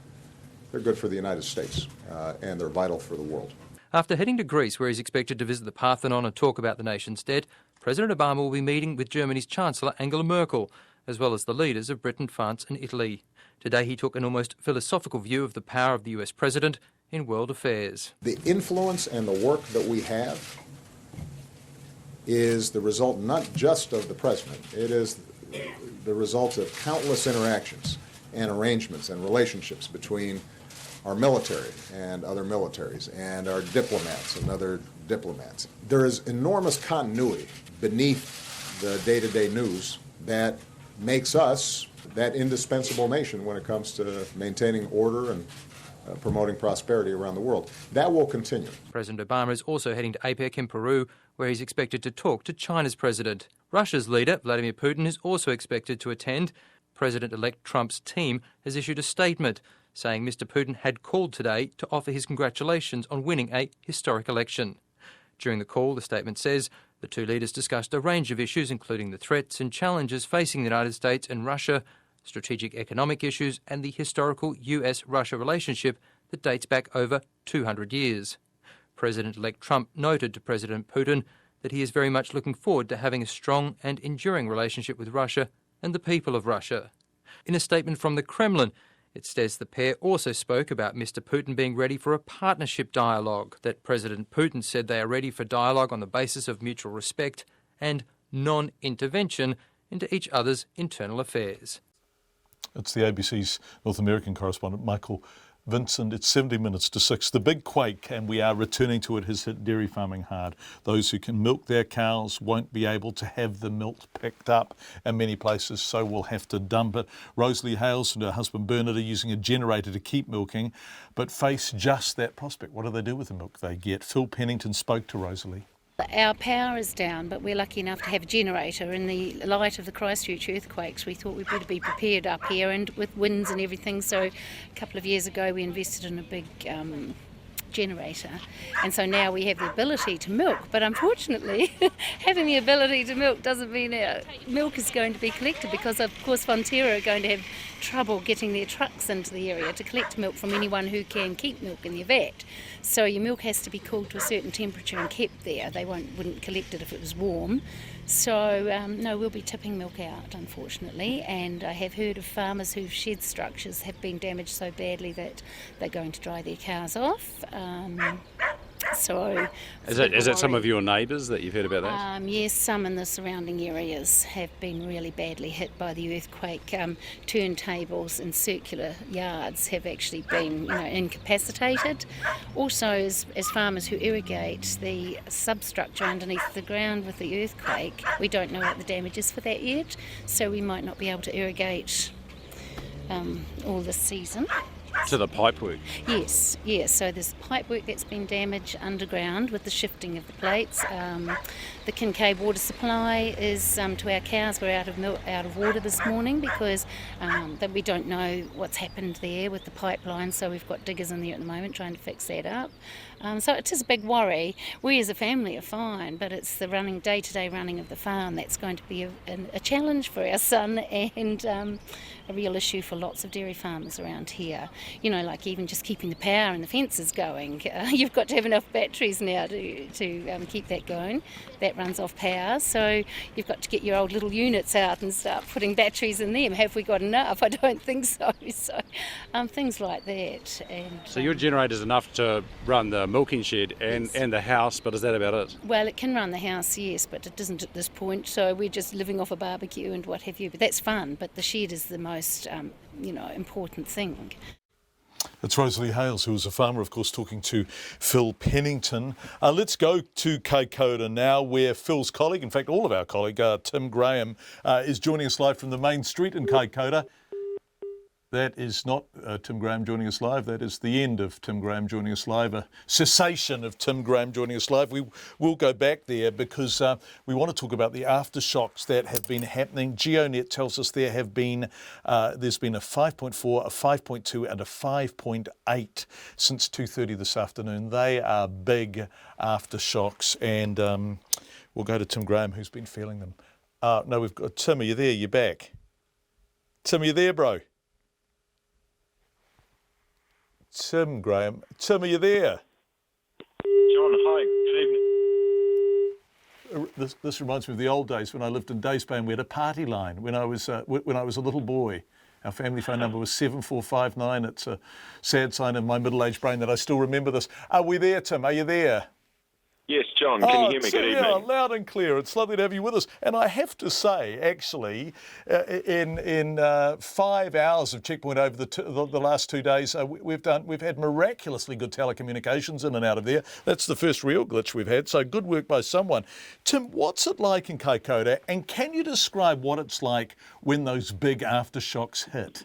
they're good for the United States, and they're vital for the world. After heading to Greece, where he's expected to visit the Parthenon and talk about the nation's debt, President Obama will be meeting with Germany's Chancellor Angela Merkel, as well as the leaders of Britain, France and Italy. Today he took an almost philosophical view of the power of the US President in world affairs. The influence and the work that we have is the result not just of the President, it is the result of countless interactions and arrangements and relationships between our military and other militaries and our diplomats and other diplomats. There is enormous continuity beneath the day-to-day news that makes us that indispensable nation when it comes to maintaining order and promoting prosperity around the world. That will continue. President Obama is also heading to APEC in Peru, where he's expected to talk to China's president. Russia's leader, Vladimir Putin, is also expected to attend. President-elect Trump's team has issued a statement saying Mr Putin had called today to offer his congratulations on winning a historic election. During the call, the statement says, the two leaders discussed a range of issues, including the threats and challenges facing the United States and Russia, strategic economic issues, and the historical US-Russia relationship that dates back over 200 years. President-elect Trump noted to President Putin that he is very much looking forward to having a strong and enduring relationship with Russia and the people of Russia. In a statement from the Kremlin, it says the pair also spoke about Mr. Putin being ready for a partnership dialogue, that President Putin said they are ready for dialogue on the basis of mutual respect and non-intervention into each other's internal affairs. It's the ABC's North American correspondent, Michael Vincent. It's 70 minutes to 6. The big quake, and we are returning to it, has hit dairy farming hard. Those who can milk their cows won't be able to have the milk picked up in many places, so will have to dump it. Rosalie Hales and her husband Bernard are using a generator to keep milking, but face just that prospect. What do they do with the milk they get? Phil Pennington spoke to Rosalie. Our power is down, but we're lucky enough to have a generator. In the light of the Christchurch earthquakes, we thought we'd better be prepared up here, and with winds and everything. So a couple of years ago we invested in a big generator, and so now we have the ability to milk. But unfortunately, having the ability to milk doesn't mean our milk is going to be collected, because of course Fonterra are going to have trouble getting their trucks into the area to collect milk from anyone who can keep milk in their vat. So your milk has to be cooled to a certain temperature and kept there. They wouldn't collect it if it was warm. So no, we'll be tipping milk out, unfortunately, and I have heard of farmers whose shed structures have been damaged so badly that they're going to dry their cows off. So is it some of your neighbours that you've heard about that? Yes, some in the surrounding areas have been really badly hit by the earthquake. Turntables and circular yards have actually been, incapacitated. Also, as farmers who irrigate the substructure underneath the ground with the earthquake, we don't know what the damage is for that yet, so we might not be able to irrigate all this season. To the pipework? Yes. So there's pipework that's been damaged underground with the shifting of the plates. The Kincaid water supply is to our cows. We're out of water this morning because that we don't know what's happened there with the pipeline. So we've got diggers in there at the moment trying to fix that up. So it is a big worry. We as a family are fine, but it's the day-to-day running of the farm that's going to be a challenge for our son, and a real issue for lots of dairy farmers around here. Like even just keeping the power and the fences going. You've got to have enough batteries now to keep that going. That runs off power, so you've got to get your old little units out and start putting batteries in them. Have we got enough? I don't think so. So things like that. And so your generator's enough to run the milking shed and the house, but is that about it? Well, it can run the house, yes, but it doesn't at this point. So we're just living off a barbecue and what have you. But that's fun. But the shed is the most, important thing. It's Rosalie Hales, who is a farmer, of course, talking to Phil Pennington. Let's go to Kaikoura now, where Phil's colleague, in fact, all of our colleague, Tim Graham, is joining us live from the main street in Kaikoura. That is not Tim Graham joining us live. That is the end of Tim Graham joining us live, a cessation of Tim Graham joining us live. We will go back there because we want to talk about the aftershocks that have been happening. GeoNet tells us there's been a 5.4, a 5.2 and a 5.8 since 2:30 this afternoon. They are big aftershocks, and we'll go to Tim Graham, who's been feeling them. No, we've got Tim. Are you there? You're back. Tim, are you there, bro? Tim Graham. Tim, are you there? John, hi. Good evening. This reminds me of the old days when I lived in Dayspan. We had a party line when I was a little boy. Our family phone number was 7459. It's a sad sign in my middle-aged brain that I still remember this. Are we there, Tim? Are you there? Yes, John, can you hear me? Good evening. Yeah, loud and clear. It's lovely to have you with us. And I have to say, actually, in 5 hours of Checkpoint over the last 2 days, we've had miraculously good telecommunications in and out of there. That's the first real glitch we've had, so good work by someone. Tim, what's it like in Kaikoura, and can you describe what it's like when those big aftershocks hit?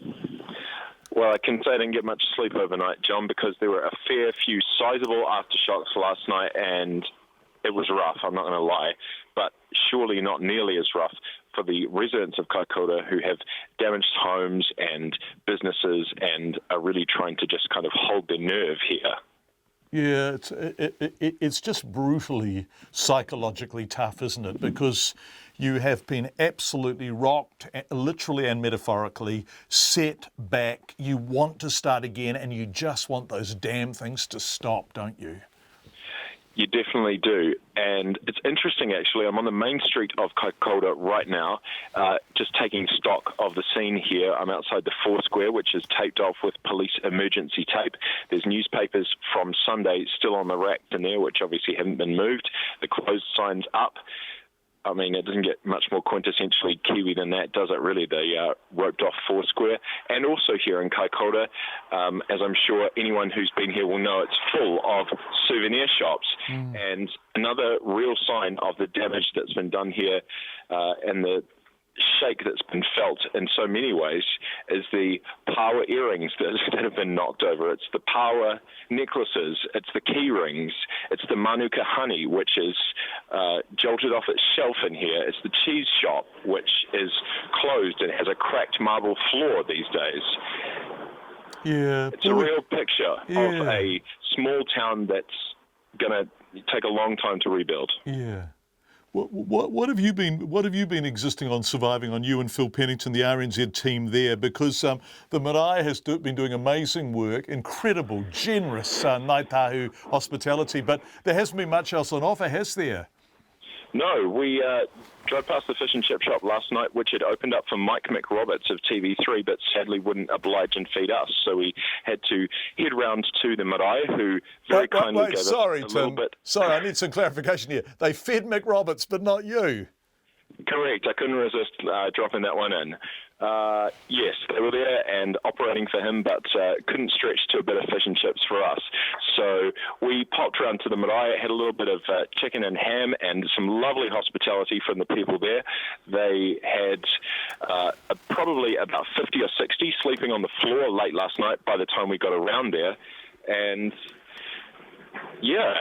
Well, I can say I didn't get much sleep overnight, John, because there were a fair few sizable aftershocks last night, and it was rough, I'm not going to lie, but surely not nearly as rough for the residents of Kaikoura who have damaged homes and businesses and are really trying to just kind of hold their nerve here. Yeah, it's just brutally psychologically tough, isn't it? Because you have been absolutely rocked, literally and metaphorically, set back. You want to start again, and you just want those damn things to stop, don't you? You definitely do. And it's interesting, actually. I'm on the main street of Kaikoura right now, just taking stock of the scene here. I'm outside the Foursquare, which is taped off with police emergency tape. There's newspapers from Sunday still on the rack in there, which obviously haven't been moved. The closed sign's up. I mean, it doesn't get much more quintessentially Kiwi than that, does it really, the roped-off Foursquare? And also here in Kaikoura, as I'm sure anyone who's been here will know, it's full of souvenir shops. And another real sign of the damage that's been done here and the shake that's been felt in so many ways is the power earrings that have been knocked over. It's the power necklaces, it's the key rings, it's the manuka honey, which is jolted off its shelf in here. It's the cheese shop, which is closed and has a cracked marble floor these days. Yeah, it's a real picture of a small town that's going to take a long time to rebuild. Yeah. What have you been existing on, surviving on, you and Phil Pennington, the RNZ team there? Because the marae has been doing amazing work, incredible, generous Ngāi Tahu hospitality, but there hasn't been much else on offer, has there? No, we drove past the fish and chip shop last night, which had opened up for Mike McRoberts of TV3, but sadly wouldn't oblige and feed us. So we had to head round to the marae, who very kindly gave us a little bit. Sorry, I need some clarification here. They fed McRoberts, but not you. Correct. I couldn't resist dropping that one in. Yes, they were there and operating for him, but couldn't stretch to a bit of fish and chips for us. So we popped around to the marae, had a little bit of chicken and ham and some lovely hospitality from the people there. They had probably about 50 or 60 sleeping on the floor late last night by the time we got around there. And yeah,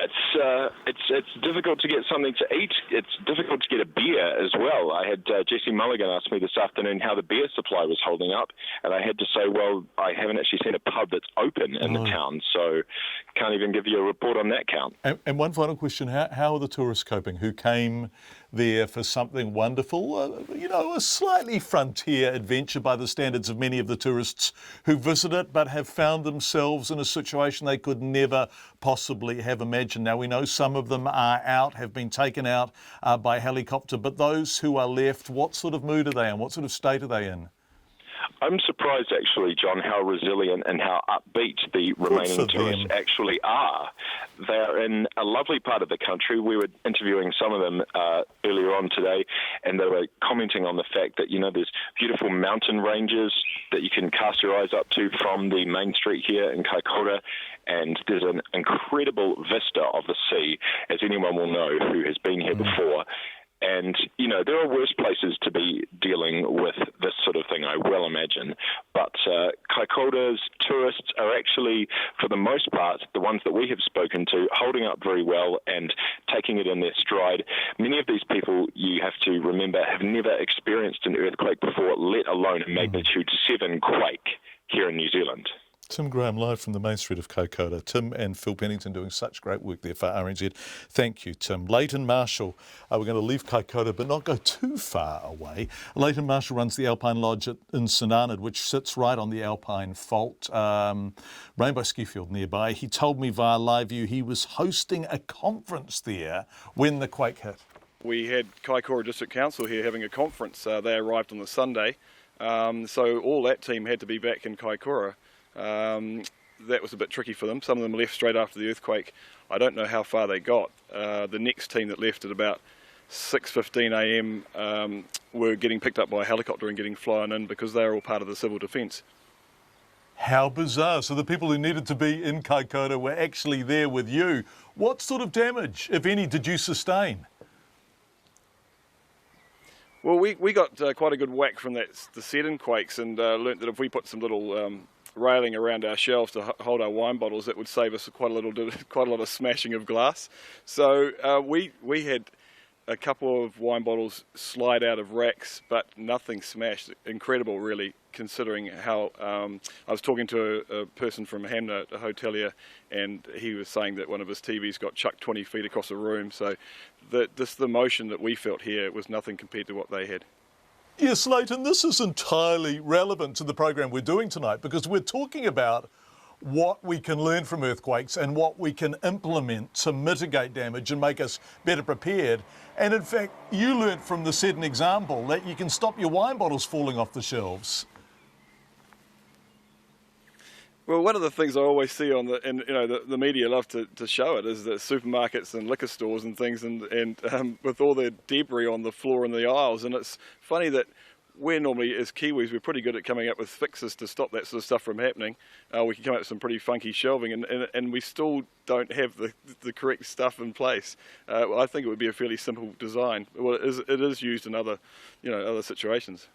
it's difficult to get something to eat. It's difficult to get a beer as well. I had Jesse Mulligan ask me this afternoon how the beer supply was holding up, and I had to say, well, I haven't actually seen a pub that's open in the town, so can't even give you a report on that count. And one final question, how are the tourists coping who came there for something wonderful, a slightly frontier adventure by the standards of many of the tourists who visit it, but have found themselves in a situation they could never possibly have imagined. Now, we know some of them are out, have been taken out by helicopter, but those who are left, what sort of mood are they in? What sort of state are they in? I'm surprised, actually, John, how resilient and how upbeat the remaining tourists actually are. They're in a lovely part of the country. We were interviewing some of them earlier on today, and they were commenting on the fact that, there's beautiful mountain ranges that you can cast your eyes up to from the main street here in Kaikoura, and there's an incredible vista of the sea, as anyone will know who has been here before. And, there are worse places to be dealing with this sort of thing, I well imagine. But Kaikoura's tourists are actually, for the most part, the ones that we have spoken to, holding up very well and taking it in their stride. Many of these people, you have to remember, have never experienced an earthquake before, let alone a magnitude 7 quake here in New Zealand. Tim Graham, live from the main street of Kaikoura. Tim and Phil Pennington doing such great work there for RNZ. Thank you, Tim. Leighton Marshall, we're going to leave Kaikoura but not go too far away. Leighton Marshall runs the Alpine Lodge in St Arnaud, which sits right on the Alpine Fault, Rainbow Skifield nearby. He told me via live view he was hosting a conference there when the quake hit. We had Kaikoura District Council here having a conference. They arrived on the Sunday, so all that team had to be back in Kaikoura. That was a bit tricky for them. Some of them left straight after the earthquake. I don't know how far they got. The next team that left at about 6:15 a.m. Were getting picked up by a helicopter and getting flown in because they are all part of the civil defence. How bizarre. So the people who needed to be in Kaikoura were actually there with you. What sort of damage, if any, did you sustain? Well, we got quite a good whack from the set-in quakes and learnt that if we put some little railing around our shelves to hold our wine bottles, that would save us quite a lot of smashing of glass. So we had a couple of wine bottles slide out of racks, but nothing smashed. Incredible, really, considering how I was talking to a person from Hamner, a hotelier, and he was saying that one of his TVs got chucked 20 feet across the room. So the motion that we felt here was nothing compared to what they had. Yes, Leighton, this is entirely relevant to the program we're doing tonight because we're talking about what we can learn from earthquakes and what we can implement to mitigate damage and make us better prepared. And in fact, you learnt from the Seddon example that you can stop your wine bottles falling off the shelves. Well, one of the things I always see on the media love to show it is that supermarkets and liquor stores and things, and with all the debris on the floor and the aisles. And it's funny that we're normally, as Kiwis, we're pretty good at coming up with fixes to stop that sort of stuff from happening. We can come up with some pretty funky shelving, and we still don't have the correct stuff in place. I think it would be a fairly simple design. Well, it is used in other situations.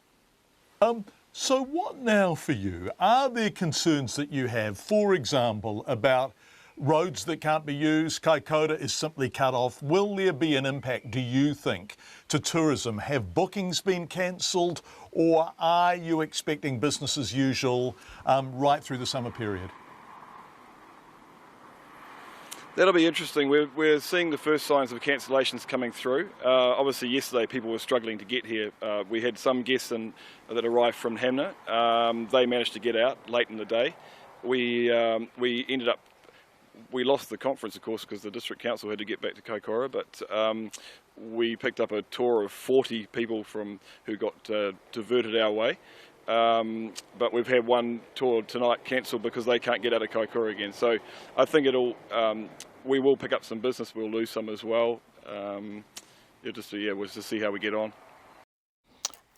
So what now for you? Are there concerns that you have, for example, about roads that can't be used? Kaikoura is simply cut off. Will there be an impact, do you think, to tourism? Have bookings been cancelled, or are you expecting business as usual right through the summer period? That'll be interesting. We're seeing the first signs of cancellations coming through. Obviously, yesterday people were struggling to get here. We had some guests that arrived from Hamner. They managed to get out late in the day. We lost the conference, of course, because the district council had to get back to Kaikoura, but we picked up a tour of 40 people who got diverted our way. But we've had one tour tonight cancelled because they can't get out of Kaikoura again. So I think we will pick up some business. We'll lose some as well. We'll just see how we get on.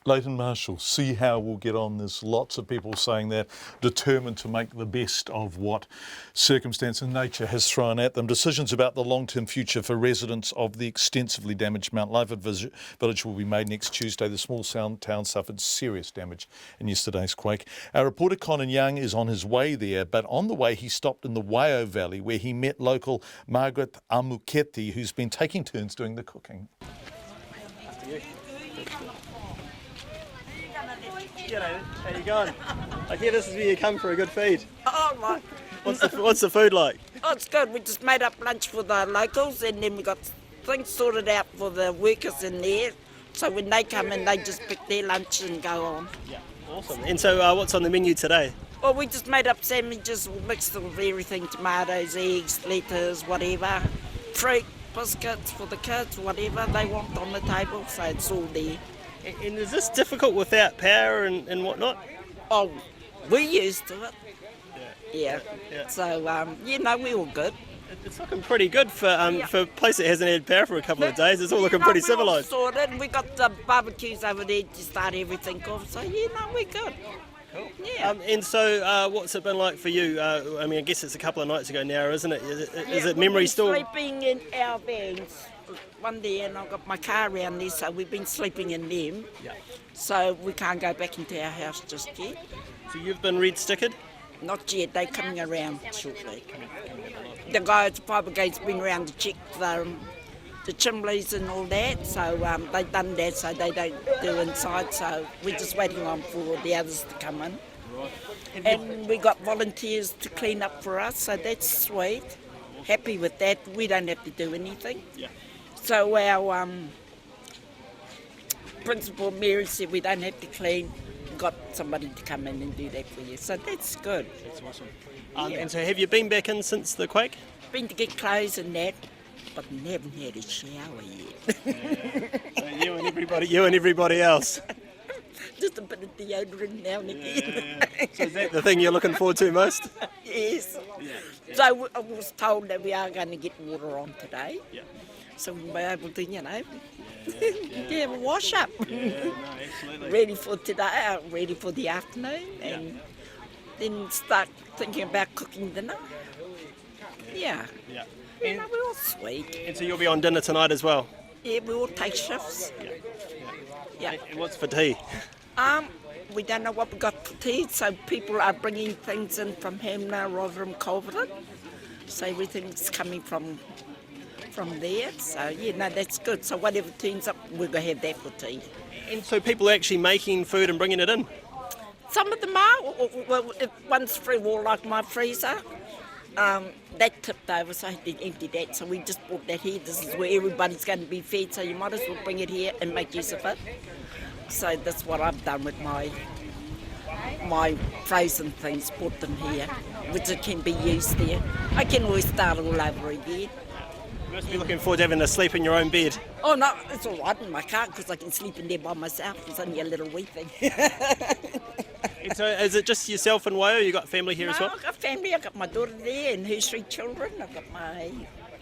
Leighton Marshall, see how we'll get on. There's lots of people saying that, determined to make the best of what circumstance and nature has thrown at them. Decisions about the long-term future for residents of the extensively damaged Mount Lyford village will be made next Tuesday. The small town suffered serious damage in yesterday's quake. Our reporter Conan Young is on his way there, but on the way he stopped in the Waio Valley where he met local Margaret Amuketi, who's been taking turns doing the cooking. G'day, how you going? I hear this is where you come for a good feed. Oh, right. What's the food like? Oh, it's good. We just made up lunch for the locals, and then we got things sorted out for the workers in there. So when they come in, they just pick their lunch and go on. Yeah, awesome. And so what's on the menu today? Well, we just made up sandwiches, mixed with everything, tomatoes, eggs, lettuce, whatever. Fruit, biscuits for the kids, whatever they want on the table, so it's all there. And is this difficult without power and whatnot? Oh, we're used to it. Yeah. So, we're all good. It's looking pretty good for a place that hasn't had power for a couple of days. It's all looking pretty civilised. We're all sorted. We got the barbecues over there to start everything off. So, we're good. Cool. Yeah. And so, what's it been like for you? I guess it's a couple of nights ago now, isn't it? Is it memory still? Sleeping in our vans. One day, and I've got my car around there, so we've been sleeping in them. Yeah. So we can't go back into our house just yet. So you've been red stickered? Not yet. They're coming around shortly. The guy at the fire brigade's been around to check the chimneys and all that. So they've done that, so they don't do inside. So we're just waiting on for the others to come in. Right. And we got volunteers to clean up for us, so that's sweet. Happy with that. We don't have to do anything. Yeah. So our principal Mary said we don't have to clean. We've got somebody to come in and do that for you. So that's good. That's awesome. And so have you been back in since the quake? Been to get clothes and that, but haven't had a shower yet. So you and everybody else. Just a bit of deodorant now and again. So is that the thing you're looking forward to most? Yes. So I was told that we are going to get water on today. Yeah. So we'll be able to, have a wash up. Absolutely. Ready for today, ready for the afternoon, and then start thinking about cooking dinner. Yeah. And, we're all sweet. And so you'll be on dinner tonight as well? Yeah, we all take shifts. Yeah. And what's for tea? We don't know what we got for tea, so people are bringing things in from Hamner, Rotherham, Culverton. So everything's coming from there. So, that's good. So whatever turns up, we're going to have that for tea. And so people are actually making food and bringing it in? Some of them are. Well, one's free wall, like my freezer. That tipped over, so I had to empty that. So we just brought that here. This is where everybody's going to be fed, so you might as well bring it here and make use of it. So that's what I've done with my my frozen things, put them here, which it can be used there. I can always start all over again. You must be looking forward to having a sleep in your own bed. Oh no, it's all right in my car because I can sleep in there by myself. It's only a little wee thing. And so is it just yourself and Waio? You got family here as well? I've got family. I've got my daughter there and her 3 children. I've got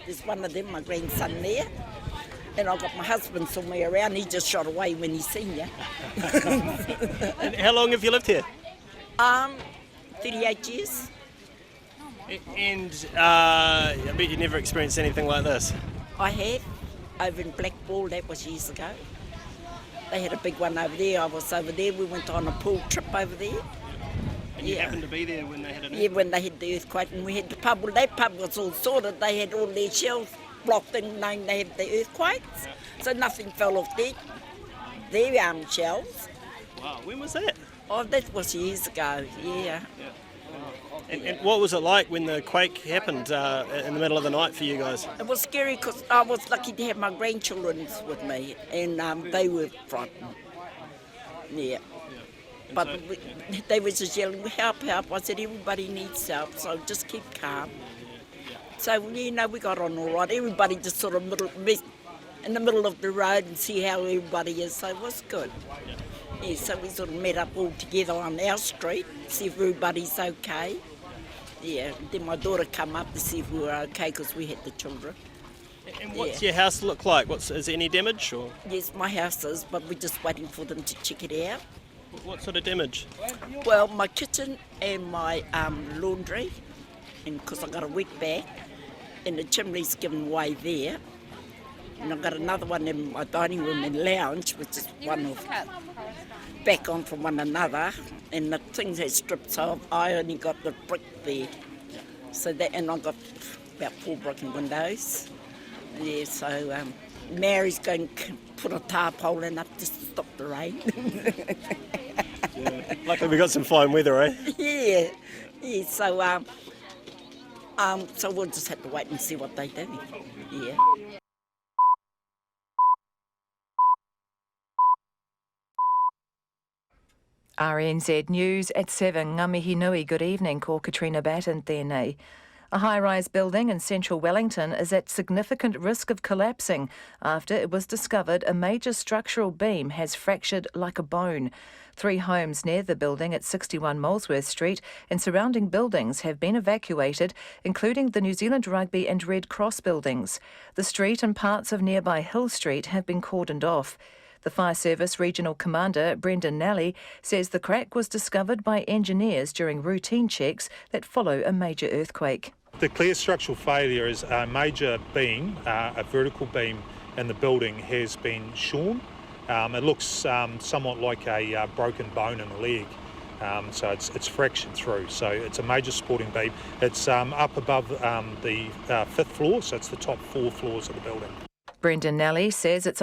there's one of them, my grandson there. And I've got my husband somewhere around. He just shot away when he's seen you. And how long have you lived here? 38 years. And I bet you never experienced anything like this. I have. Over in Blackball, that was years ago. They had a big one over there. I was over there. We went on a pool trip over there. And you happened to be there when they had an earthquake? Yeah, when they had the earthquake. And we had the pub. Well, that pub was all sorted. They had all their shelves blocked in, knowing they had the earthquakes. So nothing fell off their shelves. Wow, when was that? Oh, that was years ago, yeah. And what was it like when the quake happened in the middle of the night for you guys? It was scary because I was lucky to have my grandchildren with me, and they were frightened. Yeah. But they were just yelling, help, help. I said, everybody needs help, so just keep calm. So, we got on all right. Everybody just sort of in the middle of the road and see how everybody is, so it was good. Yeah, so we sort of met up all together on our street, see if everybody's okay. Yeah, then my daughter come up to see if we were okay because we had the children. And what's your house look like? Is there any damage? Or? Yes, my house is, but we're just waiting for them to check it out. What sort of damage? Well, my kitchen and my laundry, and because I got a wetback, and the chimney's given way there. And I've got another one in my dining room and lounge, which is one of back on from one another, and the things had stripped, so I only got the brick there. So that, and I've got about 4 broken windows. Yeah, so Mary's going to put a tarpaulin up just to stop the rain. Yeah. Luckily we got some fine weather, eh? Yeah. So so we'll just have to wait and see what they do. Yeah. RNZ News at 7. Ngā mihi nui, good evening, ko Katrina Batten tēnei. A high-rise building in central Wellington is at significant risk of collapsing after it was discovered a major structural beam has fractured like a bone. 3 homes near the building at 61 Molesworth Street and surrounding buildings have been evacuated, including the New Zealand Rugby and Red Cross buildings. The street and parts of nearby Hill Street have been cordoned off. The Fire Service Regional Commander, Brendan Nally, says the crack was discovered by engineers during routine checks that follow a major earthquake. The clear structural failure is a major beam, a vertical beam in the building has been shorn. It looks somewhat like a broken bone in a leg. So it's fractured through. So it's a major supporting beam. It's up above the 5th floor, so it's the top 4 floors of the building. Brendan Nally says it's